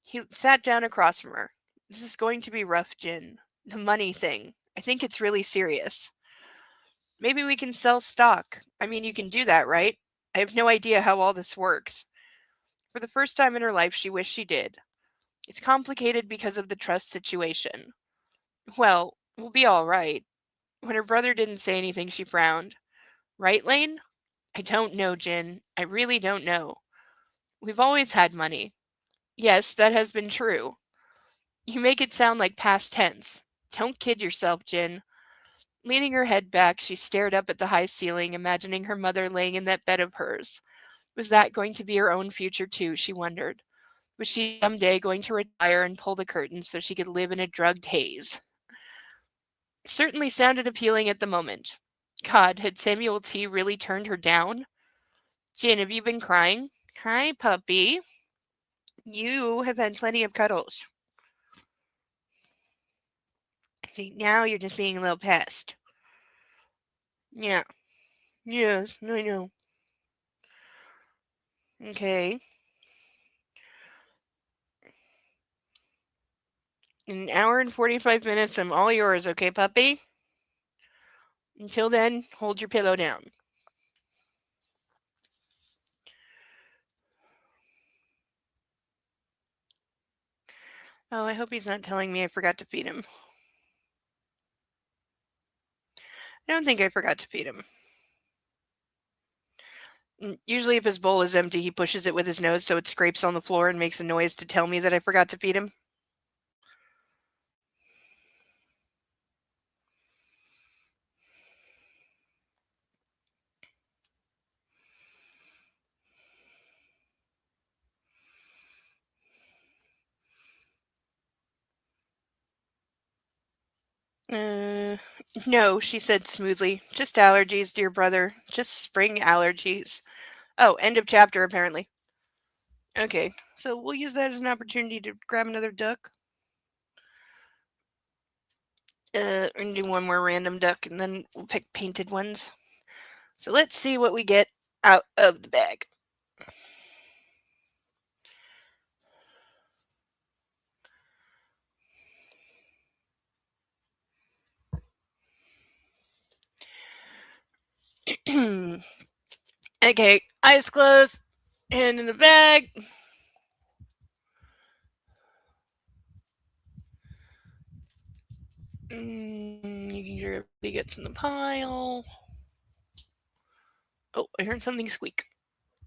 He sat down across from her. "This is going to be rough, Jin. The money thing. I think it's really serious." "Maybe we can sell stock. I mean, you can do that, right? I have no idea how all this works." For the first time in her life, she wished she did. "It's complicated because of the trust situation." "Well, we'll be all right." When her brother didn't say anything, she frowned. "Right, Lane?" "I don't know, Jin. I really don't know. We've always had money." "Yes, that has been true." "You make it sound like past tense. Don't kid yourself, Jin." Leaning her head back, she stared up at the high ceiling, imagining her mother laying in that bed of hers. Was that going to be her own future too, she wondered. Was she someday going to retire and pull the curtains so she could live in a drugged haze? It certainly sounded appealing at the moment. God, had Samuel T. really turned her down? "Jin, have you been crying?" "Hi, puppy. You have had plenty of cuddles. See, now you're just being a little pest." "Yeah. Yes, I know." "Okay. In an hour and 45 minutes, I'm all yours, okay, puppy? Until then, hold your pillow down." Oh, I hope he's not telling me I forgot to feed him. I don't think I forgot to feed him. Usually if his bowl is empty, he pushes it with his nose so it scrapes on the floor and makes a noise to tell me that I forgot to feed him. Uh, no, she said smoothly. Just allergies, dear brother. Just spring allergies. Oh, end of chapter, apparently. Okay, so we'll use that as an opportunity to grab another duck. And do one more random duck, and then we'll pick painted ones. So let's see what we get out of the bag. Okay, eyes closed, hand in the bag. Making sure everybody gets in the pile. Oh, I heard something squeak.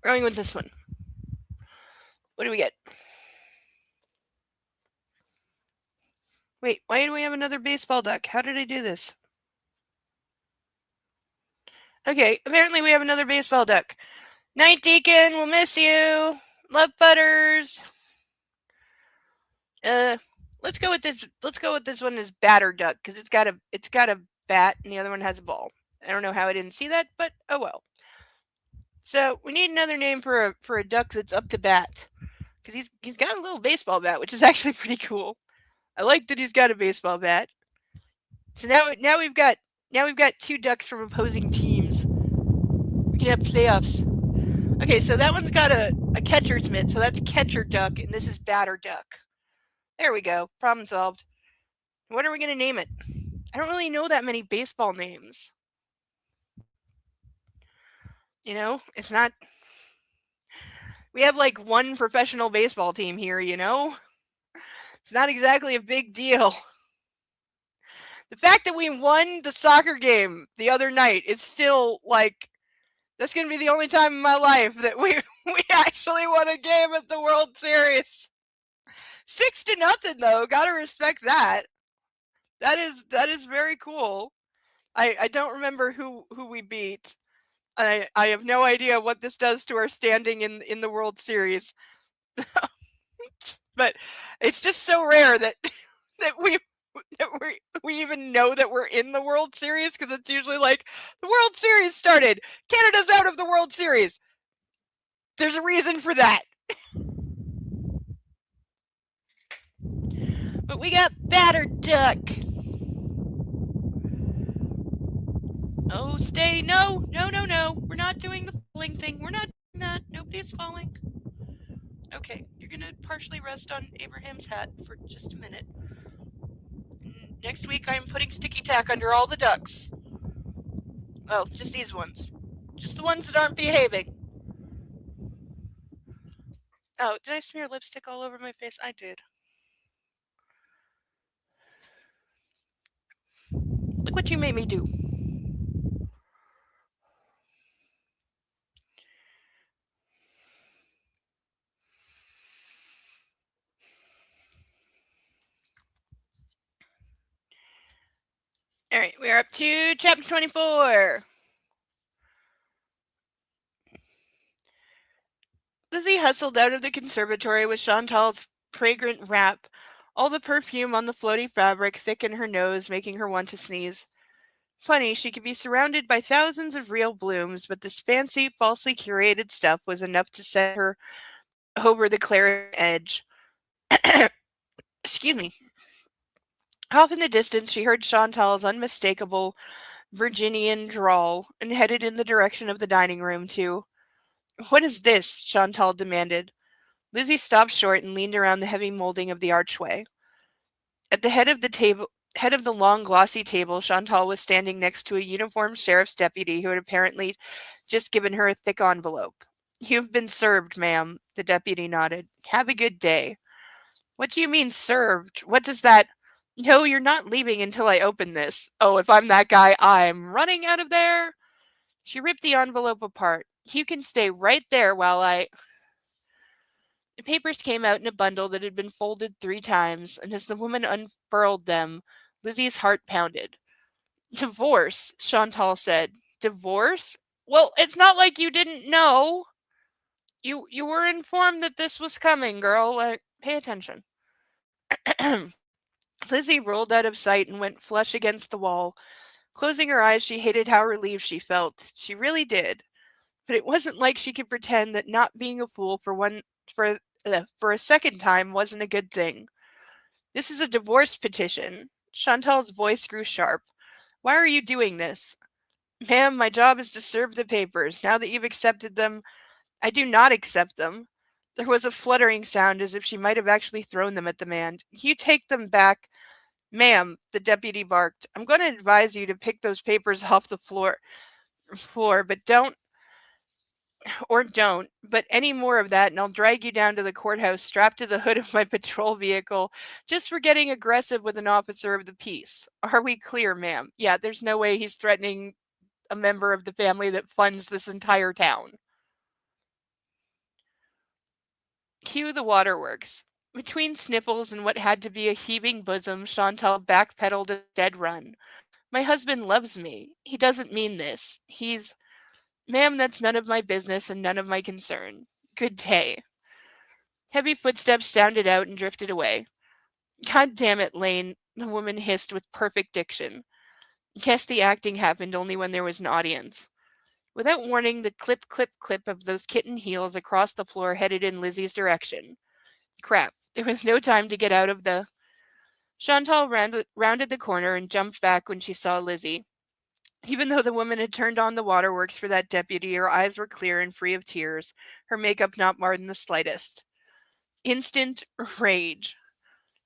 We're going with this one. What do we get? Wait, why do we have another baseball duck? How did I do this? Okay, apparently we have another baseball duck. Night, Deacon. We'll miss you. Love, Butters. Uh, let's go with this. Let's go with this one as batter duck because it's got a bat and the other one has a ball. I don't know how I didn't see that, but oh well. So we need another name for a duck that's up to bat because he's got a little baseball bat, which is actually pretty cool. I like that he's got a baseball bat. So now we've got two ducks from opposing teams. We can have playoffs. Okay, so that one's got a catcher's mitt, so that's catcher duck, and this is batter duck. There we go. Problem solved. What are we gonna name it? I don't really know that many baseball names. It's not. We have like one professional baseball team here. It's not exactly a big deal. The fact that we won the soccer game the other night is still like that's gonna be the only time in my life that we actually won a game at the World Series. 6-0 though. Gotta respect that. That is very cool. I don't remember who we beat. I have no idea what this does to our standing in the World Series. But it's just so rare that that we even know that we're in the World Series because it's usually like the World Series started. Canada's out of the World Series. There's a reason for that. But we got batter duck. Oh, stay. No. We're not doing the falling thing. We're not doing that. Nobody's falling. Okay, you're gonna partially rest on Abraham's hat for just a minute. Next week, I'm putting sticky tack under all the ducks. Well, just these ones. Just the ones that aren't behaving. Oh, did I smear lipstick all over my face? I did. Look what you made me do. All right, we are up to chapter 24. Lizzie hustled out of the conservatory with Chantal's fragrant wrap, all the perfume on the floaty fabric thick in her nose, making her want to sneeze. Funny, she could be surrounded by thousands of real blooms, but this fancy, falsely curated stuff was enough to set her over the claret edge. Excuse me. Off in the distance, she heard Chantal's unmistakable Virginian drawl and headed in the direction of the dining room, too. What is this? Chantal demanded. Lizzie stopped short and leaned around the heavy molding of the archway. At the head of the long, glossy table, Chantal was standing next to a uniformed sheriff's deputy who had apparently just given her a thick envelope. You've been served, ma'am, the deputy nodded. Have a good day. What do you mean served? What does that... No, you're not leaving until I open this. Oh, if I'm that guy, I'm running out of there. She ripped the envelope apart. You can stay right there while I... The papers came out in a bundle that had been folded 3 times, and as the woman unfurled them, Lizzie's heart pounded. Divorce, Chantal said. Divorce? Well, it's not like you didn't know. You were informed that this was coming, girl. Pay attention. Lizzie rolled out of sight and went flush against the wall. Closing her eyes, she hated how relieved she felt. She really did. But it wasn't like she could pretend that not being a fool for a second time wasn't a good thing. This is a divorce petition. Chantal's voice grew sharp. Why are you doing this? Ma'am, my job is to serve the papers. Now that you've accepted them, I do not accept them. There was a fluttering sound as if she might have actually thrown them at the man. You take them back. Ma'am, the deputy barked. I'm going to advise you to pick those papers off the floor, but don't... Or don't, but any more of that and I'll drag you down to the courthouse strapped to the hood of my patrol vehicle just for getting aggressive with an officer of the peace. Are we clear, ma'am? Yeah, there's no way he's threatening a member of the family that funds this entire town. Cue the waterworks. Between sniffles and what had to be a heaving bosom, Chantal backpedaled a dead run. My husband loves me. He doesn't mean this. He's. Ma'am, that's none of my business and none of my concern. Good day. Heavy footsteps sounded out and drifted away. God damn it, Lane, the woman hissed with perfect diction. Guess the acting happened only when there was an audience. Without warning, the clip, clip, clip of those kitten heels across the floor headed in Lizzie's direction. Crap. There was no time to get out of the. Chantal rounded the corner and jumped back when she saw Lizzie. Even though the woman had turned on the waterworks for that deputy, her eyes were clear and free of tears, her makeup not marred in the slightest. Instant rage.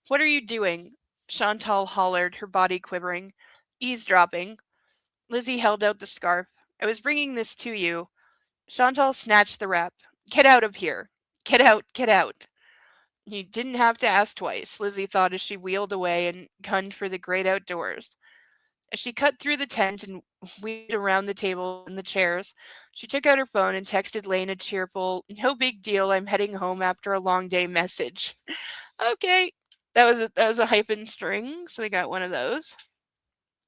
What are you doing? Chantal hollered, her body quivering. Eavesdropping. Lizzie held out the scarf. I was bringing this to you. Chantal snatched the wrap. Get out of here. Get out, get out. You didn't have to ask twice, Lizzie thought as she wheeled away and gunned for the great outdoors. As she cut through the tent and weaved around the table and the chairs, she took out her phone and texted Lane a cheerful, no big deal, I'm heading home after a long day message. Okay. That was a hyphen string, so we got one of those.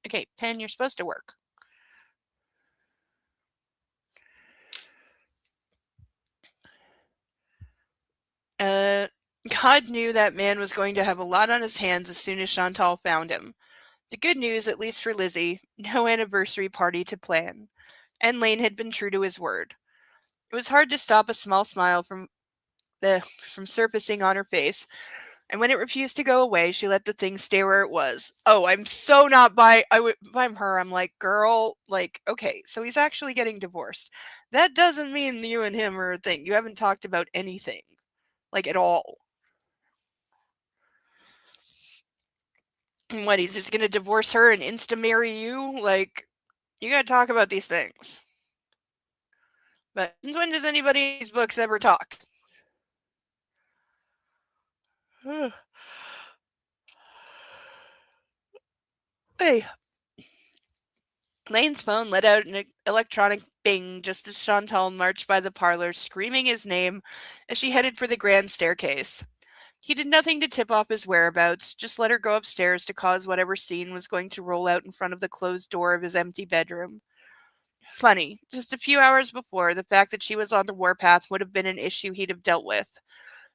Okay, pen, you're supposed to work. Uh, God knew that man was going to have a lot on his hands as soon as Chantal found him. The good news, at least for Lizzie, no anniversary party to plan. And Lane had been true to his word. It was hard to stop a small smile from surfacing on her face, and when it refused to go away, she let the thing stay where it was. Oh, I'm so not if I'm her, I'm like, girl, like, okay, so he's actually getting divorced. That doesn't mean you and him are a thing. You haven't talked about anything, like, at all. And what, he's just gonna divorce her and insta-marry you? Like, you gotta talk about these things. But since when does anybody in these books ever talk? Hey. Lane's phone let out an electronic bing just as Chantal marched by the parlor, screaming his name as she headed for the grand staircase. He did nothing to tip off his whereabouts, just let her go upstairs to cause whatever scene was going to roll out in front of the closed door of his empty bedroom. Funny, just a few hours before, the fact that she was on the warpath would have been an issue he'd have dealt with.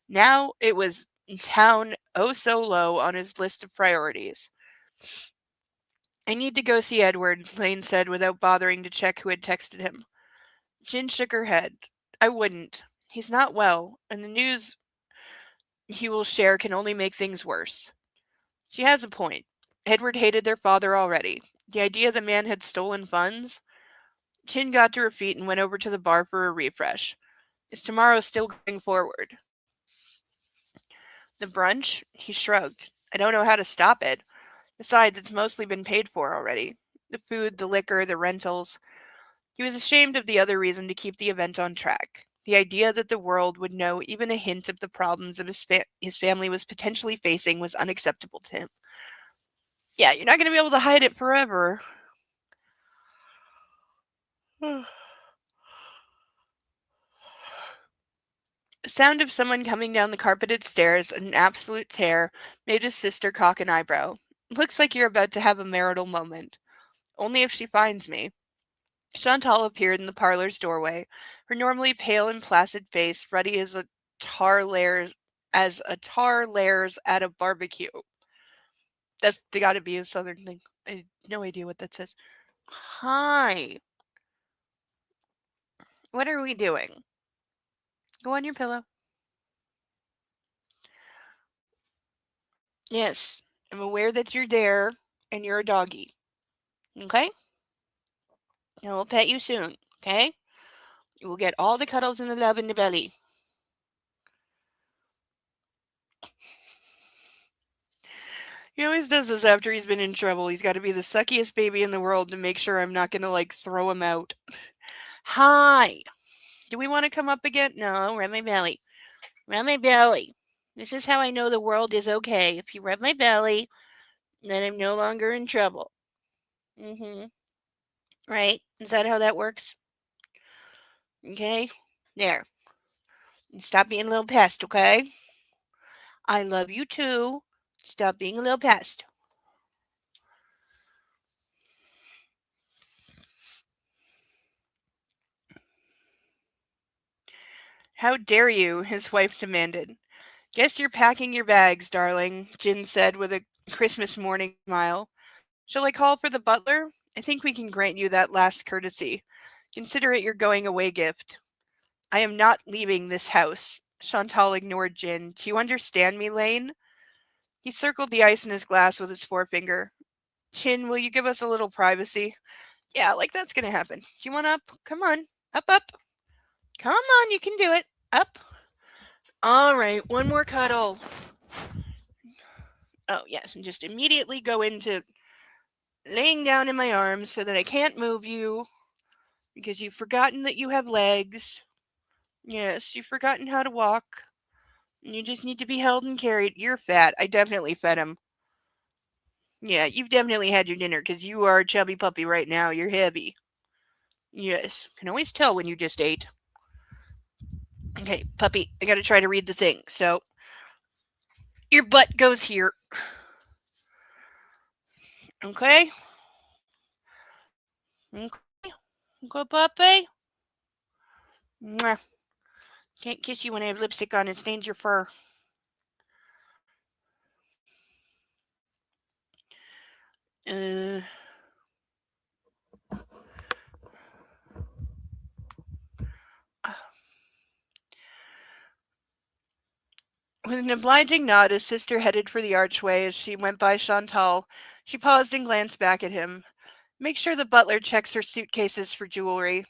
Now it was down oh so low on his list of priorities. I need to go see Edward, Lane said without bothering to check who had texted him. Jin shook her head. I wouldn't. He's not well, and the news he will share can only make things worse. She has a point. Edward hated their father already. The idea the man had stolen funds? Chin got to her feet and went over to the bar for a refresh. Is tomorrow still going forward? The brunch? He shrugged. I don't know how to stop it. Besides, it's mostly been paid for already. The food, the liquor, the rentals. He was ashamed of the other reason to keep the event on track. The idea that the world would know even a hint of the problems of his family was potentially facing was unacceptable to him. Yeah, you're not going to be able to hide it forever. The sound of someone coming down the carpeted stairs in an absolute tear made his sister cock an eyebrow. Looks like you're about to have a marital moment. Only if she finds me. Chantal appeared in the parlor's doorway, her normally pale and placid face ruddy as a tar layers at a barbecue. That's gotta be a southern thing. I have no idea what that says. Hi. What are we doing? Go on your pillow. Yes, I'm aware that you're there and you're a doggy. Okay? And we'll pet you soon. Okay? You will get all the cuddles and the love in the belly. He always does this after he's been in trouble. He's got to be the suckiest baby in the world to make sure I'm not going to, like, throw him out. Hi. Do we want to come up again? No, rub my belly. Rub my belly. This is how I know the world is okay. If you rub my belly, then I'm no longer in trouble. Mm-hmm. Right? Is that how that works? Okay? There. Stop being a little pest, okay? I love you too. Stop being a little pest. How dare you? His wife demanded. Guess you're packing your bags, darling, Jin said with a Christmas morning smile. Shall I call for the butler? I think we can grant you that last courtesy. Consider it your going away gift. I am not leaving this house. Chantal ignored Jin. Do you understand me, Lane? He circled the ice in his glass with his forefinger. Jin, will you give us a little privacy? Yeah, like that's gonna happen. Do you want up? Come on. Up, up. Come on, you can do it. Up. All right, one more cuddle. Oh, yes, and just immediately go into laying down in my arms so that I can't move you because you've forgotten that you have legs. Yes, you've forgotten how to walk. You just need to be held and carried. You're fat. I definitely fed him. Yeah, you've definitely had your dinner because you are a chubby puppy right now. You're heavy. Yes, can always tell when you just ate. Okay, puppy, I gotta try to read the thing. So, your butt goes here. Okay? Okay, okay puppy? Mwah. Can't kiss you when I have lipstick on. It stains your fur. Uh, with an obliging nod, his sister headed for the archway. As she went by Chantal, she paused and glanced back at him. Make sure the butler checks her suitcases for jewelry.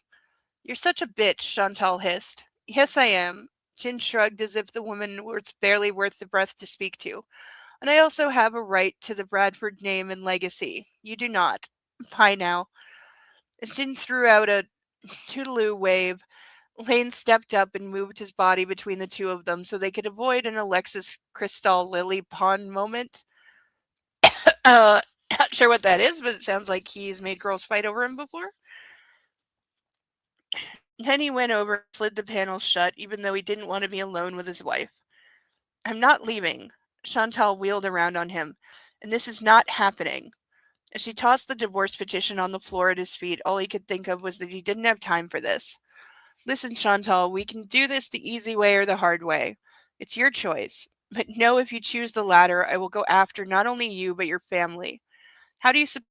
You're such a bitch, Chantal hissed. Yes, I am. Jin shrugged as if the woman was barely worth the breath to speak to. And I also have a right to the Bradford name and legacy. You do not. Bye now. As Jin threw out a toodaloo wave, Lane stepped up and moved his body between the two of them so they could avoid an Alexis Crystal Lily Pond moment. Uh, not sure what that is, but it sounds like he's made girls fight over him before. Then he went over and slid the panels shut, even though he didn't want to be alone with his wife. I'm not leaving. Chantal wheeled around on him. And this is not happening. As she tossed the divorce petition on the floor at his feet, all he could think of was that he didn't have time for this. Listen, Chantal, we can do this the easy way or the hard way. It's your choice. But know if you choose the latter, I will go after not only you, but your family. How do you suppose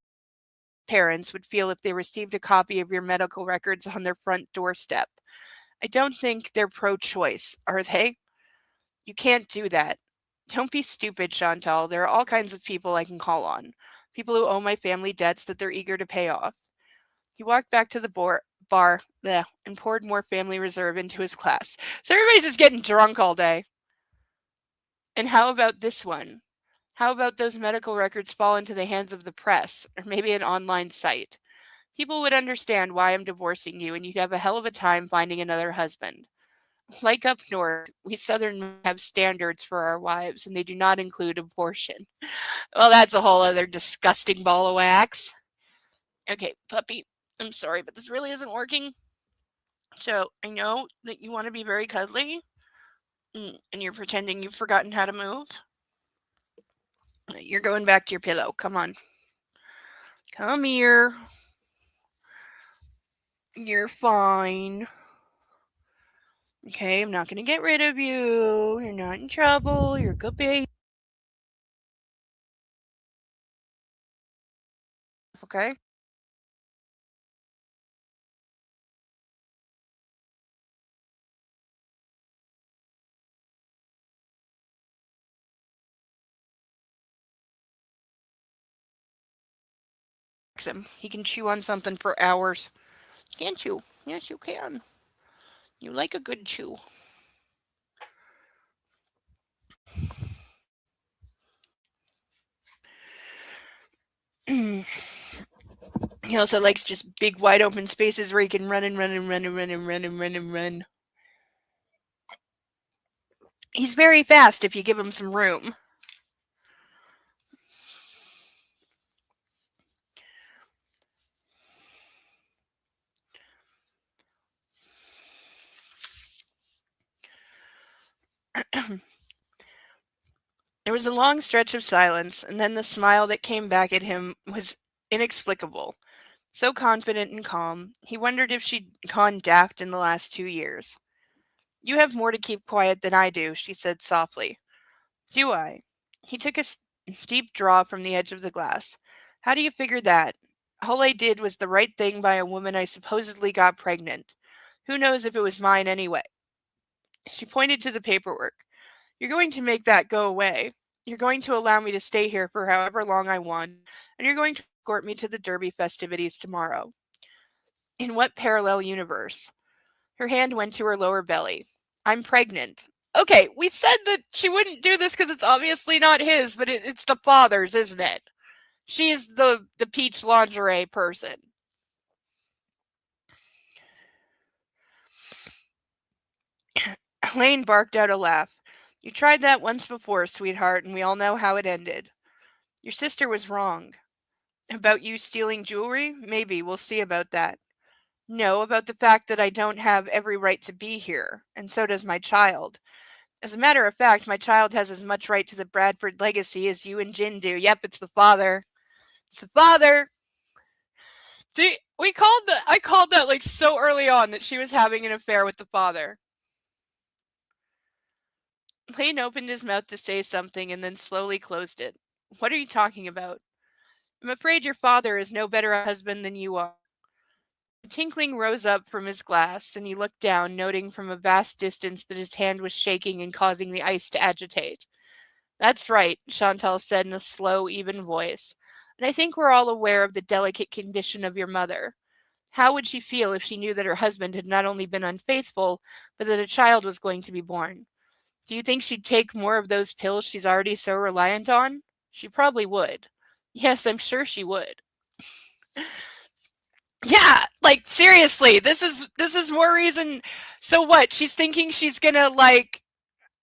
parents would feel if they received a copy of your medical records on their front doorstep? I don't think they're pro choice, are they? You can't do that. Don't be stupid, Chantal. There are all kinds of people I can call on. People who owe my family debts that they're eager to pay off. He walked back to the bar bleh, and poured more family reserve into his glass. So everybody's just getting drunk all day. And how about this one? How about those medical records fall into the hands of the press, or maybe an online site? People would understand why I'm divorcing you, and you'd have a hell of a time finding another husband. Like up north, we Southern men have standards for our wives, and they do not include abortion. Well, that's a whole other disgusting ball of wax. Okay, puppy, I'm sorry, but this really isn't working. So I know that you want to be very cuddly, and you're pretending you've forgotten how to move. You're going back to your pillow. Come on. Come here. You're fine. Okay, I'm not going to get rid of you. You're not in trouble. You're a good baby. Okay? Him. He can chew on something for hours. Can't you? Yes, you can. You like a good chew. He also likes just big, wide open spaces where he can run and run and run and run and run and run and run. He's very fast if you give him some room. There was a long stretch of silence, and then the smile that came back at him was inexplicable. So confident and calm, he wondered if she'd gone daft in the last 2 years. You have more to keep quiet than I do, she said softly. Do I? He took a deep draw from the edge of the glass. How do you figure that? All I did was the right thing by a woman I supposedly got pregnant. Who knows if it was mine anyway? She pointed to the paperwork. You're going to make that go away. You're going to allow me to stay here for however long I want, and you're going to escort me to the Derby festivities tomorrow. In what parallel universe? Her hand went to her lower belly. I'm pregnant. Okay, we said that she wouldn't do this because it's obviously not his, but it's the father's, isn't it? She's the peach lingerie person. Elaine barked out a laugh. You tried that once before, sweetheart, and we all know how it ended. Your sister was wrong. About you stealing jewelry? Maybe, we'll see about that. No, about the fact that I don't have every right to be here, and so does my child. As a matter of fact, my child has as much right to the Bradford legacy as you and Jin do. Yep, it's the father. It's the father. See, I called that like so early on that she was having an affair with the father. Lane opened his mouth to say something and then slowly closed it. What are you talking about? I'm afraid your father is no better a husband than you are. The tinkling rose up from his glass, and he looked down, noting from a vast distance that his hand was shaking and causing the ice to agitate. That's right, Chantal said in a slow, even voice. And I think we're all aware of the delicate condition of your mother. How would she feel if she knew that her husband had not only been unfaithful, but that a child was going to be born? Do you think she'd take more of those pills she's already so reliant on? She probably would. Yes, I'm sure she would. Yeah, like seriously, this is more reason. So what? She's thinking she's gonna like,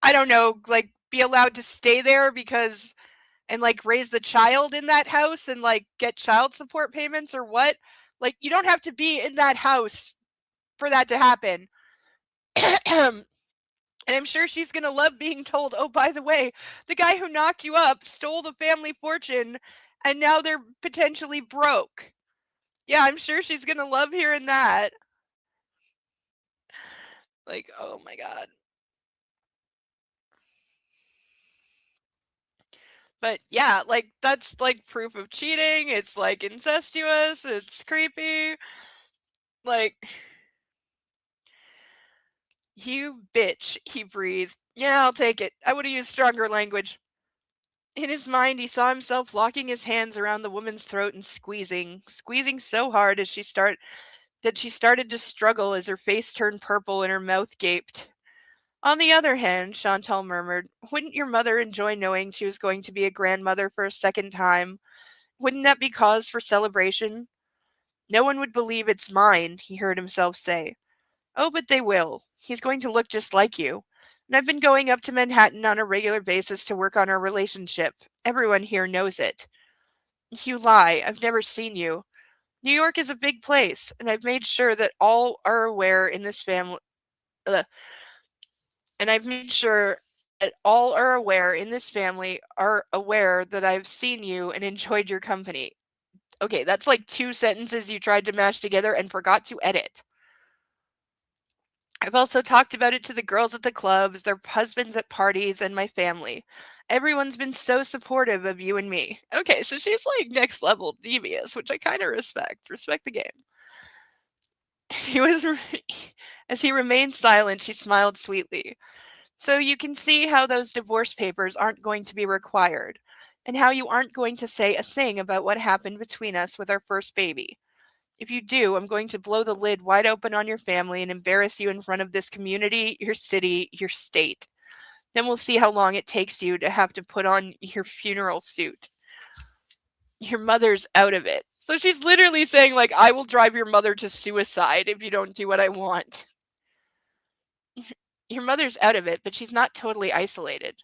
I don't know, like be allowed to stay there because and like raise the child in that house and like get child support payments or what? Like you don't have to be in that house for that to happen. And I'm sure she's going to love being told, "Oh, by the way, the guy who knocked you up stole the family fortune and now they're potentially broke." Yeah, I'm sure she's going to love hearing that. Like, oh my god. But yeah, like that's like proof of cheating. It's like incestuous. It's creepy. Like, you bitch, he breathed. Yeah, I'll take it. I would have used stronger language. In his mind, he saw himself locking his hands around the woman's throat and squeezing so hard as she started to struggle as her face turned purple and her mouth gaped. On the other hand, Chantal murmured, wouldn't your mother enjoy knowing she was going to be a grandmother for a second time? Wouldn't that be cause for celebration? No one would believe it's mine, he heard himself say. Oh, but they will. He's going to look just like you. And I've been going up to Manhattan on a regular basis to work on our relationship. Everyone here knows it. You lie. I've never seen you. New York is a big place, and I've made sure that all are aware in this family. And I've made sure that all are aware in this family are aware that I've seen you and enjoyed your company. Okay, that's like 2 sentences you tried to mash together and forgot to edit. I've also talked about it to the girls at the clubs, their husbands at parties, and my family. Everyone's been so supportive of you and me. Okay, so she's like next level devious, which I kind of respect. Respect the game. He was, as he remained silent, she smiled sweetly. So you can see how those divorce papers aren't going to be required, and how you aren't going to say a thing about what happened between us with our first baby. If you do, I'm going to blow the lid wide open on your family and embarrass you in front of this community, your city, your state. Then we'll see how long it takes you to have to put on your funeral suit. Your mother's out of it. So she's literally saying, like, I will drive your mother to suicide if you don't do what I want. Your mother's out of it, but she's not totally isolated.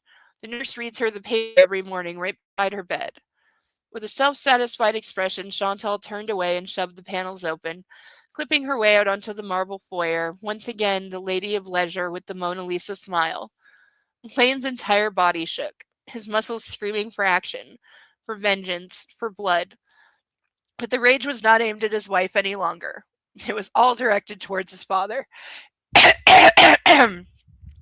The nurse reads her the paper every morning right beside her bed. With a self-satisfied expression, Chantal turned away and shoved the panels open, clipping her way out onto the marble foyer, once again the lady of leisure with the Mona Lisa smile. Lane's entire body shook, his muscles screaming for action, for vengeance, for blood. But the rage was not aimed at his wife any longer. It was all directed towards his father.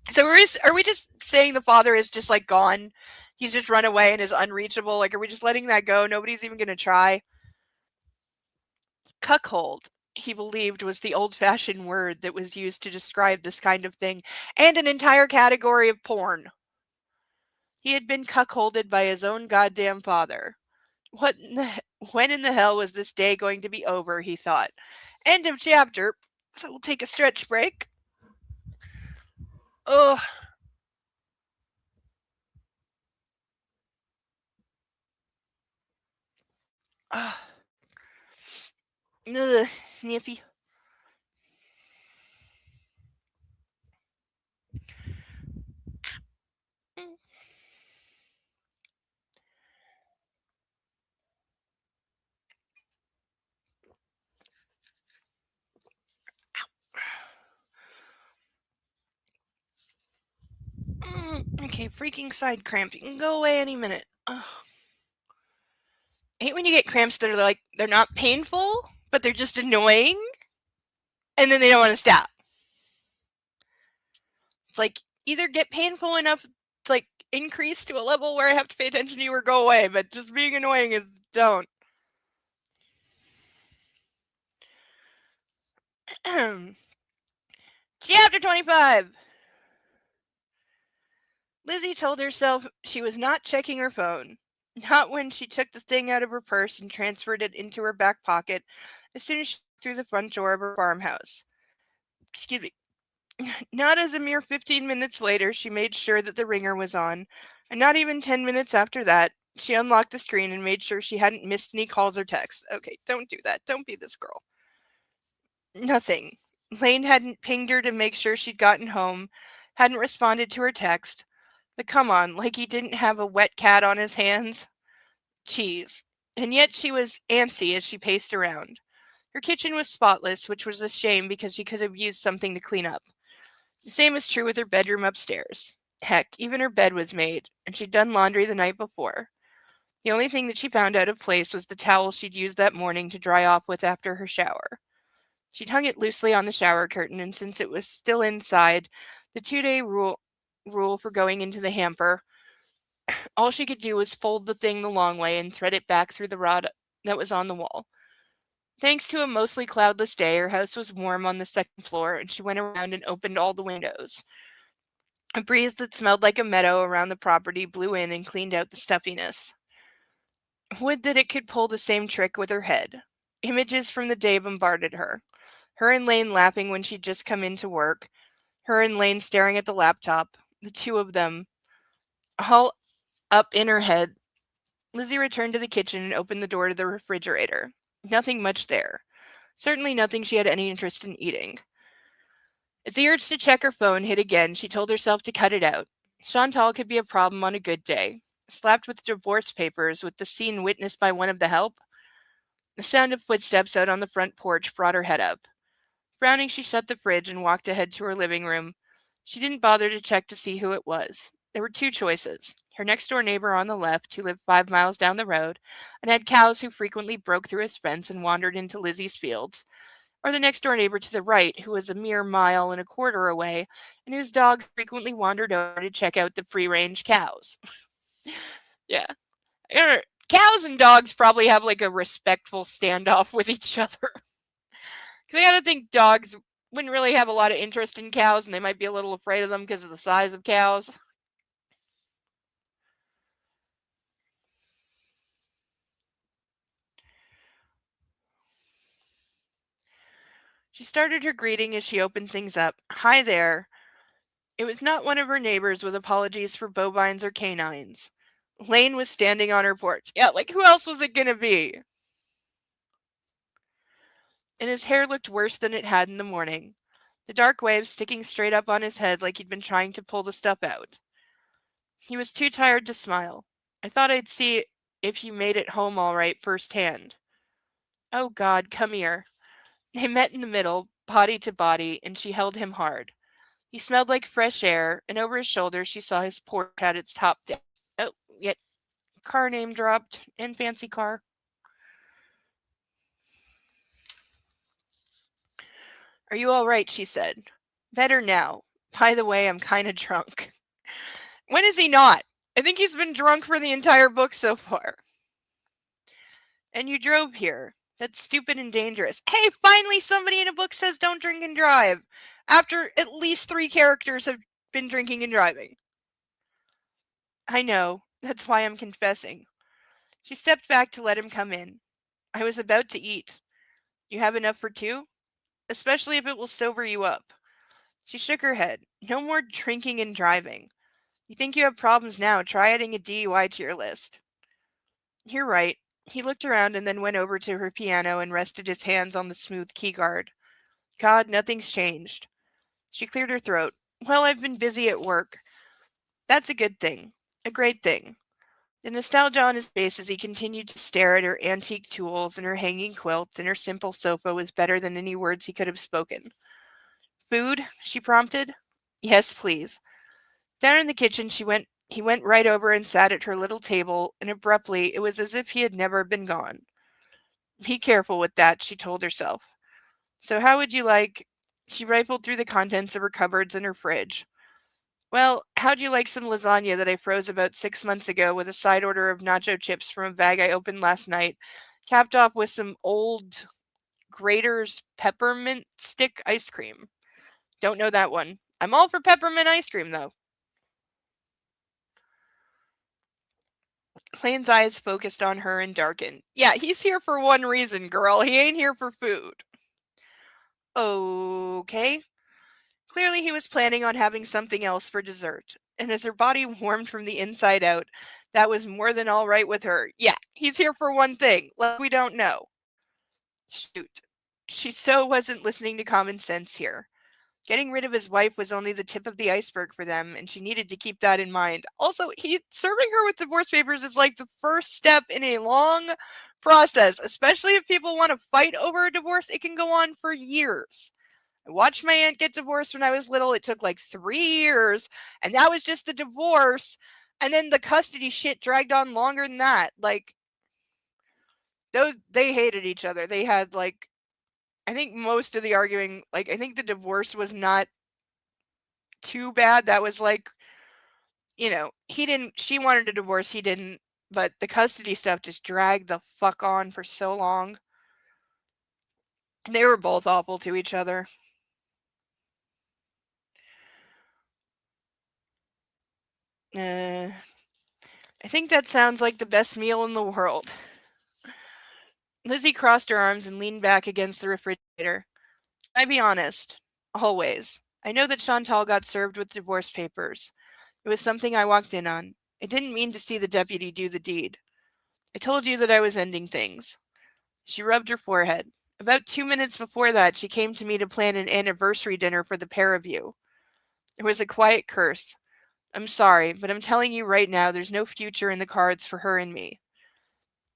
So are we just saying the father is just like gone? He's just run away and is unreachable? Like, are we just letting that go? Nobody's even going to try? Cuckold, he believed, was the old-fashioned word that was used to describe this kind of thing, and an entire category of porn. He had been cuckolded by his own goddamn father. When in the hell was this day going to be over, he thought. End of chapter. So we'll take a stretch break. Oh. Ugh, sniffy. Okay, freaking side cramp. You can go away any minute. Ugh. I hate when you get cramps that are like, they're not painful, but they're just annoying, and then they don't want to stop. It's like, either get painful enough to, like, increase to a level where I have to pay attention to you or go away, but just being annoying is don't. Chapter 25. Lizzie told herself she was not checking her phone. Not when she took the thing out of her purse and transferred it into her back pocket as soon as she walked through the front door of her farmhouse. Excuse me. Not as a mere 15 minutes later she made sure that the ringer was on, and not even 10 minutes after that, she unlocked the screen and made sure she hadn't missed any calls or texts. Okay, don't do that. Don't be this girl. Nothing. Lane hadn't pinged her to make sure she'd gotten home, hadn't responded to her text. But come on, like he didn't have a wet cat on his hands. Cheese. And yet she was antsy as she paced around. Her kitchen was spotless, which was a shame because she could have used something to clean up. The same was true with her bedroom upstairs. Heck, even her bed was made, and she'd done laundry the night before. The only thing that she found out of place was the towel she'd used that morning to dry off with after her shower. She'd hung it loosely on the shower curtain, and since it was still inside, the 2-day rule for going into the hamper, all she could do was fold the thing the long way and thread it back through the rod that was on the wall. Thanks to a mostly cloudless day, her house was warm on the second floor, and she went around and opened all the windows. A breeze that smelled like a meadow around the property blew in and cleaned out the stuffiness. Would that it could pull the same trick with her head. Images from the day bombarded her. Her and Lane laughing when she'd just come into work. Her and Lane staring at the laptop. The two of them. All up in her head. Lizzie returned to the kitchen and opened the door to the refrigerator. Nothing much there. Certainly nothing she had any interest in eating. As the urge to check her phone hit again, she told herself to cut it out. Chantal could be a problem on a good day. Slapped with divorce papers, with the scene witnessed by one of the help. The sound of footsteps out on the front porch brought her head up. Frowning, she shut the fridge and walked ahead to her living room. She didn't bother to check to see who it was. There were two choices. Her next-door neighbor on the left, who lived 5 miles down the road, and had cows who frequently broke through his fence and wandered into Lizzie's fields, or the next-door neighbor to the right, who was a mere mile and a quarter away, and whose dog frequently wandered over to check out the free-range cows. Yeah. Cows and dogs probably have, like, a respectful standoff with each other. Because I gotta think dogs wouldn't really have a lot of interest in cows, and they might be a little afraid of them because of the size of cows. She started her greeting as she opened things up. Hi there. It was not one of her neighbors with apologies for bovines or canines. Lane was standing on her porch. Yeah, like who else was it gonna be? and his hair looked worse than it had in the morning, the dark waves sticking straight up on his head like he'd been trying to pull the stuff out. He was too tired to smile. I thought I'd see if you made it home all right firsthand. Oh, God, come here. They met in the middle, body to body, and she held him hard. He smelled like fresh air, and over his shoulder she saw his Porsche had its top down. Oh, yet car name dropped, and fancy car. Are you all right? She said. Better now. By the way, I'm kind of drunk. When is he not? I think he's been drunk for the entire book so far. And you drove here. That's stupid and dangerous. Hey, finally somebody in a book says don't drink and drive. After at least 3 characters have been drinking and driving. I know. That's why I'm confessing. She stepped back to let him come in. I was about to eat. You have enough for 2? Especially if it will sober you up. She shook her head. No more drinking and driving. You think you have problems now, try adding a DUI to your list. You're right. He looked around and then went over to her piano and rested his hands on the smooth keyguard. God, nothing's changed. She cleared her throat. Well, I've been busy at work. That's a good thing. A great thing. The nostalgia on his face as he continued to stare at her antique tools and her hanging quilt and her simple sofa was better than any words he could have spoken. Food? She prompted. Yes, please. Down in the kitchen he went right over and sat at her little table, and abruptly it was as if he had never been gone. Be careful with that, she told herself. So how would you like she rifled through the contents of her cupboards and her fridge. Well, how'd you like some lasagna that I froze about 6 months ago with a side order of nacho chips from a bag I opened last night, capped off with some old Grater's peppermint stick ice cream? Don't know that one. I'm all for peppermint ice cream, though. Clayton's eyes focused on her and darkened. Yeah, he's here for one reason, girl. He ain't here for food. Okay. Clearly, he was planning on having something else for dessert. And as her body warmed from the inside out, that was more than all right with her. Yeah, he's here for one thing. Like we don't know. Shoot. She so wasn't listening to common sense here. Getting rid of his wife was only the tip of the iceberg for them, and she needed to keep that in mind. Also, he serving her with divorce papers is like the first step in a long process, especially if people want to fight over a divorce. It can go on for years. I watched my aunt get divorced when I was little. It took like 3 years, and that was just the divorce. And then the custody shit dragged on longer than that. Like, they hated each other. They had like I think most of the arguing, like, I think the divorce was not too bad. That was like, she wanted a divorce, he didn't, but the custody stuff just dragged the fuck on for so long. They were both awful to each other. I think that sounds like the best meal in the world. Lizzie crossed her arms and leaned back against the refrigerator. I be honest. Always. I know that Chantal got served with divorce papers. It was something I walked in on. I didn't mean to see the deputy do the deed. I told you that I was ending things. She rubbed her forehead. About 2 minutes before that, she came to me to plan an anniversary dinner for the pair of you. There was a quiet curse. I'm sorry, but I'm telling you right now there's no future in the cards for her and me.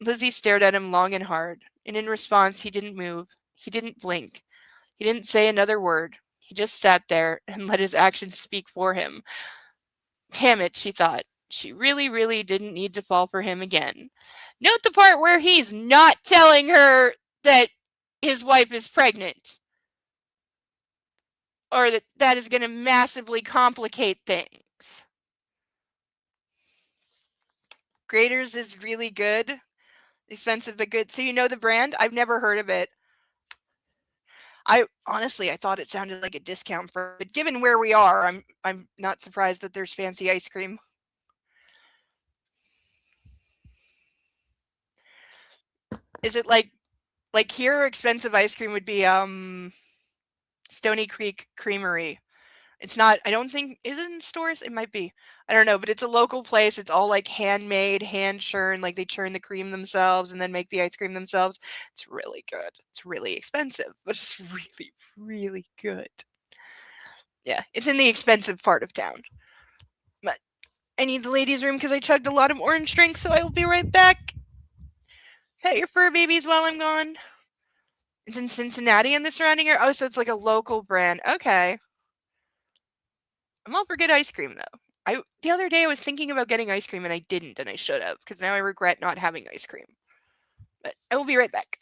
Lizzie stared at him long and hard, and in response he didn't move. He didn't blink. He didn't say another word. He just sat there and let his actions speak for him. Damn it, she thought. She really, really didn't need to fall for him again. Note the part where he's not telling her that his wife is pregnant. Or that is going to massively complicate things. Grater's is really good. Expensive but good. So you know the brand? I've never heard of it. I thought it sounded like a discount for, but given where we are, I'm not surprised that there's fancy ice cream. Is it like here expensive ice cream would be Stony Creek Creamery It's not, I don't think, is it in stores? It might be. I don't know, but it's a local place. It's all like handmade, hand churned, like they churn the cream themselves and then make the ice cream themselves. It's really good. It's really expensive, but it's really, really good. Yeah, it's in the expensive part of town. But I need the ladies' room because I chugged a lot of orange drinks, so I will be right back. Pet your fur babies while I'm gone. It's in Cincinnati and the surrounding area. Oh, so it's like a local brand. Okay. I'm all for good ice cream though. The other day I was thinking about getting ice cream and I didn't, and I should have because now I regret not having ice cream. But I will be right back.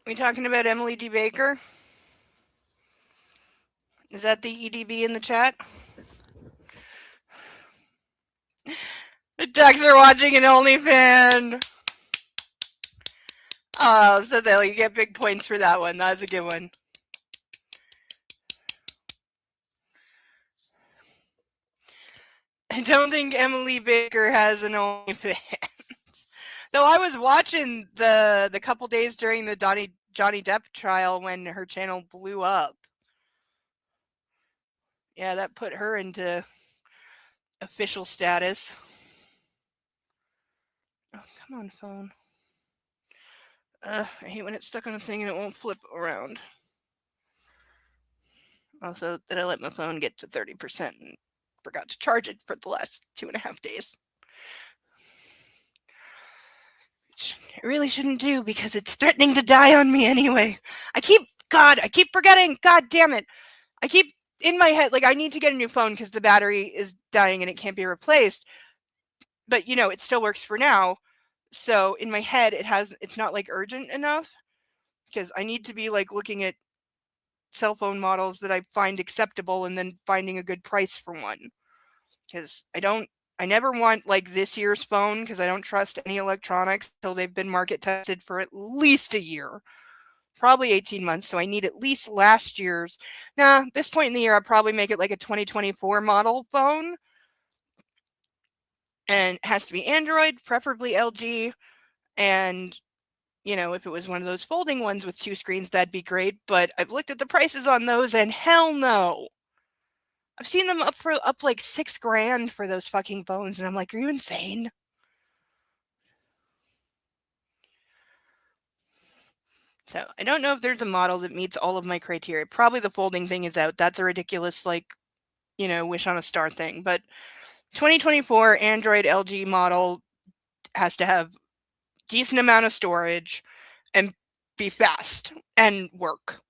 We talking about Emily D. Baker? Is that the EDB in the chat? The ducks are watching an OnlyFans. Oh, so they'll get big points for that one. That's a good one. I don't think Emily Baker has an OnlyFans. Though I was watching the couple days during the Johnny Depp trial when her channel blew up. Yeah, that put her into official status. Oh, come on, phone. I hate when it's stuck on a thing and it won't flip around. Also, did I let my phone get to 30% and forgot to charge it for the last 2.5 days. Which I really shouldn't do because it's threatening to die on me anyway. I keep forgetting. God damn it. I keep in my head, like, I need to get a new phone because the battery is dying and it can't be replaced. But, it still works for now. So in my head, it's not like urgent enough because I need to be like looking at cell phone models that I find acceptable and then finding a good price for one. Because I never want like this year's phone because I don't trust any electronics until they've been market tested for at least a year. Probably 18 months, so I need at least last year's. Now, this point in the year, I'll probably make it like a 2024 model phone. And it has to be Android, preferably LG. And, if it was one of those folding ones with 2 screens, that'd be great. But I've looked at the prices on those, and hell no. I've seen them up like $6,000 for those fucking phones, and I'm like, are you insane? So I don't know if there's a model that meets all of my criteria. Probably the folding thing is out. That's a ridiculous, wish on a star thing. But 2024 Android LG model has to have decent amount of storage and be fast and work.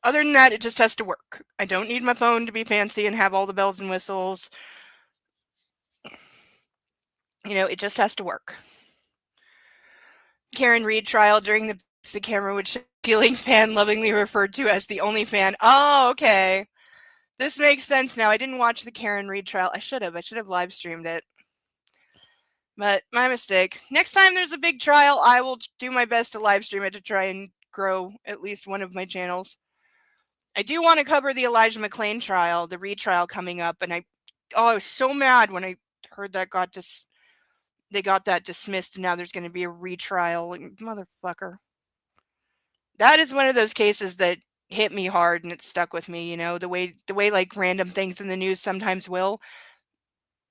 Other than that, it just has to work. I don't need my phone to be fancy and have all the bells and whistles. It just has to work. Karen Reed trial during the camera, which ceiling fan lovingly referred to as the only fan. Oh, okay. This makes sense now. I didn't watch the Karen Reed trial. I should have live streamed it. But my mistake. Next time there's a big trial, I will do my best to live stream it to try and grow at least one of my channels. I do want to cover the Elijah McClain trial, the retrial coming up, and I was so mad when I heard that they got that dismissed and now there's going to be a retrial. Motherfucker. That is one of those cases that hit me hard and it stuck with me, the way like random things in the news sometimes will.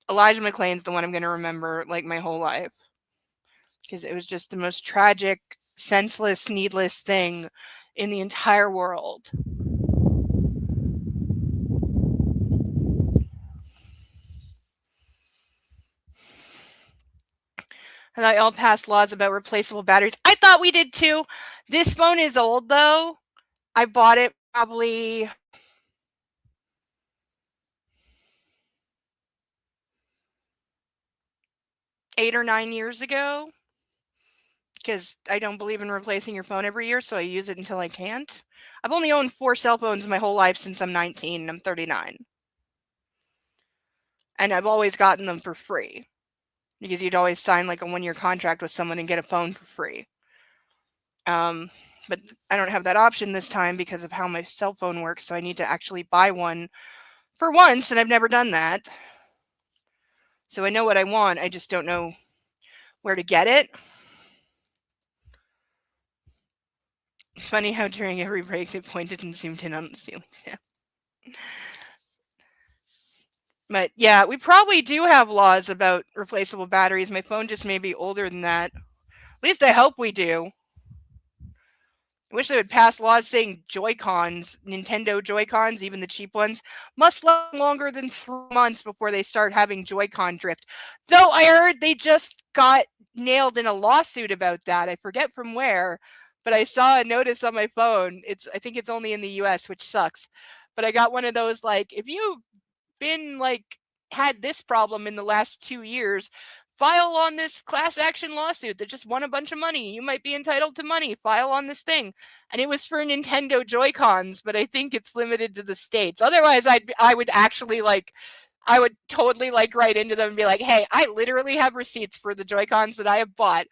Elijah McClain's the one I'm going to remember like my whole life. Because it was just the most tragic, senseless, needless thing in the entire world. And I all passed laws about replaceable batteries. I thought we did too. This phone is old though. I bought it probably 8 or 9 years ago. Because I don't believe in replacing your phone every year, so I use it until I can't. I've only owned 4 cell phones my whole life since I'm 19 and I'm 39. And I've always gotten them for free. Because you'd always sign like a 1-year contract with someone and get a phone for free. But I don't have that option this time because of how my cell phone works, so I need to actually buy one for once, and I've never done that. So I know what I want, I just don't know where to get it. It's funny how during every break they pointed and zoomed in on the ceiling. Yeah. But yeah, we probably do have laws about replaceable batteries. My phone just may be older than that. At least I hope we do. I wish they would pass laws saying Joy-Cons, Nintendo Joy-Cons, even the cheap ones, must last longer than 3 months before they start having Joy-Con drift. Though I heard they just got nailed in a lawsuit about that. I forget from where, but I saw a notice on my phone. I think it's only in the US, which sucks. But I got one of those, like, if you've been, like, had this problem in the last 2 years, file on this class action lawsuit that just won a bunch of money. You might be entitled to money. File on this thing. And it was for Nintendo Joy-Cons, but I think it's limited to the States. Otherwise, I would actually like, I would totally like write into them and be like, hey, I literally have receipts for the Joy-Cons that I have bought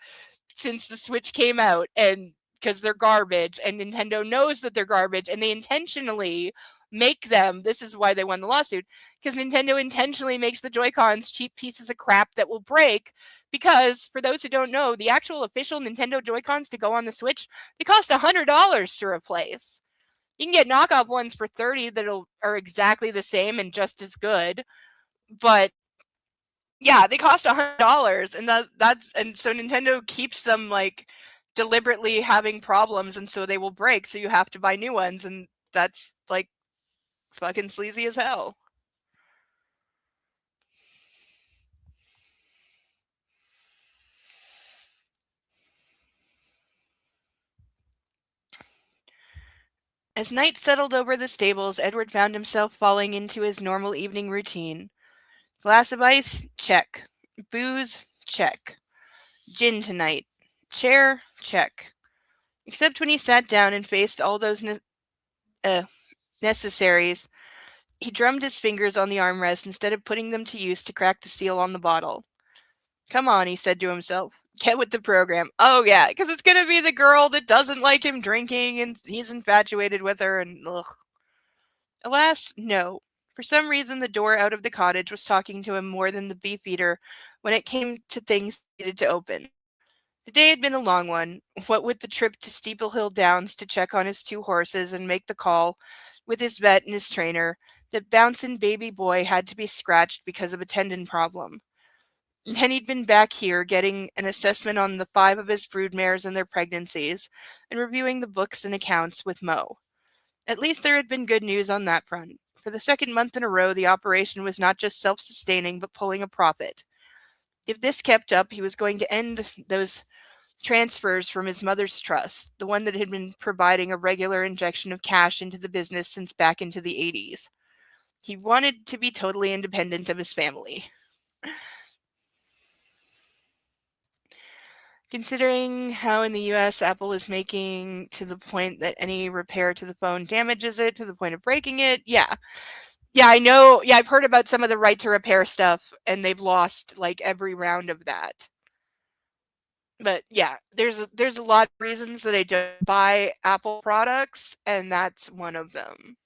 since the Switch came out, and because they're garbage, and Nintendo knows that they're garbage, and they intentionally make them. This is why they won the lawsuit, because Nintendo intentionally makes the Joy-Cons cheap pieces of crap that will break. Because for those who don't know, the actual official Nintendo Joy-Cons to go on the Switch, they cost $100 to replace. You can get knockoff ones for 30 that are exactly the same and just as good, but yeah, they cost $100, and that's so Nintendo keeps them like deliberately having problems, and so they will break. So you have to buy new ones, and that's like fucking sleazy as hell. As night settled over the stables, Edward found himself falling into his normal evening routine. Glass of ice? Check. Booze? Check. Gin tonight. Chair? Check. Except when he sat down and faced all those necessaries, he drummed his fingers on the armrest instead of putting them to use to crack the seal on the bottle. Come on, he said to himself. Get with the program. Oh, yeah, because it's going to be the girl that doesn't like him drinking and he's infatuated with her and ugh. Alas, no. For some reason, the door out of the cottage was talking to him more than the beefeater when it came to things he needed to open. The day had been a long one, what with the trip to Steeple Hill Downs to check on his 2 horses and make the call with his vet and his trainer that bouncin' baby boy had to be scratched because of a tendon problem. Then he'd been back here getting an assessment on the 5 of his broodmares and their pregnancies, and reviewing the books and accounts with Mo. At least there had been good news on that front. For the second month in a row, the operation was not just self-sustaining, but pulling a profit. If this kept up, he was going to end those transfers from his mother's trust, the one that had been providing a regular injection of cash into the business since back into the 80s. He wanted to be totally independent of his family. Considering how in the US Apple is making to the point that any repair to the phone damages it to the point of breaking it, yeah. Yeah, I know. Yeah, I've heard about some of the right to repair stuff, and they've lost like every round of that. But yeah, there's a lot of reasons that I don't buy Apple products, and that's one of them.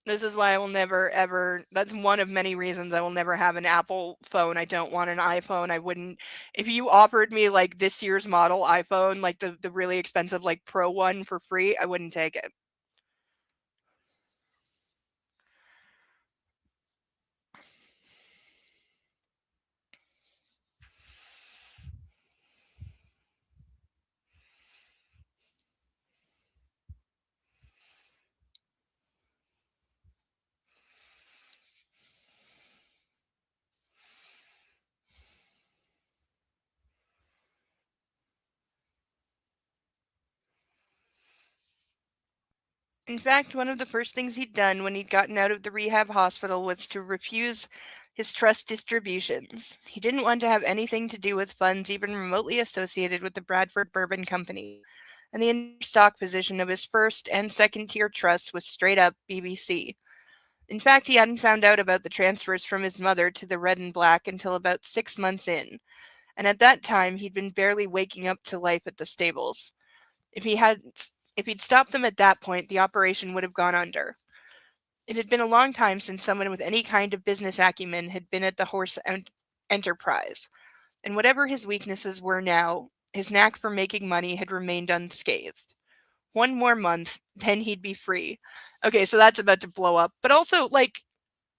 This is why I will never ever that's one of many reasons I will never have an Apple phone. I don't want an iPhone. I wouldn't if you offered me like this year's model iPhone, like the really expensive like Pro one for free, I wouldn't take it. In fact, one of the first things he'd done when he'd gotten out of the rehab hospital was to refuse his trust distributions. He didn't want to have anything to do with funds even remotely associated with the Bradford Bourbon Company, and the stock position of his first and second tier trusts was straight up BBC. In fact, he hadn't found out about the transfers from his mother to the Red and Black until about 6 months in, and at that time he'd been barely waking up to life at the stables. If he had if he'd stopped them at that point, the operation would have gone under. It had been a long time since someone with any kind of business acumen had been at the horse enterprise, and whatever his weaknesses were now, his knack for making money had remained unscathed. One more month, then he'd be free. Okay, so that's about to blow up. But also, like,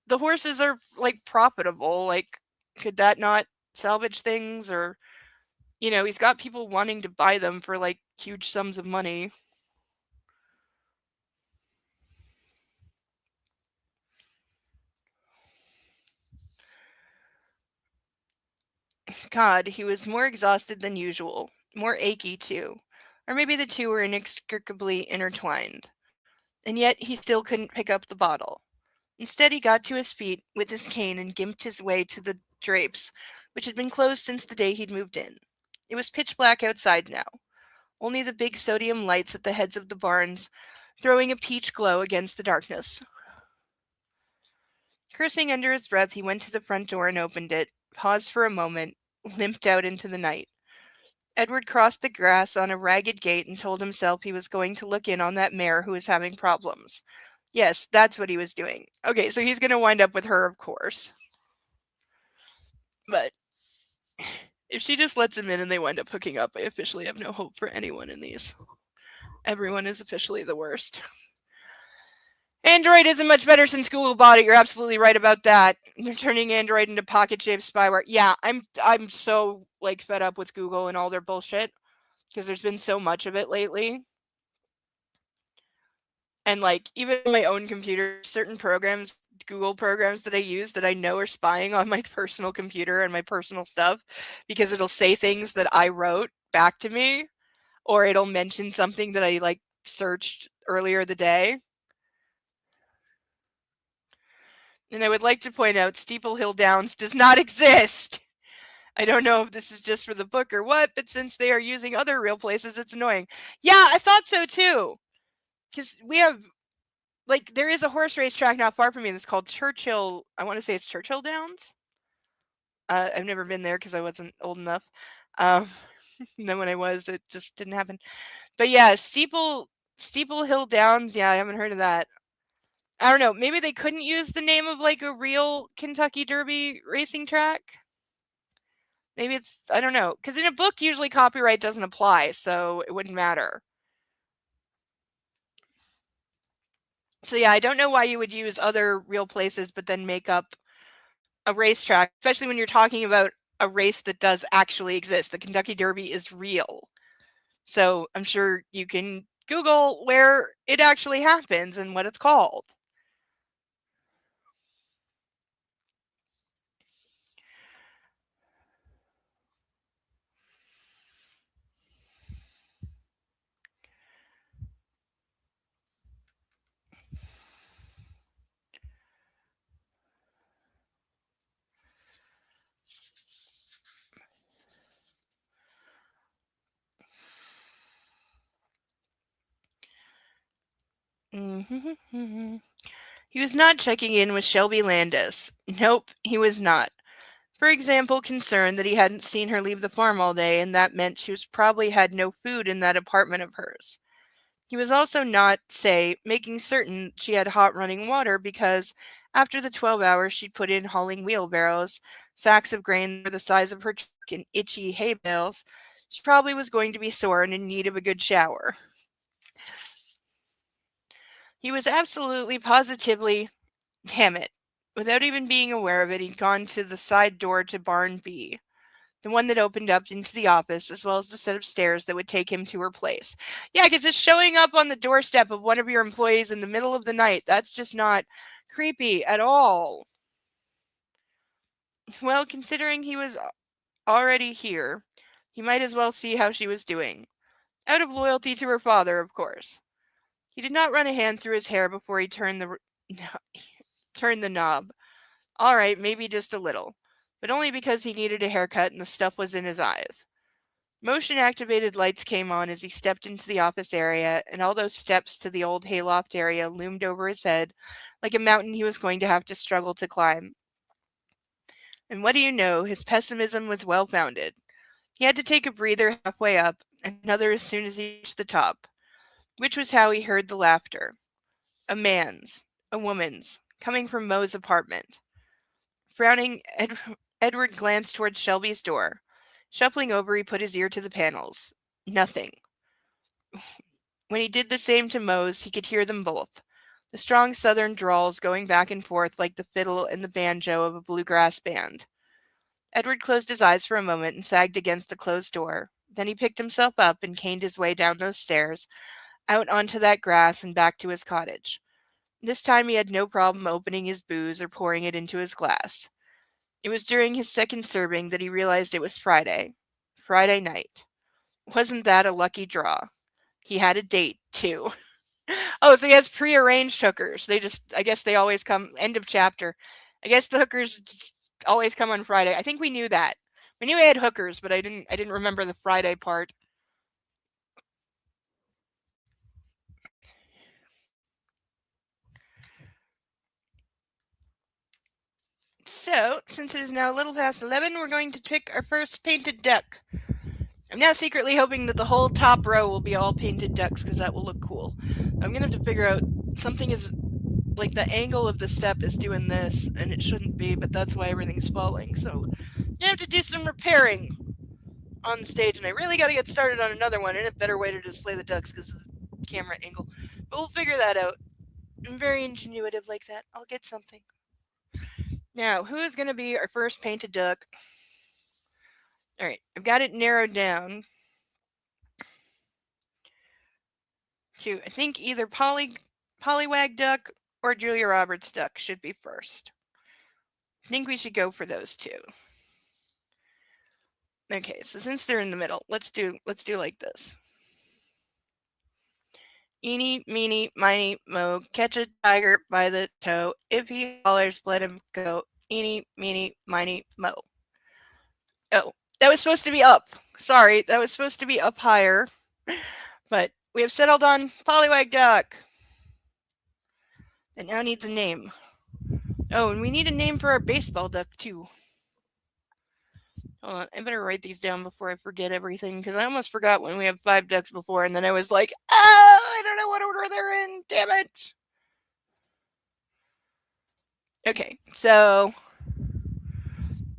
the horses are, like, profitable. Like, could that not salvage things? Or, he's got people wanting to buy them for, like, huge sums of money. God, he was more exhausted than usual, more achy too. Or maybe the two were inextricably intertwined. And yet he still couldn't pick up the bottle. Instead, he got to his feet with his cane and gimped his way to the drapes, which had been closed since the day he'd moved in. It was pitch black outside now, only the big sodium lights at the heads of the barns throwing a peach glow against the darkness. Cursing under his breath, he went to the front door and opened it, paused for a moment, limped out into the night. Edward crossed the grass on a ragged gait and told himself he was going to look in on that mare who was having problems. Yes, that's what he was doing. Okay, so he's going to wind up with her, of course. But if she just lets him in and they wind up hooking up, I officially have no hope for anyone in these. Everyone is officially the worst. Android isn't much better since Google bought it. You're absolutely right about that. They're turning Android into pocket-shaped spyware. Yeah, I'm so like fed up with Google and all their bullshit because there's been so much of it lately. And like even on my own computer, certain programs, Google programs that I use that I know are spying on my personal computer and my personal stuff because it'll say things that I wrote back to me or it'll mention something that I like searched earlier the day. And I would like to point out Steeple Hill Downs does not exist. I don't know if this is just for the book or what, but since they are using other real places, it's annoying. Yeah, I thought so too. Because we have, like, there is a horse race track not far from me that's called Churchill. I want to say it's Churchill Downs. I've never been there because I wasn't old enough. Um, and then when I was, it just didn't happen. But yeah, Steeple Hill Downs. Yeah, I haven't heard of that. I don't know. Maybe they couldn't use the name of like a real Kentucky Derby racing track. Maybe it's, I don't know. Because in a book, usually copyright doesn't apply, so it wouldn't matter. So yeah, I don't know why you would use other real places, but then make up a racetrack, especially when you're talking about a race that does actually exist. The Kentucky Derby is real. So I'm sure you can Google where it actually happens and what it's called. He was not checking in with Shelby Landis. Nope, he was not. For example, concerned that he hadn't seen her leave the farm all day, and that meant she was probably had no food in that apartment of hers. He was also not, say, making certain she had hot running water because after the 12 hours she'd put in hauling wheelbarrows, sacks of grain were the size of her truck, and itchy hay bales, she probably was going to be sore and in need of a good shower. He was absolutely, positively, damn it. Without even being aware of it, he'd gone to the side door to Barn B, the one that opened up into the office, as well as the set of stairs that would take him to her place. Yeah, because just showing up on the doorstep of one of your employees in the middle of the night, that's just not creepy at all. Well, considering he was already here, he might as well see how she was doing. Out of loyalty to her father, of course. He did not run a hand through his hair before he turned the knob. All right, maybe just a little, but only because he needed a haircut and the stuff was in his eyes. Motion activated lights came on as he stepped into the office area, and all those steps to the old hayloft area loomed over his head like a mountain he was going to have to struggle to climb. And what do you know, his pessimism was well founded. He had to take a breather halfway up, and another as soon as he reached the top, which was how he heard the laughter. A man's, a woman's, coming from Moe's apartment. Frowning, Edward glanced towards Shelby's door. Shuffling over, he put his ear to the panels. Nothing. When he did the same to Moe's, he could hear them both, the strong southern drawls going back and forth like the fiddle and the banjo of a bluegrass band. Edward closed his eyes for a moment and sagged against the closed door. Then he picked himself up and caned his way down those stairs, out onto that grass and back to his cottage. This time he had no problem opening his booze or pouring it into his glass. It was during his second serving that he realized it was Friday. Friday night. Wasn't that a lucky draw? He had a date, too. Oh, so he has prearranged hookers. I guess they always come, end of chapter. I guess the hookers just always come on Friday. I think we knew that. We knew he had hookers, but I didn't remember the Friday part. So, since it is now a little past 11, we're going to pick our first painted duck. I'm now secretly hoping that the whole top row will be all painted ducks because that will look cool. I'm gonna have to figure out something is like the angle of the step is doing this and it shouldn't be, but that's why everything's falling. So you have to do some repairing on the stage, and I really got to get started on another one and a better way to display the ducks because of the camera angle. But we'll figure that out. I'm very ingenuitive like that. I'll get something. Now, who is going to be our first painted duck? All right, I've got it narrowed down to, I think, either Pollywag Duck or Julia Roberts Duck should be first. I think we should go for those two. Okay, so since they're in the middle, let's do like this. Eeny, meeny, miny, mo, catch a tiger by the toe. If he hollers, let him go. Eeny, meeny, miny, mo. Oh, that was supposed to be up. Sorry, that was supposed to be up higher. But we have settled on Pollywag Duck. It now needs a name. Oh, and we need a name for our baseball duck, too. Hold on, I better write these down before I forget everything, because I almost forgot when we have 5 ducks before, and then I was like, oh, I don't know what order they're in, damn it. Okay, so,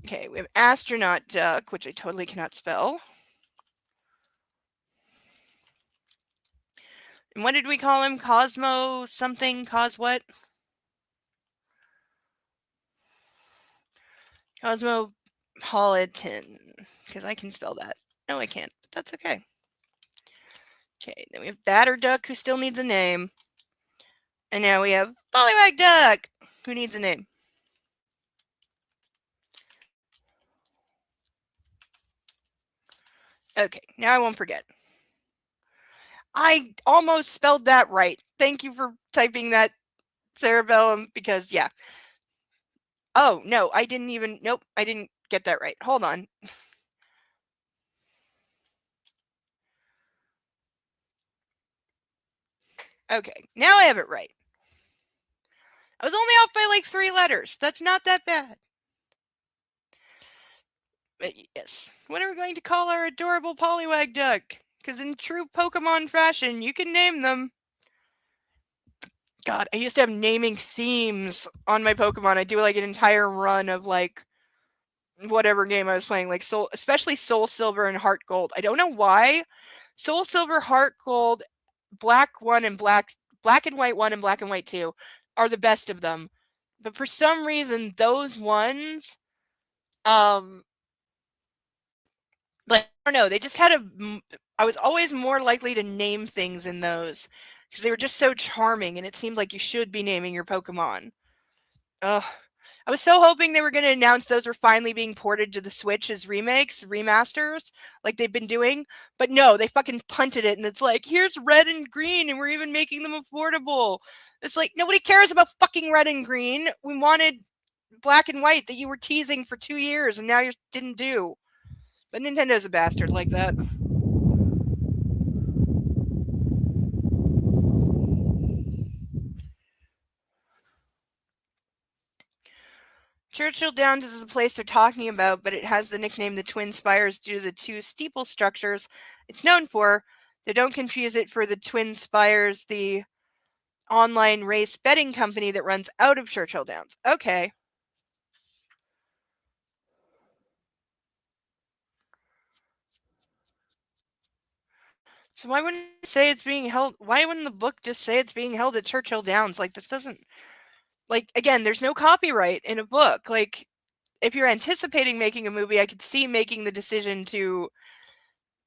we have astronaut duck, which I totally cannot spell. And what did we call him? Cosmo something? Cos what? Cosmopolitan, because I can spell that. No, I can't, but that's okay. Okay, then we have batter duck, who still needs a name. And now we have Pollywag Duck, who needs a name. Okay, now I won't forget. I almost spelled that right. Thank you for typing that, Cerebellum, because, yeah. Oh, no, I didn't even, nope, I didn't get that right. Hold on. Okay, now I have it right. I was only off by like 3 letters. That's not that bad. But yes, what are we going to call our adorable Pollywag Duck? Because in true Pokemon fashion, you can name them. God, I used to have naming themes on my Pokemon. I do like an entire run of like whatever game I was playing, like especially Soul Silver and Heart Gold. I don't know why. Soul Silver, Heart Gold, Black 1 and Black and White 1 and Black and White 2 are the best of them. But for some reason, those ones, like, I don't know, they just had I was always more likely to name things in those because they were just so charming, and it seemed like you should be naming your Pokemon. Ugh. I was so hoping they were going to announce those were finally being ported to the Switch as remakes, remasters, like they've been doing. But no, they fucking punted it, and it's like, here's red and green, and we're even making them affordable. It's like, nobody cares about fucking red and green. We wanted black and white that you were teasing for 2 years, and now you didn't do. But Nintendo's a bastard like that. Churchill Downs is the place they're talking about, but it has the nickname the Twin Spires due to the 2 steeple structures it's known for. They don't confuse it for the Twin Spires, the online race betting company that runs out of Churchill Downs. Okay. So why wouldn't it say it's being held? Why wouldn't the book just say it's being held at Churchill Downs? Like, this doesn't, like, again, there's no copyright in a book. Like, if you're anticipating making a movie, I could see making the decision to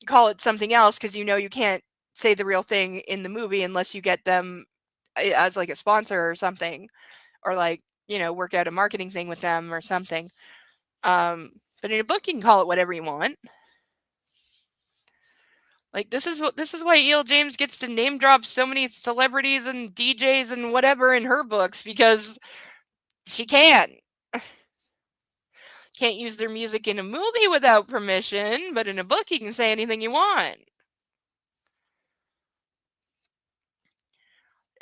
call it something else because you know you can't say the real thing in the movie unless you get them as like a sponsor or something, or like, work out a marketing thing with them or something. But in a book, you can call it whatever you want. Like this is why E.L. James gets to name drop so many celebrities and DJs and whatever in her books because she can. Can't use their music in a movie without permission, but in a book you can say anything you want.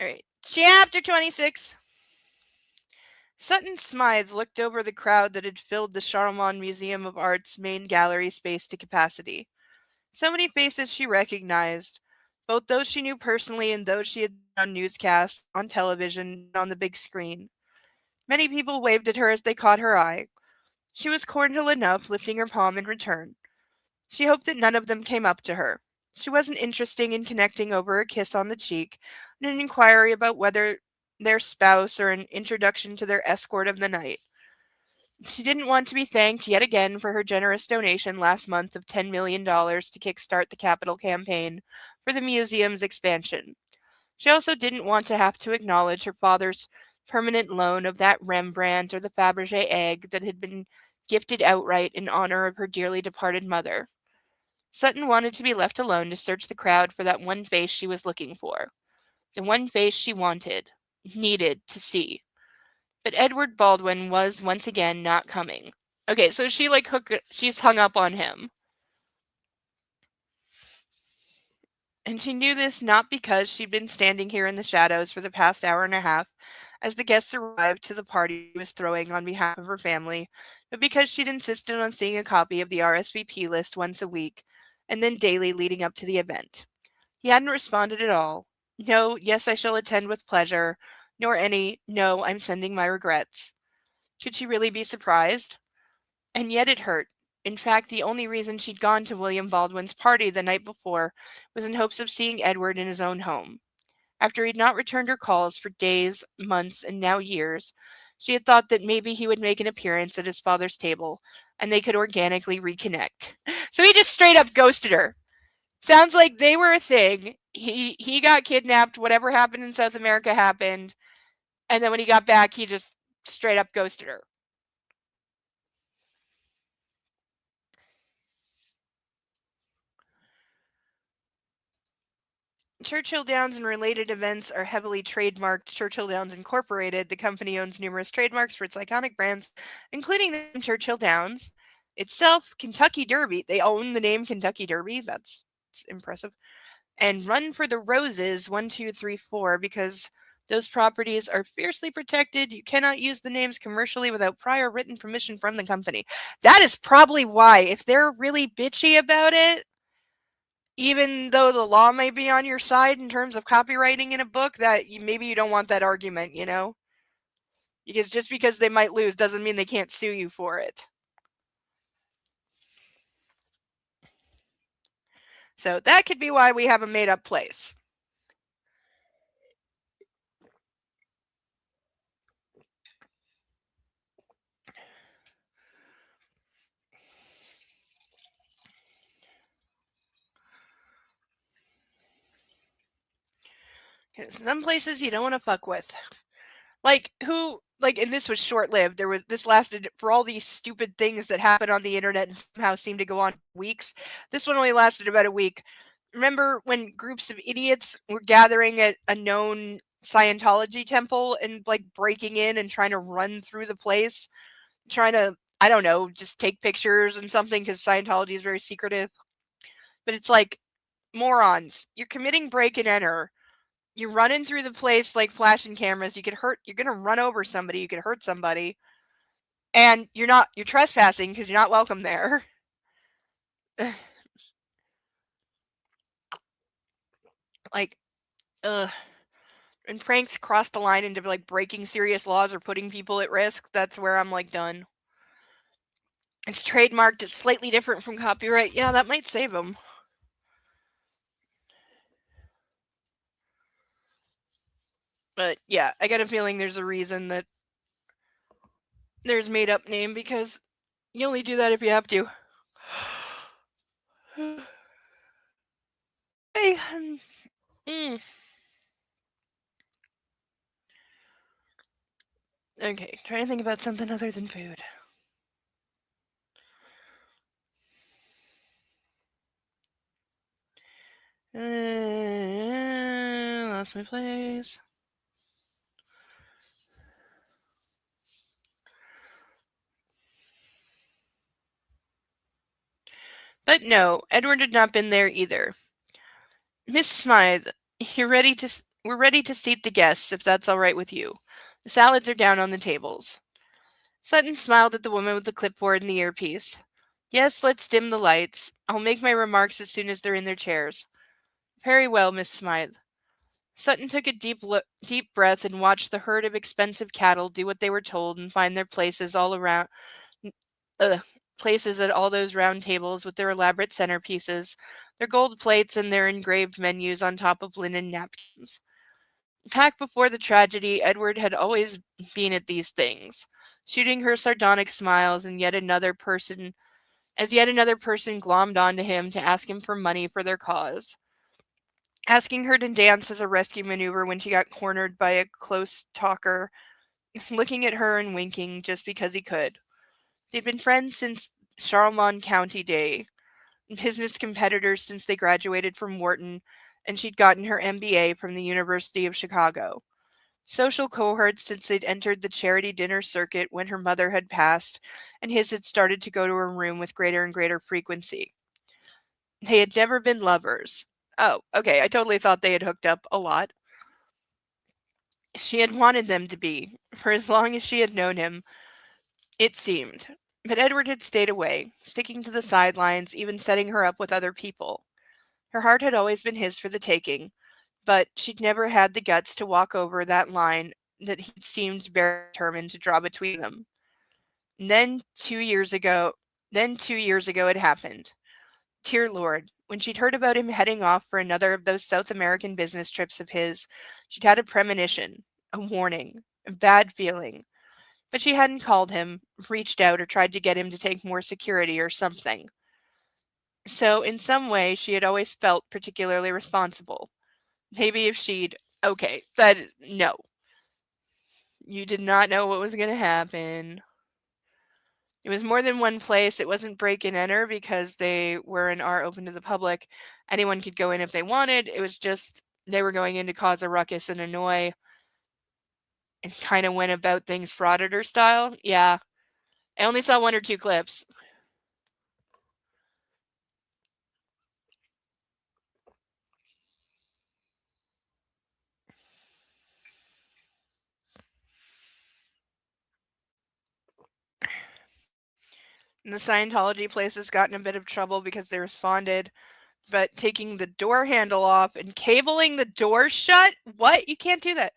All right. Chapter 26. Sutton Smythe looked over the crowd that had filled the Charlemont Museum of Art's main gallery space to capacity. So many faces she recognized, both those she knew personally and those she had seen on newscasts, on television, on the big screen. Many people waved at her as they caught her eye. She was cordial enough, lifting her palm in return. She hoped that none of them came up to her. She wasn't interested in connecting over a kiss on the cheek, and an inquiry about whether their spouse or an introduction to their escort of the night. She didn't want to be thanked yet again for her generous donation last month of $10 million to kickstart the capital campaign for the museum's expansion. She also didn't want to have to acknowledge her father's permanent loan of that Rembrandt or the Fabergé egg that had been gifted outright in honor of her dearly departed mother. Sutton wanted to be left alone to search the crowd for that one face she was looking for. The one face she wanted, needed to see. But Edward Baldwin was once again not coming. Okay, so she's hung up on him. And she knew this not because she'd been standing here in the shadows for the past hour and a half as the guests arrived to the party she was throwing on behalf of her family, but because she'd insisted on seeing a copy of the RSVP list once a week, and then daily leading up to the event. He hadn't responded at all. No, yes, I shall attend with pleasure, nor any, no, I'm sending my regrets. Could she really be surprised? And yet it hurt. In fact, the only reason she'd gone to William Baldwin's party the night before was in hopes of seeing Edward in his own home. After he'd not returned her calls for days, months, and now years, she had thought that maybe he would make an appearance at his father's table, and they could organically reconnect. So he just straight up ghosted her. Sounds like they were a thing. He got kidnapped, whatever happened in South America happened, and then when he got back, he just straight up ghosted her. Churchill Downs and related events are heavily trademarked Churchill Downs Incorporated. The company owns numerous trademarks for its iconic brands, including the name Churchill Downs. Itself, Kentucky Derby. They own the name Kentucky Derby. That's impressive. And Run for the Roses 1, 2, 3, 4 because those properties are fiercely protected. You cannot use the names commercially without prior written permission from the company. That is probably why, if they're really bitchy about it, even though the law may be on your side in terms of copywriting in a book, that maybe you don't want that argument, you know? Because just because they might lose doesn't mean they can't sue you for it. So that could be why we have a made up place. Some places you don't want to fuck with. Like, who, like, and this was short lived. This lasted for all these stupid things that happen on the internet and somehow seem to go on weeks. This one only lasted about a week. Remember when groups of idiots were gathering at a known Scientology temple and, like, breaking in and trying to run through the place? Trying to, I don't know, just take pictures and something because Scientology is very secretive. But it's like, morons, you're committing break and enter. You're running through the place like flashing cameras. You're gonna run over somebody. You could hurt somebody. And you're trespassing because you're not welcome there. Like, ugh. And pranks cross the line into like breaking serious laws or putting people at risk. That's where I'm like done. It's trademarked. It's slightly different from copyright. Yeah, that might save them. But yeah, I got a feeling there's a reason that there's made up name because you only do that if you have to. Hey, okay, trying to think about something other than food. Lost my place. But no, Edward had not been there either. Miss Smythe, we're ready to seat the guests, if that's all right with you. The salads are down on the tables. Sutton smiled at the woman with the clipboard and the earpiece. Yes, let's dim the lights. I'll make my remarks as soon as they're in their chairs. Very well, Miss Smythe. Sutton took a deep breath and watched the herd of expensive cattle do what they were told and find their places all around ugh, places at all those round tables with their elaborate centerpieces, their gold plates and their engraved menus on top of linen napkins. Back before the tragedy, Edward had always been at these things, shooting her sardonic smiles and yet another person glommed onto him to ask him for money for their cause. Asking her to dance as a rescue maneuver when she got cornered by a close talker, looking at her and winking just because he could. They'd been friends since Charlemont County Day, business competitors since they graduated from Wharton, and she'd gotten her MBA from the University of Chicago. Social cohorts since they'd entered the charity dinner circuit when her mother had passed, and his had started to go to her room with greater and greater frequency. They had never been lovers. Oh, okay, I totally thought they had hooked up a lot. She had wanted them to be, for as long as she had known him, it seemed. But Edward had stayed away, sticking to the sidelines, even setting her up with other people. Her heart had always been his for the taking, but she'd never had the guts to walk over that line that he seemed very determined to draw between them. And then 2 years ago it happened. Dear Lord, when she'd heard about him heading off for another of those South American business trips of his, she'd had a premonition, a warning, a bad feeling. But she hadn't called him, reached out, or tried to get him to take more security or something. So, in some way, she had always felt particularly responsible. Maybe if she'd. Okay, no. You did not know what was going to happen. It was more than one place. It wasn't break and enter because they were and are open to the public. Anyone could go in if they wanted. It was just they were going in to cause a ruckus and annoy and kind of went about things frauditor style. Yeah. I only saw one or two clips. And the Scientology place has gotten a bit of trouble because they responded, but taking the door handle off and cabling the door shut? What? You can't do that.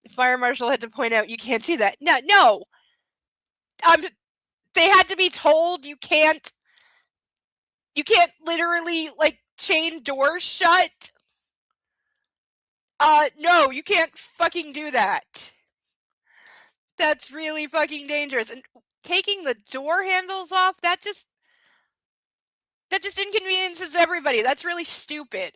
The fire marshal had to point out you can't do that. No, no. Um, they had to be told you can't literally like chain doors shut. No, you can't fucking do that. That's really fucking dangerous. And taking the door handles off, that just inconveniences everybody. That's really stupid.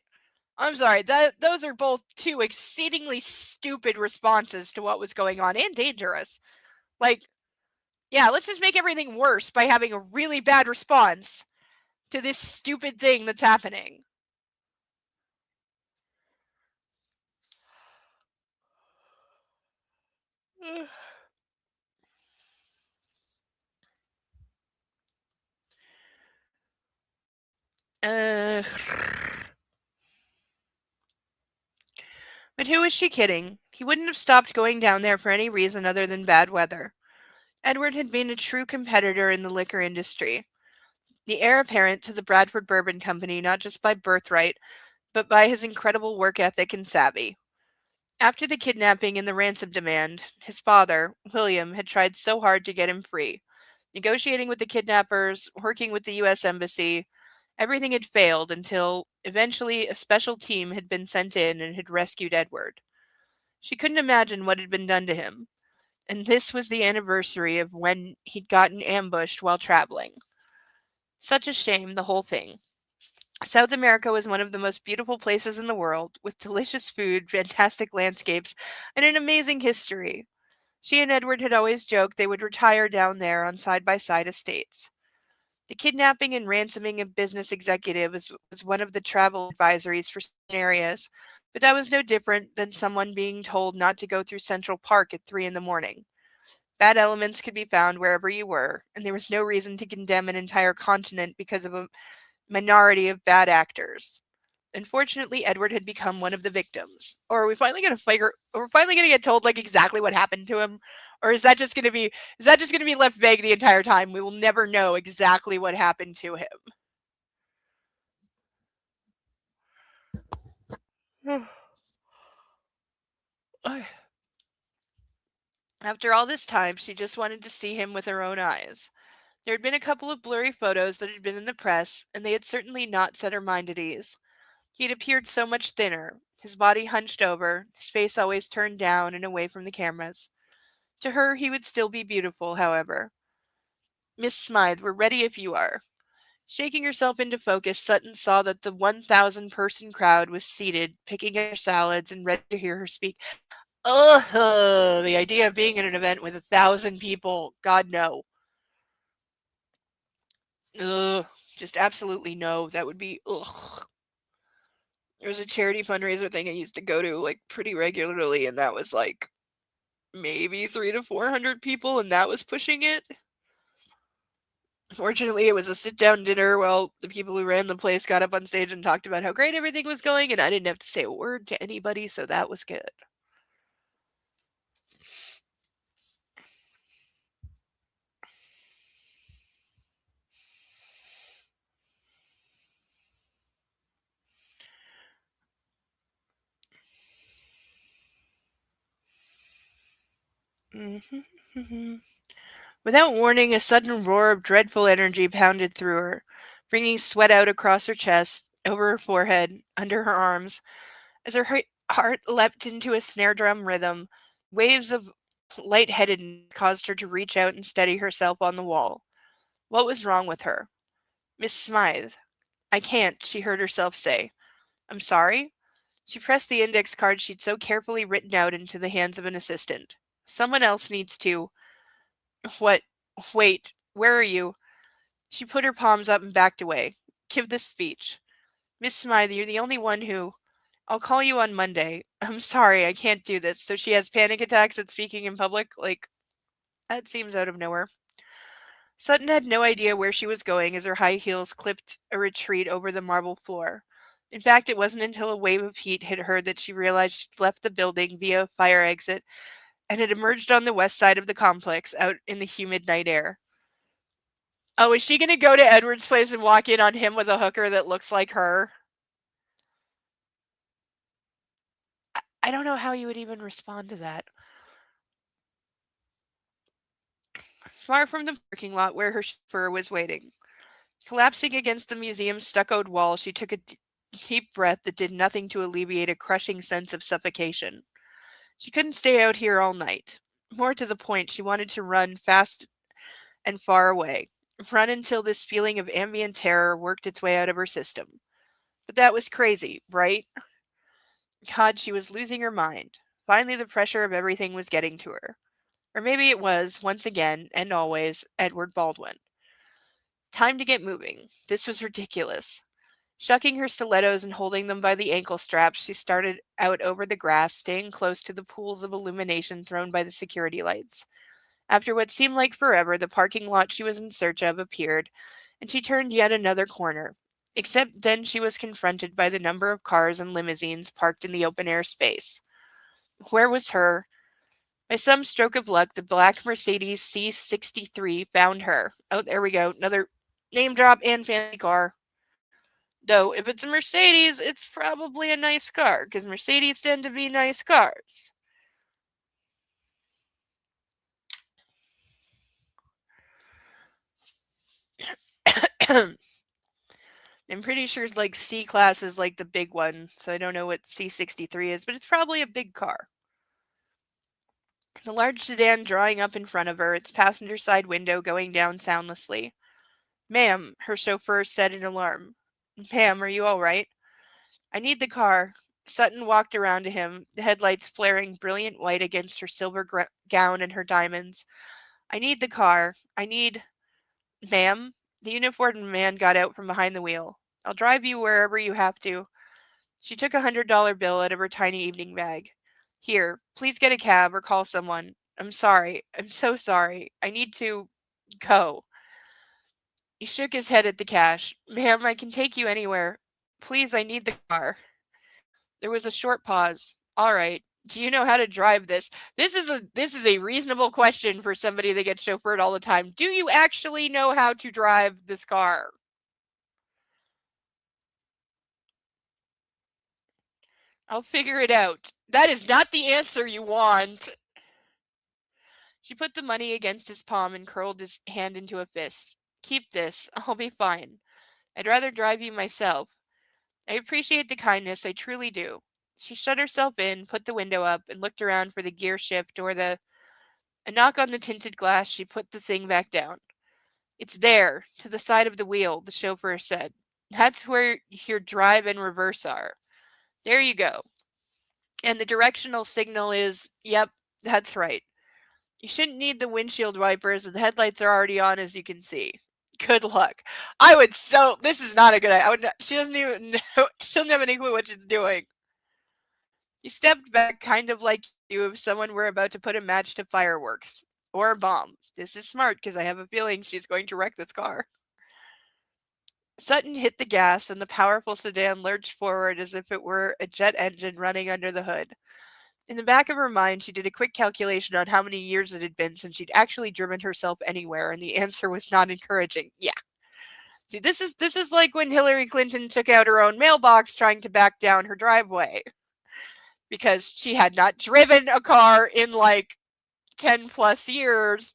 I'm sorry. Those are both two exceedingly stupid responses to what was going on and dangerous. Like, yeah, let's just make everything worse by having a really bad response to this stupid thing that's happening. Uh, but who was she kidding? He wouldn't have stopped going down there for any reason other than bad weather. Edward had been a true competitor in the liquor industry, the heir apparent to the Bradford Bourbon Company not just by birthright, but by his incredible work ethic and savvy. After the kidnapping and the ransom demand, his father, William, had tried so hard to get him free. Negotiating with the kidnappers, working with the U.S. Embassy, everything had failed until, eventually, a special team had been sent in and had rescued Edward. She couldn't imagine what had been done to him, and this was the anniversary of when he'd gotten ambushed while traveling. Such a shame, the whole thing. South America was one of the most beautiful places in the world, with delicious food, fantastic landscapes, and an amazing history. She and Edward had always joked they would retire down there on side by side estates. The kidnapping and ransoming of business executives was one of the travel advisories for certain areas, but that was no different than someone being told not to go through Central Park at 3 in the morning. Bad elements could be found wherever you were, and there was no reason to condemn an entire continent because of a minority of bad actors. Unfortunately, Edward had become one of the victims. Or are we finally gonna figure? Are we finally gonna get told like exactly what happened to him, or is that just gonna be left vague the entire time? We will never know exactly what happened to him. After all this time, she just wanted to see him with her own eyes. There had been a couple of blurry photos that had been in the press, and they had certainly not set her mind at ease. He had appeared so much thinner, his body hunched over, his face always turned down and away from the cameras. To her, he would still be beautiful, however. Miss Smythe, we're ready if you are. Shaking herself into focus, Sutton saw that the 1,000-person crowd was seated, picking at their salads and ready to hear her speak. Ugh, the idea of being at an event with 1,000 people, God no. Ugh, just absolutely no. That would be ugh. There was a charity fundraiser thing I used to go to like pretty regularly, and that was like maybe 300 to 400 people, and that was pushing it. Fortunately, it was a sit-down dinner while the people who ran the place got up on stage and talked about how great everything was going, and I didn't have to say a word to anybody, so that was good. Without warning, a sudden roar of dreadful energy pounded through her, bringing sweat out across her chest, over her forehead, under her arms. As her heart leapt into a snare drum rhythm, waves of lightheadedness caused her to reach out and steady herself on the wall. What was wrong with her? Miss Smythe. I can't, she heard herself say. I'm sorry? She pressed the index card she'd so carefully written out into the hands of an assistant. Someone else needs to. What? Wait, where are you? She put her palms up and backed away. Give this speech. Miss Smythe, you're the only one who. I'll call you on Monday. I'm sorry, I can't do this. So she has panic attacks at speaking in public? Like, that seems out of nowhere. Sutton had no idea where she was going as her high heels clipped a retreat over the marble floor. In fact, it wasn't until a wave of heat hit her that she realized she'd left the building via a fire exit and had emerged on the west side of the complex out in the humid night air. Oh, is she gonna go to Edward's place and walk in on him with a hooker that looks like her? I don't know how you would even respond to that. Far from the parking lot where her chauffeur was waiting. Collapsing against the museum's stuccoed wall, she took a deep breath that did nothing to alleviate a crushing sense of suffocation. She couldn't stay out here all night. More to the point, she wanted to run fast and far away. Run until this feeling of ambient terror worked its way out of her system. But that was crazy, right? God, she was losing her mind. Finally, the pressure of everything was getting to her. Or maybe it was, once again, and always, Edward Baldwin. Time to get moving. This was ridiculous. Shucking her stilettos and holding them by the ankle straps, she started out over the grass, staying close to the pools of illumination thrown by the security lights. After what seemed like forever, the parking lot she was in search of appeared, and she turned yet another corner. Except then she was confronted by the number of cars and limousines parked in the open air space. Where was her? By some stroke of luck, the black Mercedes C63 found her. Oh, there we go. Another name drop and fancy car. Though, if it's a Mercedes, it's probably a nice car, because Mercedes tend to be nice cars. I'm pretty sure like C class is like the big one, so I don't know what C63 is, but it's probably a big car. The large sedan drawing up in front of her, its passenger side window going down soundlessly. Ma'am, her chauffeur said in alarm. Ma'am, are you all right? I need the car. Sutton walked around to him, the headlights flaring brilliant white against her silver gown and her diamonds. I need the car. I need. Ma'am? The uniformed man got out from behind the wheel. I'll drive you wherever you have to. She took $100 bill out of her tiny evening bag. Here, please get a cab or call someone. I'm sorry. I'm so sorry. I need to go. He shook his head at the cash. Ma'am, I can take you anywhere. Please, I need the car. There was a short pause. All right. Do you know how to drive this? This is a reasonable question for somebody that gets chauffeured all the time. Do you actually know how to drive this car? I'll figure it out. That is not the answer you want. She put the money against his palm and curled his hand into a fist. Keep this. I'll be fine. I'd rather drive you myself. I appreciate the kindness, I truly do. She shut herself in, put the window up, and looked around for the gear shift or a knock on the tinted glass. She put the thing back down. It's there, to the side of the wheel, the chauffeur said. That's where your drive and reverse are. There you go. And the directional signal is, yep, that's right. You shouldn't need the windshield wipers, and the headlights are already on, as you can see. Good luck. I would so. This is not a good idea. I would not, she doesn't even know. She doesn't have any clue what she's doing. He stepped back, kind of like you if someone were about to put a match to fireworks. Or a bomb. This is smart, because I have a feeling she's going to wreck this car. Sutton hit the gas, and the powerful sedan lurched forward as if it were a jet engine running under the hood. In the back of her mind, she did a quick calculation on how many years it had been since she'd actually driven herself anywhere, and the answer was not encouraging. Yeah. See, this is like when Hillary Clinton took out her own mailbox trying to back down her driveway because she had not driven a car in like 10 plus years.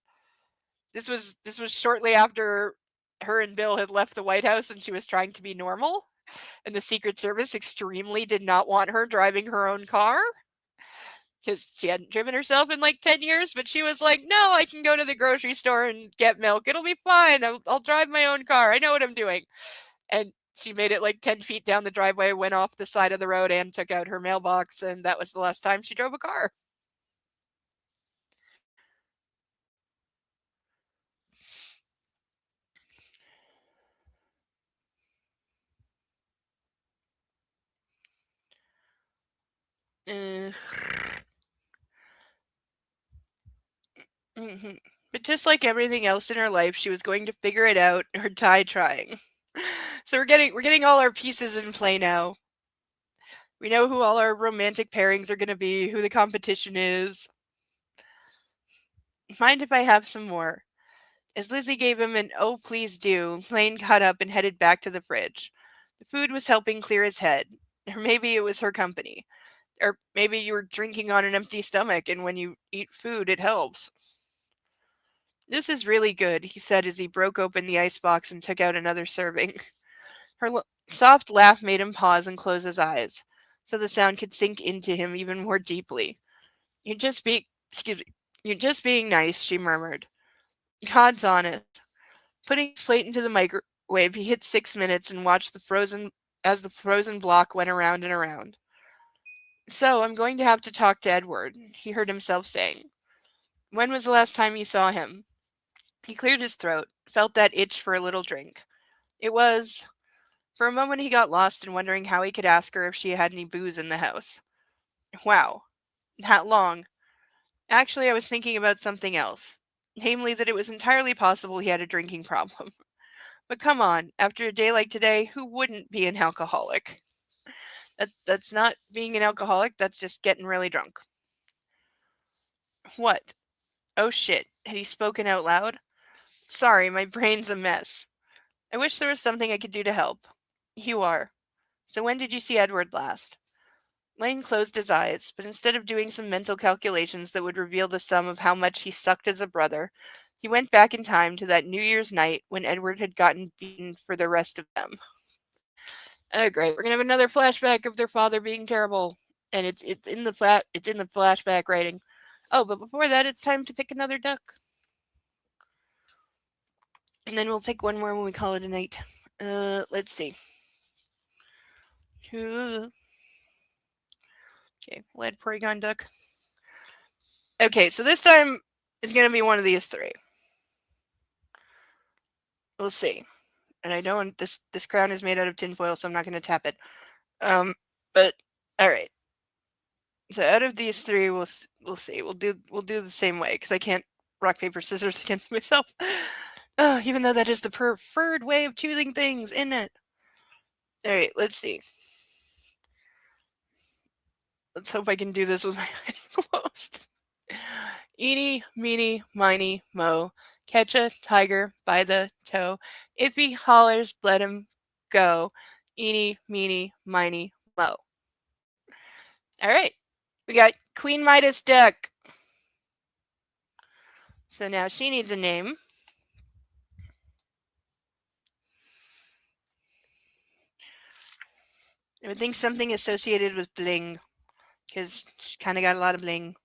This was shortly after her and Bill had left the White House and she was trying to be normal, and the Secret Service extremely did not want her driving her own car because she hadn't driven herself in like 10 years, but she was like, no, I can go to the grocery store and get milk. It'll be fine. I'll drive my own car. I know what I'm doing. And she made it like 10 feet down the driveway, went off the side of the road, and took out her mailbox. And that was the last time she drove a car. Uh, mhm. But just like everything else in her life, she was going to figure it out or die trying. So we're getting all our pieces in play now. We know who all our romantic pairings are going to be, who the competition is. Mind if I have some more? As Lizzie gave him an "oh, please do," Lane got up and headed back to the fridge. The food was helping clear his head. Or maybe it was her company. Or maybe you were drinking on an empty stomach, and when you eat food, it helps. This is really good, he said as he broke open the icebox and took out another serving. Her soft laugh made him pause and close his eyes, so the sound could sink into him even more deeply. You're just being, excuse me, you're just being nice, she murmured. God's honest. Putting his plate into the microwave, he hit 6 minutes and watched the frozen block went around and around. So, I'm going to have to talk to Edward, he heard himself saying. When was the last time you saw him? He cleared his throat, felt that itch for a little drink. It was. For a moment he got lost in wondering how he could ask her if she had any booze in the house. Wow. That long. Actually, I was thinking about something else. Namely, that it was entirely possible he had a drinking problem. But come on, after a day like today, who wouldn't be an alcoholic? That's not being an alcoholic, that's just getting really drunk. What? Oh shit, had he spoken out loud? Sorry, my brain's a mess. I wish there was something I could do to help. You are. So when did you see Edward last? Lane closed his eyes, but instead of doing some mental calculations that would reveal the sum of how much he sucked as a brother, he went back in time to that New Year's night when Edward had gotten beaten for the rest of them. Oh great, we're gonna have another flashback of their father being terrible. And it's in the flashback writing. Oh, but before that it's time to pick another duck. And then we'll pick one more when we call it a night. Let's see. Okay, lead Porygon duck. Okay, so this time it's gonna be one of these three. We'll see. and I don't. This crown is made out of tinfoil, so I'm not going to tap it. Um, but all right. So out of these three, we'll see. We'll do the same way because I can't rock paper scissors against myself. Even though that is the preferred way of choosing things, isn't it? All right. Let's see. Let's hope I can do this with my eyes closed. Eeny, meeny, miny, mo. Catch a tiger by the toe. If he hollers, let him go. Eeny, meeny, miny, mo. All right. We got Queen Midas Duck. So now she needs a name. I would think something associated with bling, because she's kind of got a lot of bling.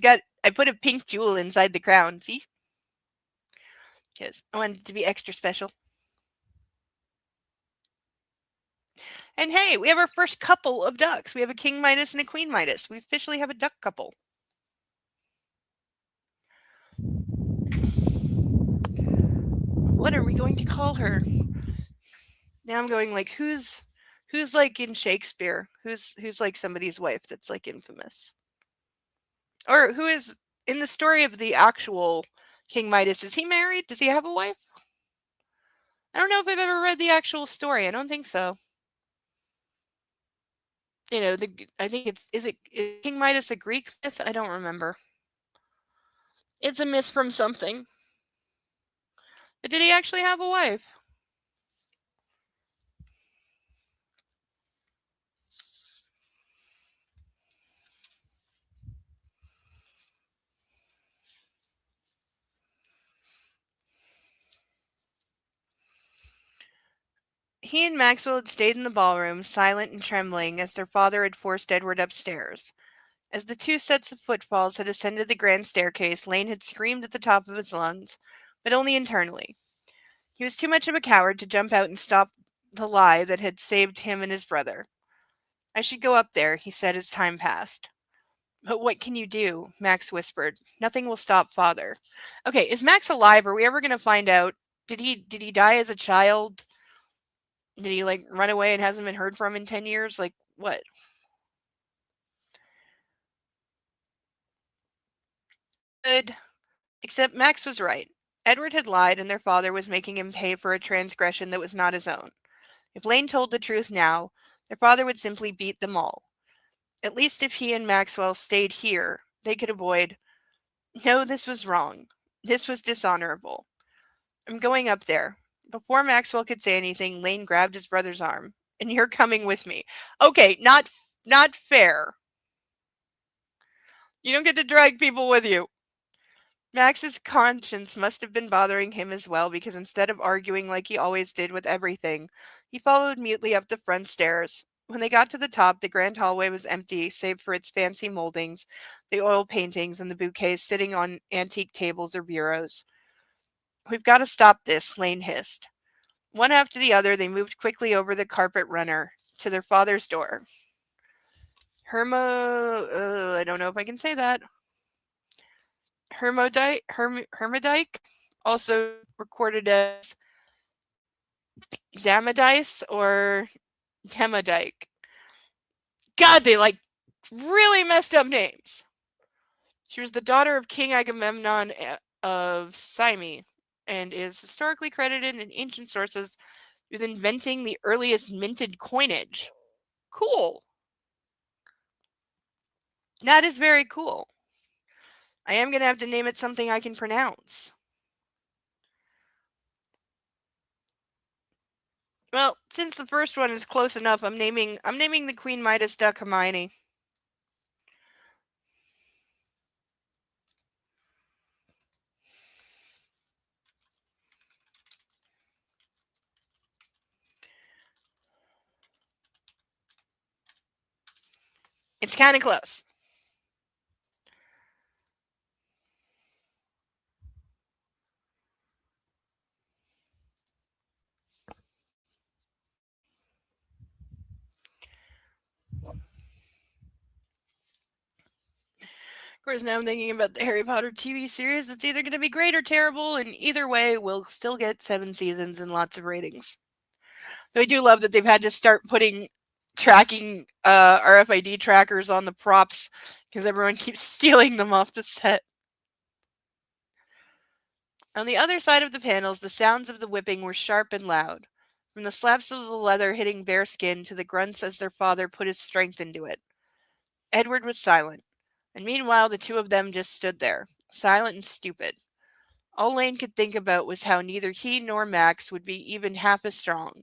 I put a pink jewel inside the crown, see? Because I wanted it to be extra special. And hey, we have our first couple of ducks. We have a King Midas and a Queen Midas. We officially have a duck couple. What are we going to call her? Now I'm going like who's like in Shakespeare? Who's like somebody's wife that's like infamous? Or who is in the story of the actual King Midas? Is he married? Does he have a wife? I don't know if I've ever read the actual story. I don't think so. I think is King Midas a Greek myth? I don't remember. It's a myth from something. But did he actually have a wife? He and Maxwell had stayed in the ballroom, silent and trembling, as their father had forced Edward upstairs. As the two sets of footfalls had ascended the grand staircase, Lane had screamed at the top of his lungs, but only internally. He was too much of a coward to jump out and stop the lie that had saved him and his brother. I should go up there, he said as time passed. But what can you do? Max whispered. Nothing will stop father. Okay, is Max alive? Are we ever gonna find out? Did he die as a child? Did he like run away and hasn't been heard from in 10 years? Like what? Good. Except Max was right. Edward had lied and their father was making him pay for a transgression that was not his own. If Lane told the truth now, their father would simply beat them all. At least if he and Maxwell stayed here, they could avoid. No, this was wrong. This was dishonorable. I'm going up there. Before Maxwell could say anything, Lane grabbed his brother's arm. And you're coming with me. Okay, not fair. You don't get to drag people with you. Max's conscience must have been bothering him as well because instead of arguing like he always did with everything, he followed mutely up the front stairs. When they got to the top, the grand hallway was empty save for its fancy moldings, the oil paintings, and the bouquets sitting on antique tables or bureaus. We've got to stop this, Lane hissed. One after the other, they moved quickly over the carpet runner to their father's door. I don't know if I can say that. Hermodike, also recorded as Damadice or Demodike. God, they like really messed up names. She was the daughter of King Agamemnon of Cyme and is historically credited in ancient sources with inventing the earliest minted coinage. Cool. That is very cool. I am going to have to name it something I can pronounce. Well, since the first one is close enough, I'm naming the Queen Midas Duck Hermione. It's kind of close. course, now I'm thinking about the Harry Potter TV series that's either going to be great or terrible, and either way, we'll still get 7 seasons and lots of ratings. Though I do love that they've had to start putting tracking RFID trackers on the props because everyone keeps stealing them off the set. On the other side of the panels, the sounds of the whipping were sharp and loud, from the slaps of the leather hitting bare skin to the grunts as their father put his strength into it. Edward was silent, and meanwhile the two of them just stood there, silent and stupid. All Lane could think about was how neither he nor Max would be even half as strong.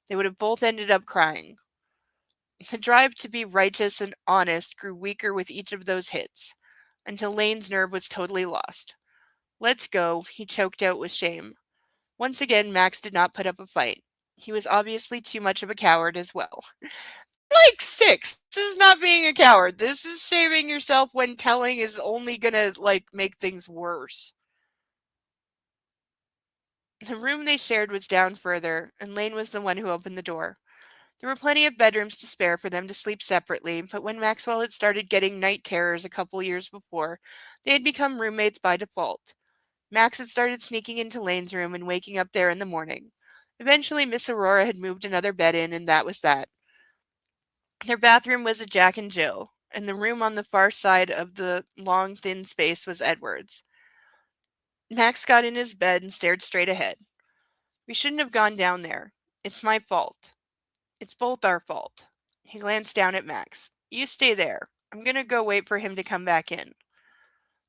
They would have both ended up crying. The drive to be righteous and honest grew weaker with each of those hits, until Lane's nerve was totally lost. Let's go, he choked out with shame. Once again, Max did not put up a fight. He was obviously too much of a coward as well. Like 6. This is not being a coward. This is saving yourself when telling is only gonna, make things worse. The room they shared was down further, and Lane was the one who opened the door. There were plenty of bedrooms to spare for them to sleep separately, but when Maxwell had started getting night terrors a couple years before, they had become roommates by default. Max had started sneaking into Lane's room and waking up there in the morning. Eventually, Miss Aurora had moved another bed in, and that was that. Their bathroom was a Jack and Jill, and the room on the far side of the long, thin space was Edward's. Max got in his bed and stared straight ahead. We shouldn't have gone down there. It's my fault. It's both our fault. He glanced down at Max. You stay there. I'm gonna go wait for him to come back in.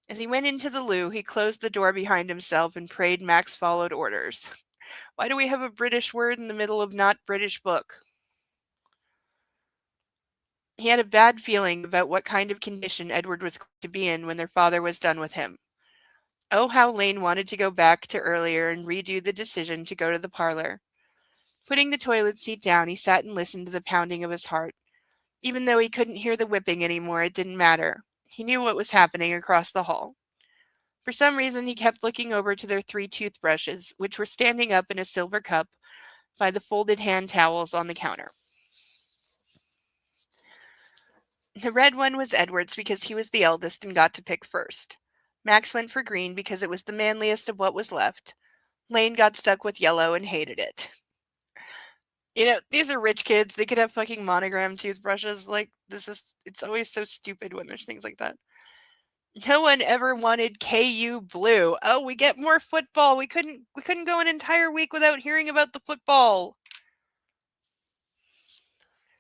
As he went into the loo, he closed the door behind himself and prayed Max followed orders. Why do we have a British word in the middle of not British book? He had a bad feeling about what kind of condition Edward was going to be in when their father was done with him. Oh, how Lane wanted to go back to earlier and redo the decision to go to the parlor. Putting the toilet seat down, he sat and listened to the pounding of his heart. Even though he couldn't hear the whipping anymore, it didn't matter. He knew what was happening across the hall. For some reason, he kept looking over to their 3 toothbrushes, which were standing up in a silver cup by the folded hand towels on the counter. The red one was Edward's because he was the eldest and got to pick first. Max went for green because it was the manliest of what was left. Lane got stuck with yellow and hated it. These are rich kids. They could have fucking monogram toothbrushes. It's always so stupid when there's things like that. No one ever wanted KU blue. Oh, we get more football. We couldn't go an entire week without hearing about the football.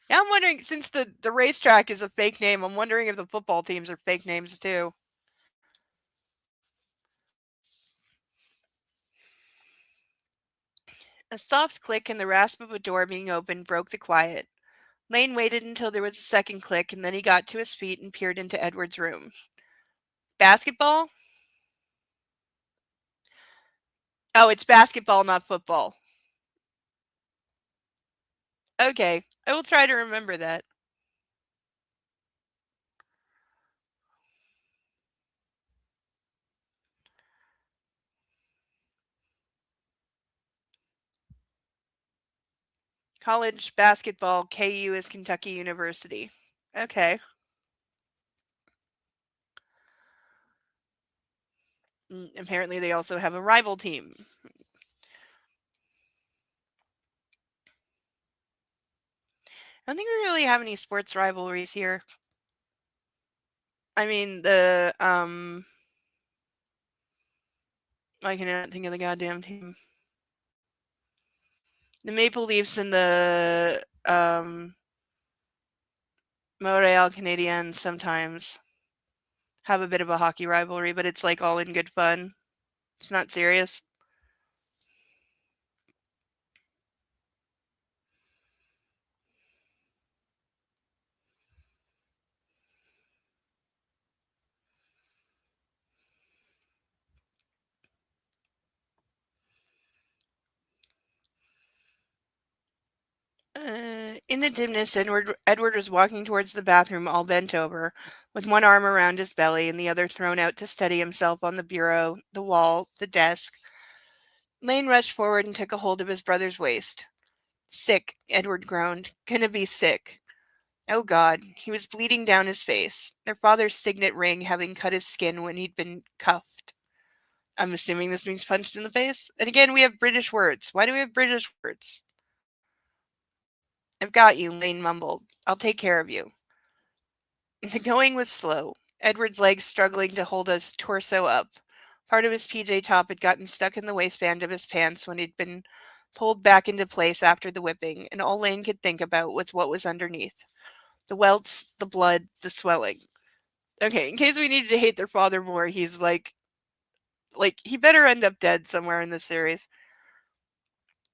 Now I'm wondering, since the racetrack is a fake name, I'm wondering if the football teams are fake names too. A soft click and the rasp of a door being opened broke the quiet. Lane waited until there was a second click, and then he got to his feet and peered into Edward's room. Basketball? Oh, it's basketball, not football. Okay, I will try to remember that. College basketball, KU is Kentucky University. Okay. Apparently, they also have a rival team. I don't think we really have any sports rivalries here. I mean, I cannot think of the goddamn team. The Maple Leafs and the, Montreal Canadiens sometimes have a bit of a hockey rivalry, but it's all in good fun. It's not serious. In the dimness, Edward was walking towards the bathroom all bent over, with one arm around his belly and the other thrown out to steady himself on the bureau, the wall, the desk. Lane rushed forward and took a hold of his brother's waist. Sick, Edward groaned. Gonna be sick. Oh God, he was bleeding down his face, their father's signet ring having cut his skin when he'd been cuffed. I'm assuming this means punched in the face. And again, we have British words. Why do we have British words? I've got you, Lane mumbled. I'll take care of you. The going was slow, Edward's legs struggling to hold his torso up. Part of his PJ top had gotten stuck in the waistband of his pants when he'd been pulled back into place after the whipping, and all Lane could think about was what was underneath. The welts, the blood, the swelling. Okay, in case we needed to hate their father more, he's like he better end up dead somewhere in this series.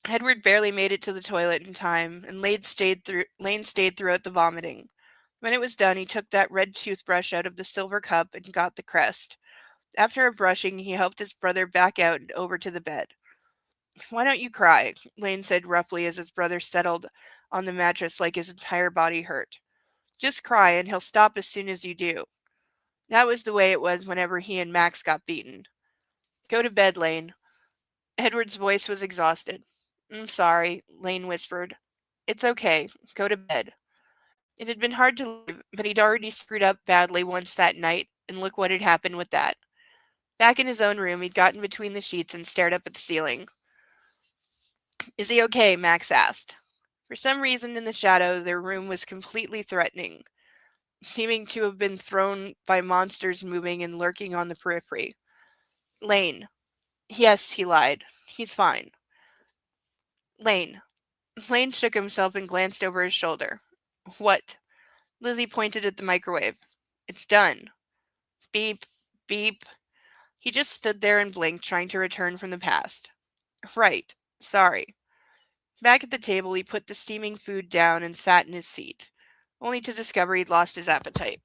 Edward barely made it to the toilet in time, and Lane stayed throughout the vomiting. When it was done, he took that red toothbrush out of the silver cup and got the crest. After a brushing, he helped his brother back out and over to the bed. Why don't you cry? Lane said roughly as his brother settled on the mattress like his entire body hurt. Just cry and he'll stop as soon as you do. That was the way it was whenever he and Max got beaten. Go to bed, Lane. Edward's voice was exhausted. I'm sorry, Lane whispered. It's okay. Go to bed. It had been hard to leave, but he'd already screwed up badly once that night, and look what had happened with that. Back in his own room, he'd gotten between the sheets and stared up at the ceiling. Is he okay? Max asked. For some reason in the shadow, their room was completely threatening, seeming to have been thrown by monsters moving and lurking on the periphery. Lane. Yes, he lied. He's fine. Lane. Lane shook himself and glanced over his shoulder. What? Lizzie pointed at the microwave. It's done. Beep, beep. He just stood there and blinked, trying to return from the past. Right. Sorry. Back at the table, he put the steaming food down and sat in his seat, only to discover he'd lost his appetite.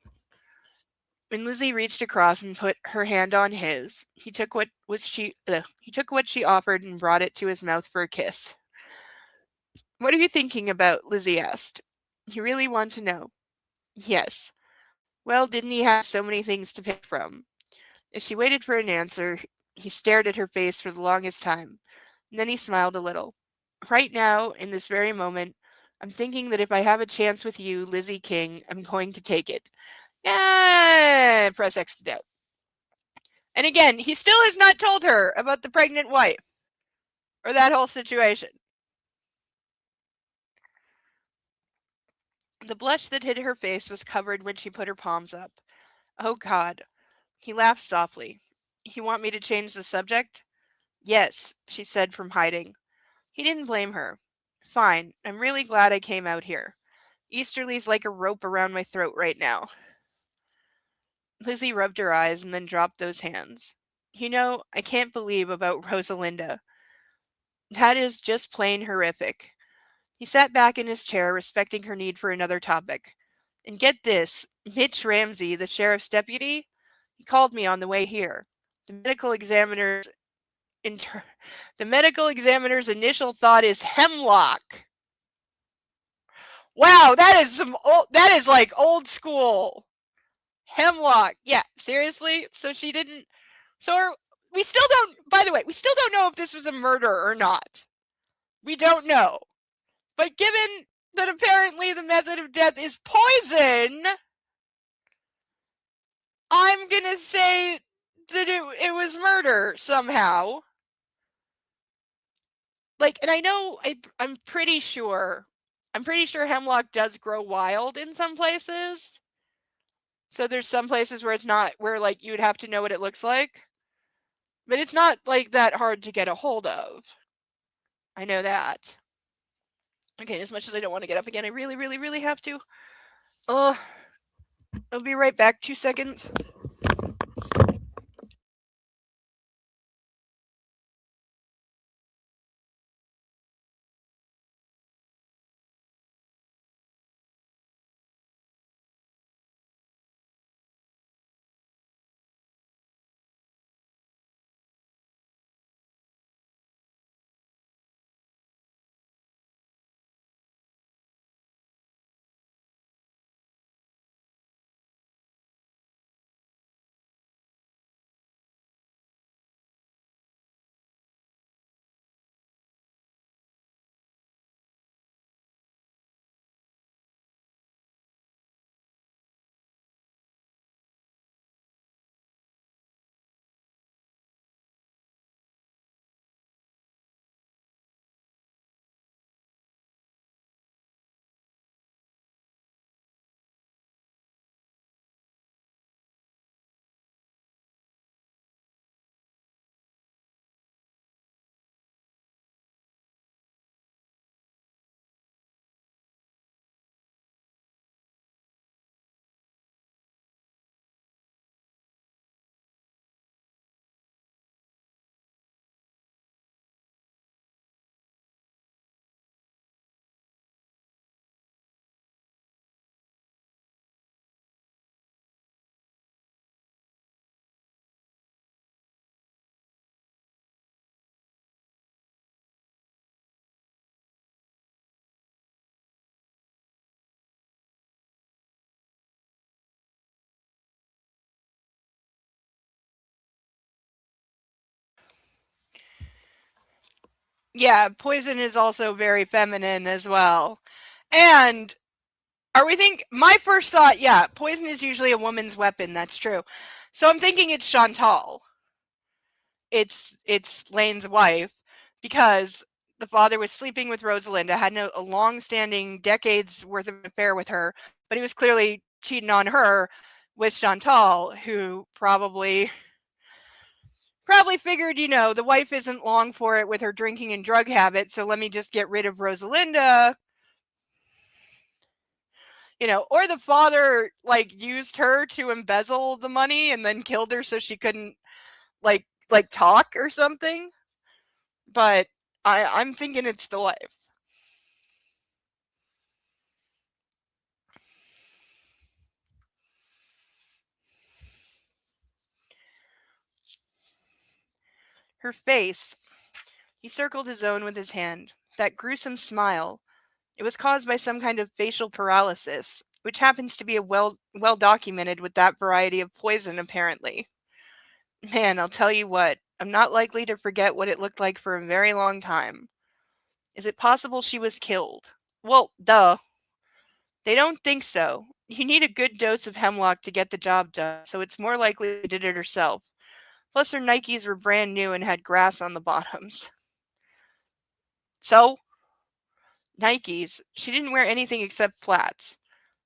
When Lizzie reached across and put her hand on his, he took what she offered and brought it to his mouth for a kiss. What are you thinking about? Lizzie asked. You really want to know? Yes. Well, didn't he have so many things to pick from? As she waited for an answer, he stared at her face for the longest time, and then he smiled a little. Right now, in this very moment, I'm thinking that if I have a chance with you, Lizzie King, I'm going to take it. Yeah, press X to doubt. And again, he still has not told her about the pregnant wife or that whole situation. The blush that hid her face was covered when she put her palms up. Oh, God. He laughed softly. You want me to change the subject? Yes, she said from hiding. He didn't blame her. Fine, I'm really glad I came out here. Easterly's like a rope around my throat right now. Lizzie rubbed her eyes and then dropped those hands. You know, I can't believe about Rosalinda. That is just plain horrific. He sat back in his chair, respecting her need for another topic. And get this, Mitch Ramsey, the sheriff's deputy, he called me on the way here. The medical examiner's inter- the medical examiner's initial thought is hemlock. Wow, that is like old school. Hemlock. Yeah, seriously? So she didn't we still don't, by the way, we still don't know if this was a murder or not. We don't know. But given that apparently the method of death is poison, I'm gonna say that it was murder somehow. Like, and I know I'm pretty sure hemlock does grow wild in some places. So there's some places where it's not, where like you would have to know what it looks like. But it's not like that hard to get a hold of. I know that. Okay, as much as I don't want to get up again, I really, really, really have to. Oh, I'll be right back. 2 seconds. Yeah, poison is also very feminine as well. And are we think my first thought, yeah, poison is usually a woman's weapon, that's true. So I'm thinking it's Chantal. It's Lane's wife because the father was sleeping with Rosalinda, had a long-standing decades worth of affair with her, but he was clearly cheating on her with Chantal, who probably figured, the wife isn't long for it with her drinking and drug habit, so let me just get rid of Rosalinda. Or the father used her to embezzle the money and then killed her so she couldn't talk or something. But I'm thinking it's the wife. Her face. He circled his own with his hand. That gruesome smile. It was caused by some kind of facial paralysis, which happens to be well documented with that variety of poison, apparently. Man, I'll tell you what, I'm not likely to forget what it looked like for a very long time. Is it possible she was killed? Well, duh. They don't think so. You need a good dose of hemlock to get the job done, so it's more likely she did it herself. Plus, her Nikes were brand new and had grass on the bottoms. So, Nikes. She didn't wear anything except flats.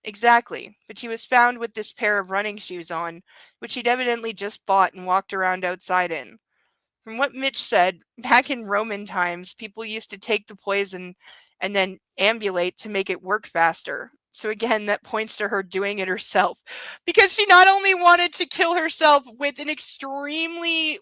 Exactly, but she was found with this pair of running shoes on, which she'd evidently just bought and walked around outside in. From what Mitch said, back in Roman times, people used to take the poison and then ambulate to make it work faster. So again, that points to her doing it herself. Because she not only wanted to kill herself with an extremely,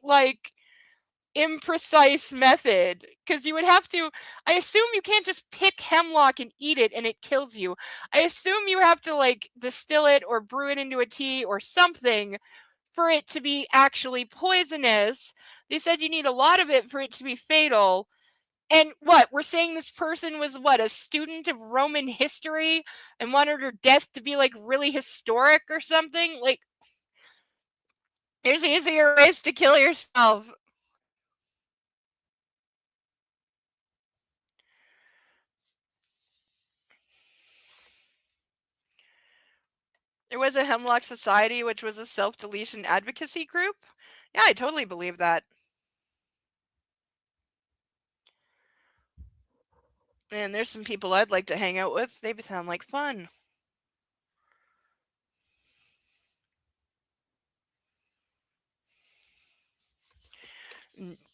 imprecise method, because you would have to, I assume you can't just pick hemlock and eat it and it kills you. I assume you have to, distill it or brew it into a tea or something for it to be actually poisonous. They said you need a lot of it for it to be fatal. And what? We're saying this person was what, a student of Roman history and wanted her death to be really historic or something? There's easier ways to kill yourself. There was a Hemlock Society, which was a self-deletion advocacy group. Yeah, I totally believe that. And there's some people I'd like to hang out with. They sound like fun.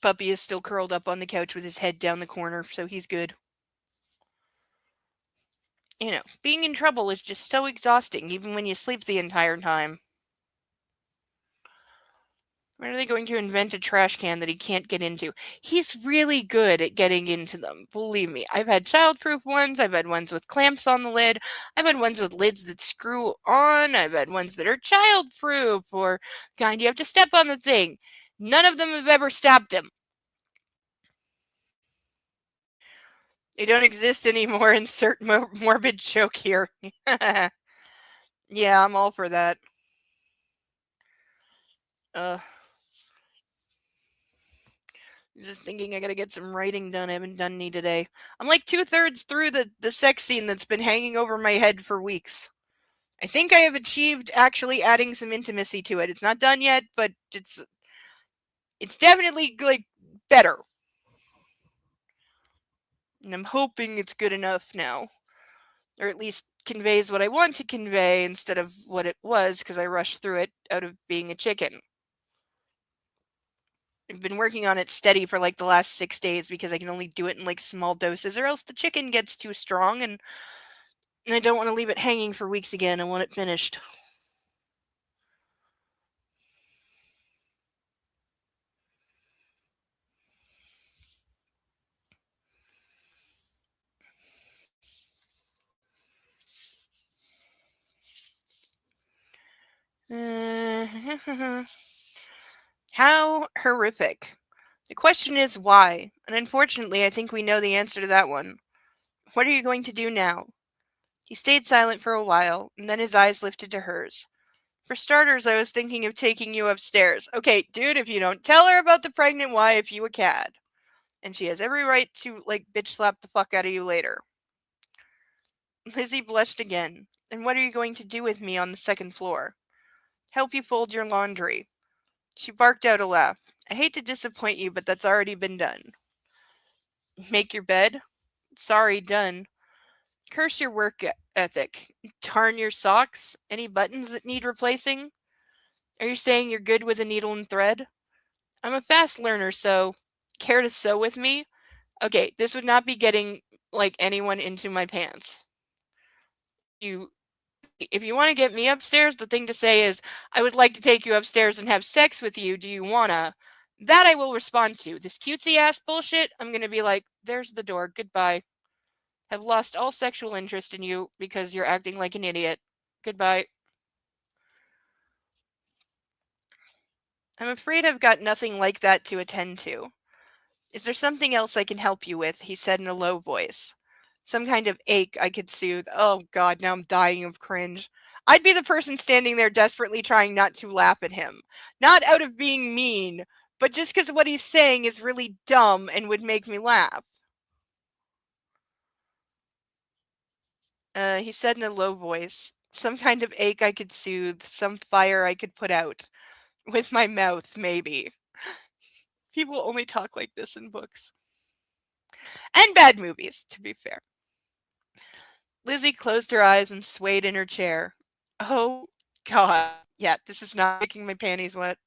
Puppy is still curled up on the couch with his head down the corner, so he's good. Being in trouble is just so exhausting, even when you sleep the entire time. When are they going to invent a trash can that he can't get into? He's really good at getting into them, believe me. I've had child-proof ones, I've had ones with clamps on the lid, I've had ones with lids that screw on, I've had ones that are child-proof, or kind you have to step on the thing. None of them have ever stabbed him. They don't exist anymore. Insert morbid joke here. Yeah, I'm all for that. Just thinking I gotta get some writing done. I haven't done any today. I'm like 2/3 through the sex scene that's been hanging over my head for weeks. I think I have achieved actually adding some intimacy to it. It's not done yet, but it's definitely better. And I'm hoping it's good enough now. Or at least conveys what I want to convey instead of what it was, because I rushed through it out of being a chicken. I've been working on it steady for the last 6 days because I can only do it in small doses, or else the chicken gets too strong and I don't want to leave it hanging for weeks again. I want it finished. How horrific. The question is why, and unfortunately I think we know the answer to that one. What are you going to do now? He stayed silent for a while, and then his eyes lifted to hers. For starters, I was thinking of taking you upstairs. Okay, dude, if you don't tell her about the pregnant wife, you a cad. and she has every right to, like, bitch slap the fuck out of you later. Lizzie blushed again. And what are you going to do with me on the second floor? Help you fold your laundry. She barked out a laugh. I hate to disappoint you, but that's already been done. Make your bed? Sorry, done. Curse your work ethic. Darn your socks? Any buttons that need replacing? Are you saying you're good with a needle and thread? I'm a fast learner, so care to sew with me? Okay, this would not be getting like anyone into my pants. You if you want to get me upstairs, the thing to say is, I would like to take you upstairs and have sex with you. Do you wanna? That I will respond to. This cutesy ass bullshit, I'm gonna be like, there's the door. Goodbye. Have lost all sexual interest in you because you're acting like an idiot. Goodbye. I'm afraid I've got nothing like that to attend to. Is there something else I can help you with? He said in a low voice. Some kind of ache I could soothe. Oh god, now I'm dying of cringe. I'd be the person standing there desperately trying not to laugh at him. Not out of being mean, but just because what he's saying is really dumb and would make me laugh. He said in a low voice. Some kind of ache I could soothe, some fire I could put out. With my mouth, maybe. People only talk like this in books. And bad movies, to be fair. Lizzie closed her eyes and swayed in her chair. Oh, God. Yeah, this is not making my panties wet.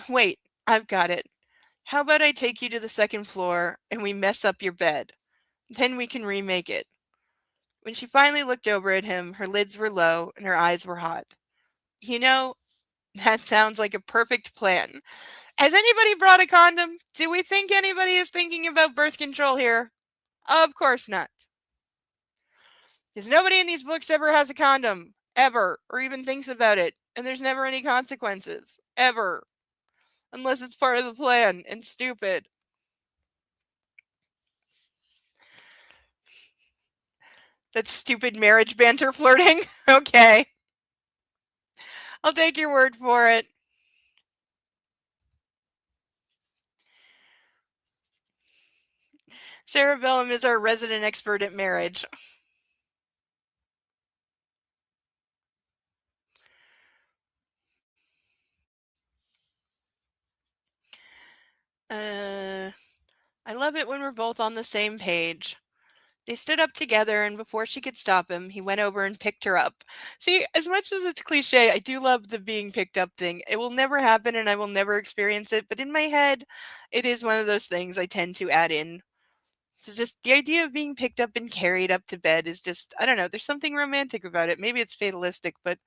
Wait, I've got it. How about I take you to the second floor and we mess up your bed? Then we can remake it. When she finally looked over at him, her lids were low and her eyes were hot. You know, that sounds like a perfect plan. Has anybody brought a condom? Do we think anybody is thinking about birth control here? Of course not. Because nobody in these books ever has a condom. Ever. Or even thinks about it. And there's never any consequences. Ever. Unless it's part of the plan and stupid. That's stupid marriage banter flirting? Okay. I'll take your word for it. Sarah Bellum is our resident expert at marriage. I love it when we're both on the same page. They stood up together, and before she could stop him, he went over and picked her up. See, as much as it's cliche, I do love the being picked up thing. It will never happen, and I will never experience it, but in my head, it is one of those things I tend to add in. It's just the idea of being picked up and carried up to bed is just, I don't know, there's something romantic about it. Maybe it's fatalistic, but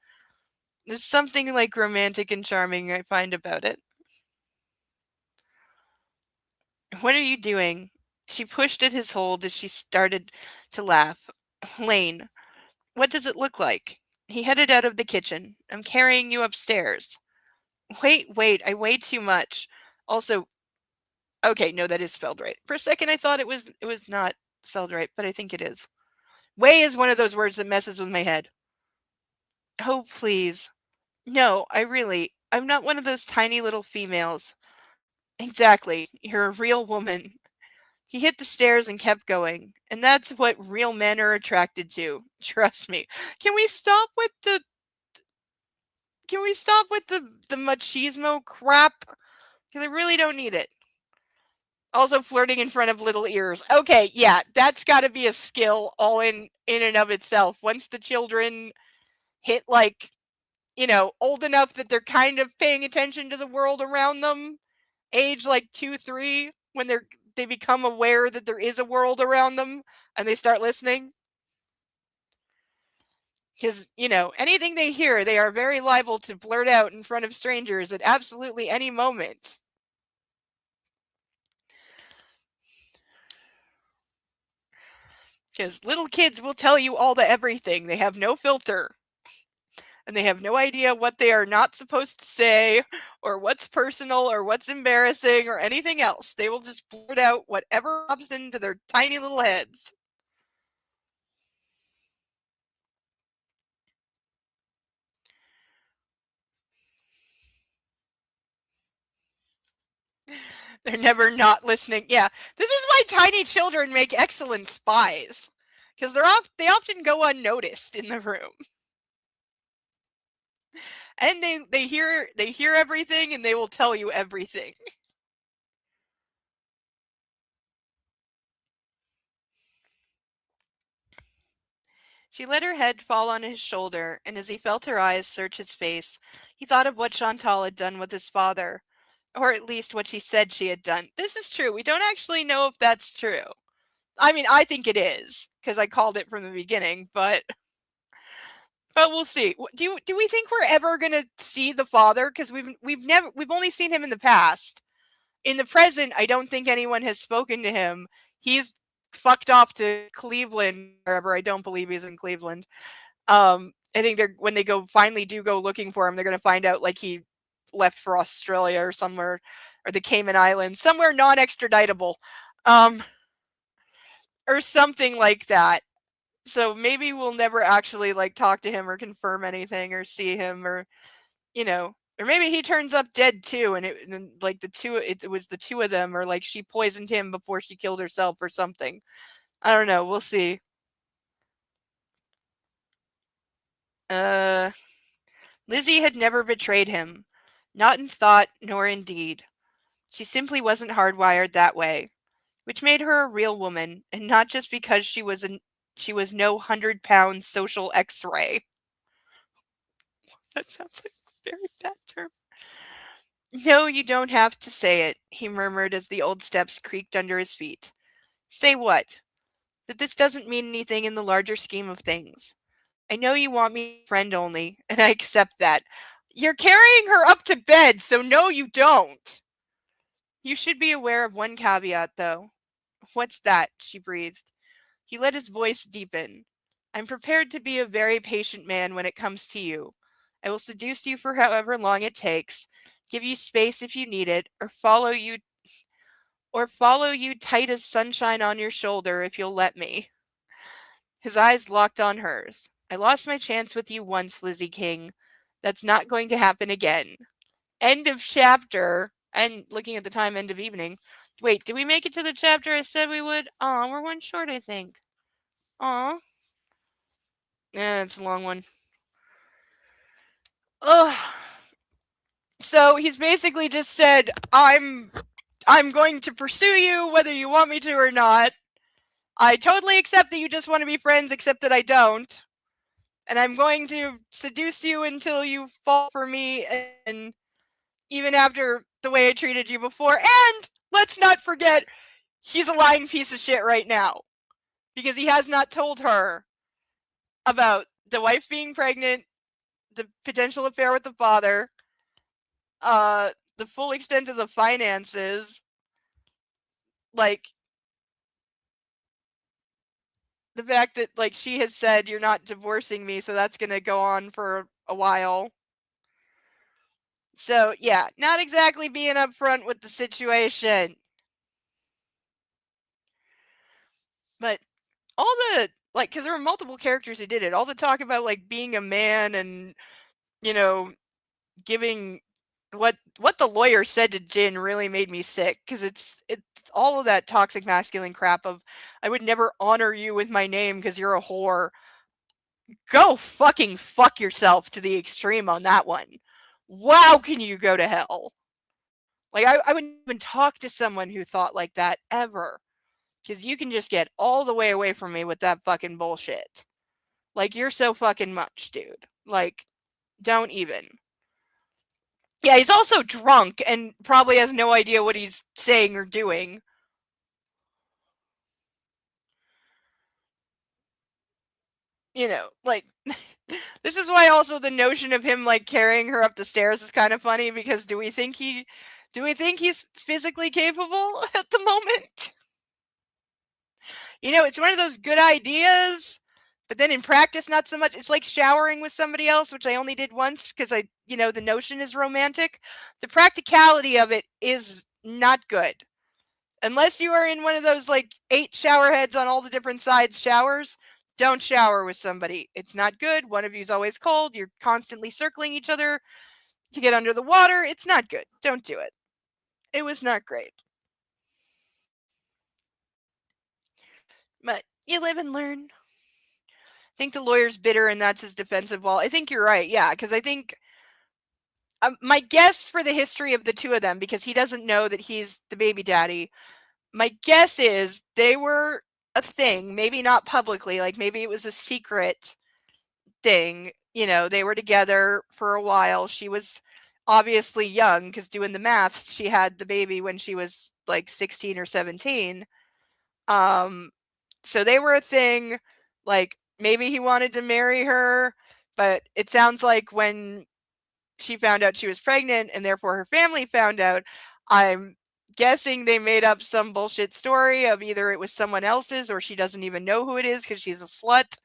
there's something like romantic and charming I find about it. What are you doing? She pushed at his hold as she started to laugh. Lane, what does it look like? He headed out of the kitchen. I'm carrying you upstairs. Wait, I weigh too much. Also, okay, no, that is spelled right. For a second I thought it was not spelled right, but I think it is. Weigh is one of those words that messes with my head. Oh, please. No, I'm not one of those tiny little females. Exactly. You're a real woman. He hit the stairs and kept going. And that's what real men are attracted to. Trust me. Can we stop with the the machismo crap? Because I really don't need it. Also flirting in front of little ears. Okay, yeah, that's got to be a skill all in and of itself. Once the children hit like, old enough that they're kind of paying attention to the world around them, age like 2, 3, when they become aware that there is a world around them and they start listening. Because, anything they hear, they are very liable to blurt out in front of strangers at absolutely any moment. Because little kids will tell you all the everything. They have no filter. And they have no idea what they are not supposed to say, or what's personal, or what's embarrassing, or anything else. They will just blurt out whatever pops into their tiny little heads. They're never not listening. Yeah, this is why tiny children make excellent spies, because they often go unnoticed in the room, and they hear everything, and they will tell you everything. She let her head fall on his shoulder, and as he felt her eyes search his face, he thought of what Chantal had done with his father, or at least what she said she had done. This is true. We don't actually know if that's true. I mean, I think it is because I called it from the beginning, but we'll see. Do we think we're ever gonna see the father? Because we've only seen him in the past. In the present, I don't think anyone has spoken to him. He's fucked off to Cleveland, wherever. I don't believe he's in Cleveland. I think they're when they finally go looking for him, they're gonna find out like he left for Australia or somewhere, or the Cayman Islands, somewhere non-extraditable, um, or something like that. So maybe we'll never actually like talk to him or confirm anything or see him or maybe he turns up dead too, and like it was the two of them, or like she poisoned him before she killed herself or something. I don't know. We'll see. Uh, Lizzie had never betrayed him, not in thought nor in deed. She simply wasn't hardwired that way, which made her a real woman, and not just because she was no 100-pound social X-ray. That sounds like a very bad term. No, you don't have to say it, he murmured as the old steps creaked under his feet. Say what? That this doesn't mean anything in the larger scheme of things. I know you want me friend only, and I accept that. You're carrying her up to bed, so no, you don't. You should be aware of one caveat, though. What's that? She breathed. He let his voice deepen. I'm prepared to be a very patient man when it comes to you. I will seduce you for however long it takes, give you space if you need it, or follow you tight as sunshine on your shoulder if you'll let me. His eyes locked on hers. I lost my chance with you once, Lizzie King. That's not going to happen again. End of chapter. And looking at the time, end of evening. Wait, did we make it to the chapter I said we would? Aw, we're one short, I think. Aw. Yeah, it's a long one. Ugh. So he's basically just said, I'm going to pursue you whether you want me to or not. I totally accept that you just want to be friends, except that I don't. And I'm going to seduce you until you fall for me, and even after the way I treated you before. And let's not forget, he's a lying piece of shit right now, because he has not told her about the wife being pregnant, the potential affair with the father, the full extent of the finances, like the fact that like she has said you're not divorcing me, so that's gonna go on for a while. So yeah, not exactly being upfront with the situation. But all the like, because there were multiple characters who did it. All the talk about like being a man and you know giving what the lawyer said to Jin really made me sick, because it's all of that toxic masculine crap of I would never honor you with my name because you're a whore. Go fucking fuck yourself to the extreme on that one. Wow, can you go to hell? Like I wouldn't even talk to someone who thought like that ever. Because you can just get all the way away from me with that fucking bullshit. Like, you're so fucking much, dude. Like, don't even. Yeah, he's also drunk and probably has no idea what he's saying or doing. Like, this is why also the notion of him, like, carrying her up the stairs is kind of funny, because do we think he's physically capable at the moment? It's one of those good ideas, but then in practice, not so much. It's like showering with somebody else, which I only did once because the notion is romantic. The practicality of it is not good. Unless you are in one of those like 8 shower heads on all the different sides showers, don't shower with somebody. It's not good. One of you's always cold. You're constantly circling each other to get under the water. It's not good. Don't do it. It was not great. But you live and learn. I think the lawyer's bitter and that's his defensive wall. I think you're right. Yeah, because I think my guess for the history of the two of them, because he doesn't know that he's the baby daddy, my guess is they were a thing, maybe not publicly, like maybe it was a secret thing. You know, they were together for a while. She was obviously young because doing the math, she had the baby when she was like 16 or 17. Um, so they were a thing. Like maybe he wanted to marry her, but it sounds like when she found out she was pregnant and therefore her family found out, I'm guessing they made up some bullshit story of either it was someone else's or she doesn't even know who it is because she's a slut.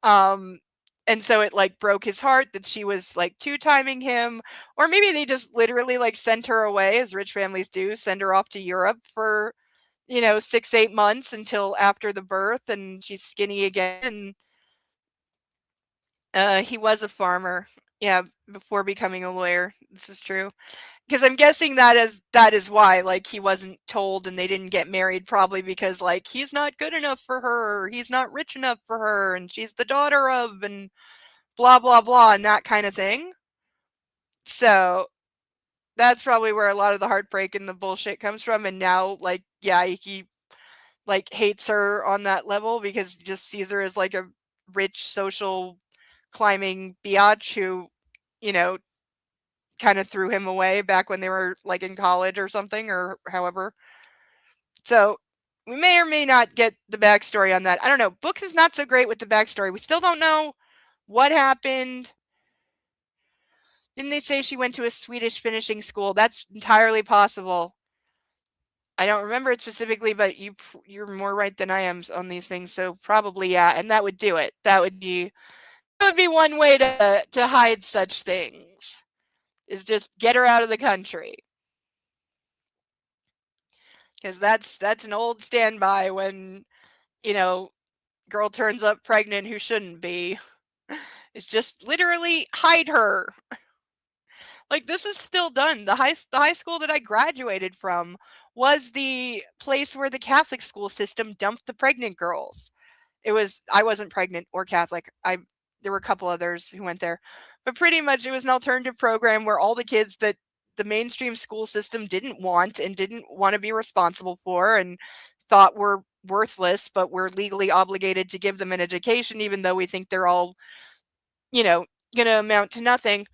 Um, and so it like broke his heart that she was like two-timing him, or maybe they just literally like sent her away as rich families do, send her off to Europe for 6-8 months until after the birth, and she's skinny again. And he was a farmer, yeah, before becoming a lawyer. This is true. Because I'm guessing that is why like he wasn't told and they didn't get married, probably because like he's not good enough for her, or he's not rich enough for her, and she's the daughter of, and blah blah blah, and that kind of thing. So that's probably where a lot of the heartbreak and the bullshit comes from. And now like yeah, he like hates her on that level because he just sees her as like a rich social climbing biatch who, you know, kind of threw him away back when they were like in college or something, or however. So we may or may not get the backstory on that. I don't know. Books is not so great with the backstory. We still don't know what happened. Didn't they say she went to a Swedish finishing school? That's entirely possible. I don't remember it specifically, but you're more right than I am on these things, so probably yeah, and that would do it. That would be one way to hide such things. Is just get her out of the country. Because that's an old standby when, you know, girl turns up pregnant who shouldn't be. It's just literally hide her. Like this is still done. The high school that I graduated from was the place where the Catholic school system dumped the pregnant girls. I wasn't pregnant or Catholic. There were a couple others who went there. But pretty much it was an alternative program where all the kids that the mainstream school system didn't want and didn't want to be responsible for and thought were worthless, but we're legally obligated to give them an education even though we think they're all, you know, going to amount to nothing.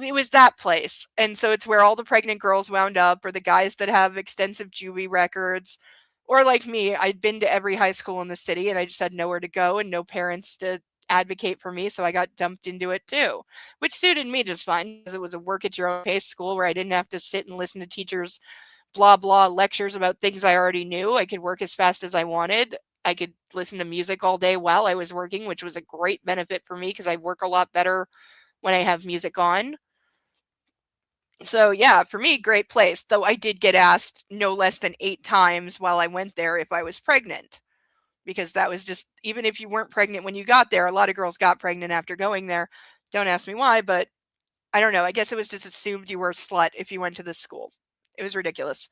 It was that place. And so it's where all the pregnant girls wound up, or the guys that have extensive juvie records. Or like me, I'd been to every high school in the city and I just had nowhere to go and no parents to advocate for me, so I got dumped into it too, which suited me just fine because it was a work at your own pace school where I didn't have to sit and listen to teachers blah blah lectures about things I already knew. I could work as fast as I wanted. I could listen to music all day while I was working, which was a great benefit for me because I work a lot better when I have music on. So yeah, for me, great place. Though I did get asked no less than 8 times while I went there if I was pregnant. Because that was just, even if you weren't pregnant when you got there, a lot of girls got pregnant after going there. Don't ask me why, but I don't know. I guess it was just assumed you were a slut if you went to this school. It was ridiculous.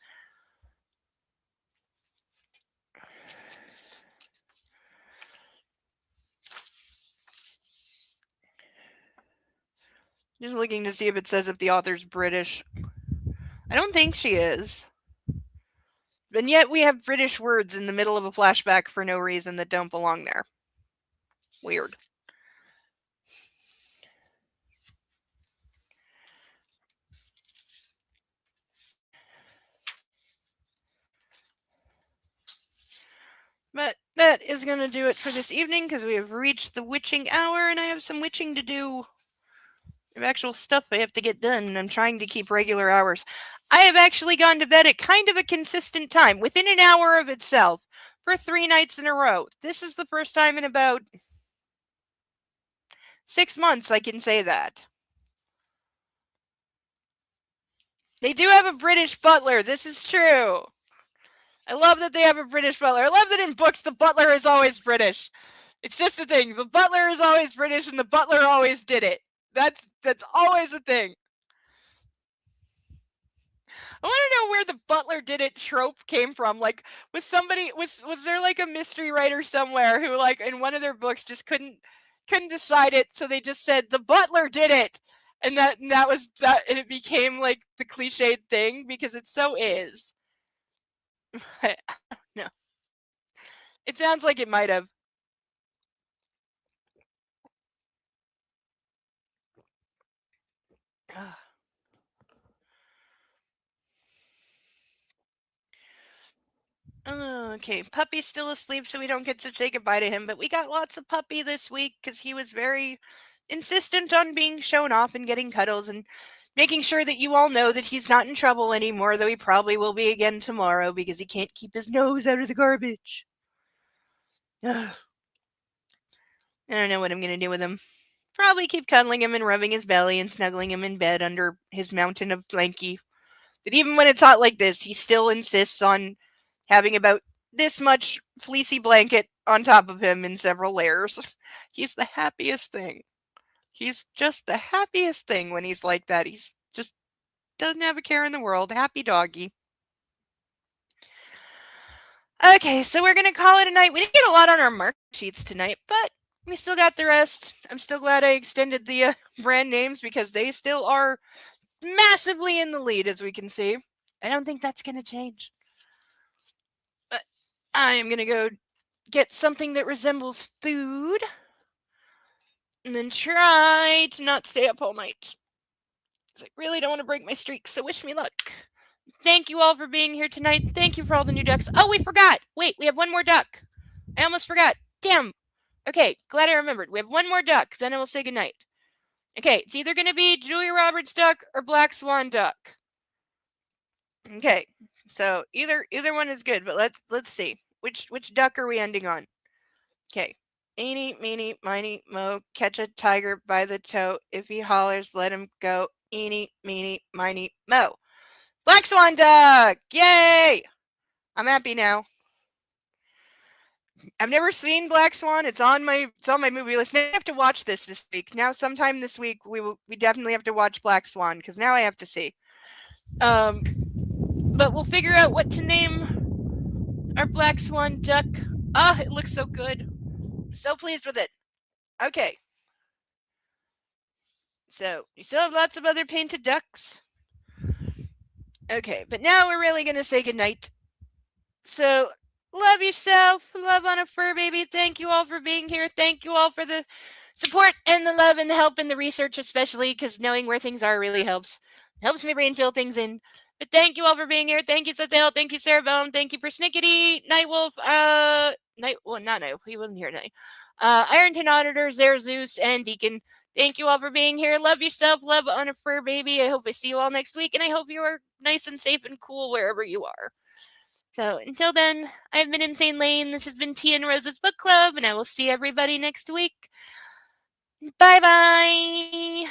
Just looking to see if it says if the author's British. I don't think she is. And yet we have British words in the middle of a flashback for no reason that don't belong there. Weird. But that is going to do it for this evening because we have reached the witching hour and I have some witching to do. I have actual stuff I have to get done and I'm trying to keep regular hours. I have actually gone to bed at kind of a consistent time, within an hour of itself, for 3 nights in a row. This is the first time in about 6 months I can say that. They do have a British butler. This is true. I love that they have a British butler. I love that in books the butler is always British. It's just a thing. The butler is always British and the butler always did it. That's always a thing. I want to know where the butler did it trope came from. Like, was there like a mystery writer somewhere who like in one of their books just couldn't decide it, so they just said the butler did it, and that was that, and it became like the cliched thing because it so is. No, it sounds like it might have. Okay, Puppy's still asleep, so we don't get to say goodbye to him, but we got lots of Puppy this week because he was very insistent on being shown off and getting cuddles and making sure that you all know that he's not in trouble anymore, though he probably will be again tomorrow because he can't keep his nose out of the garbage. I don't know what I'm going to do with him. Probably keep cuddling him and rubbing his belly and snuggling him in bed under his mountain of blankie. But even when it's hot like this, he still insists on having about this much fleecy blanket on top of him in several layers. He's the happiest thing. He's just the happiest thing when he's like that. He's just doesn't have a care in the world. Happy doggy. Okay, so we're going to call it a night. We didn't get a lot on our mark sheets tonight, but we still got the rest. I'm still glad I extended the brand names because they still are massively in the lead, as we can see. I don't think that's going to change. But I am going to go get something that resembles food and then try to not stay up all night. I really don't want to break my streak, so wish me luck. Thank you all for being here tonight. Thank you for all the new ducks. Oh, we forgot. Wait, we have one more duck. I almost forgot. Damn. Okay, glad I remembered. We have one more duck. Then I will say goodnight. Okay, it's either going to be Julia Roberts duck or Black Swan duck. Okay, so either one is good, but let's see. Which duck are we ending on? Okay. Eeny, meeny, miny, mo, catch a tiger by the toe. If he hollers, let him go. Eeny, meeny, miny, mo. Black Swan duck! Yay! I'm happy now. I've never seen Black Swan. It's on my movie list. Now I have to watch this week. Now sometime this week we definitely have to watch Black Swan because now I have to see. But we'll figure out what to name our Black Swan duck. Ah, it looks so good. I'm so pleased with it. Okay. So we still have lots of other painted ducks. Okay, but now we're really gonna say goodnight. So love yourself, love on a fur baby. Thank you all for being here. Thank you all for the support and the love and the help and the research, especially because knowing where things are really helps my brain fill things in. But thank you all for being here. Thank you, Cecile. Thank you, Sarah Bone. Thank you for Snickety, Nightwolf, not Night. He wasn't here tonight. Ironton Auditor, Zeus, and Deacon. Thank you all for being here. Love yourself. Love on a fur baby. I hope I see you all next week, and I hope you are nice and safe and cool wherever you are. So until then, I've been Insane Lane. This has been Tia and Rose's Book Club, and I will see everybody next week. Bye bye.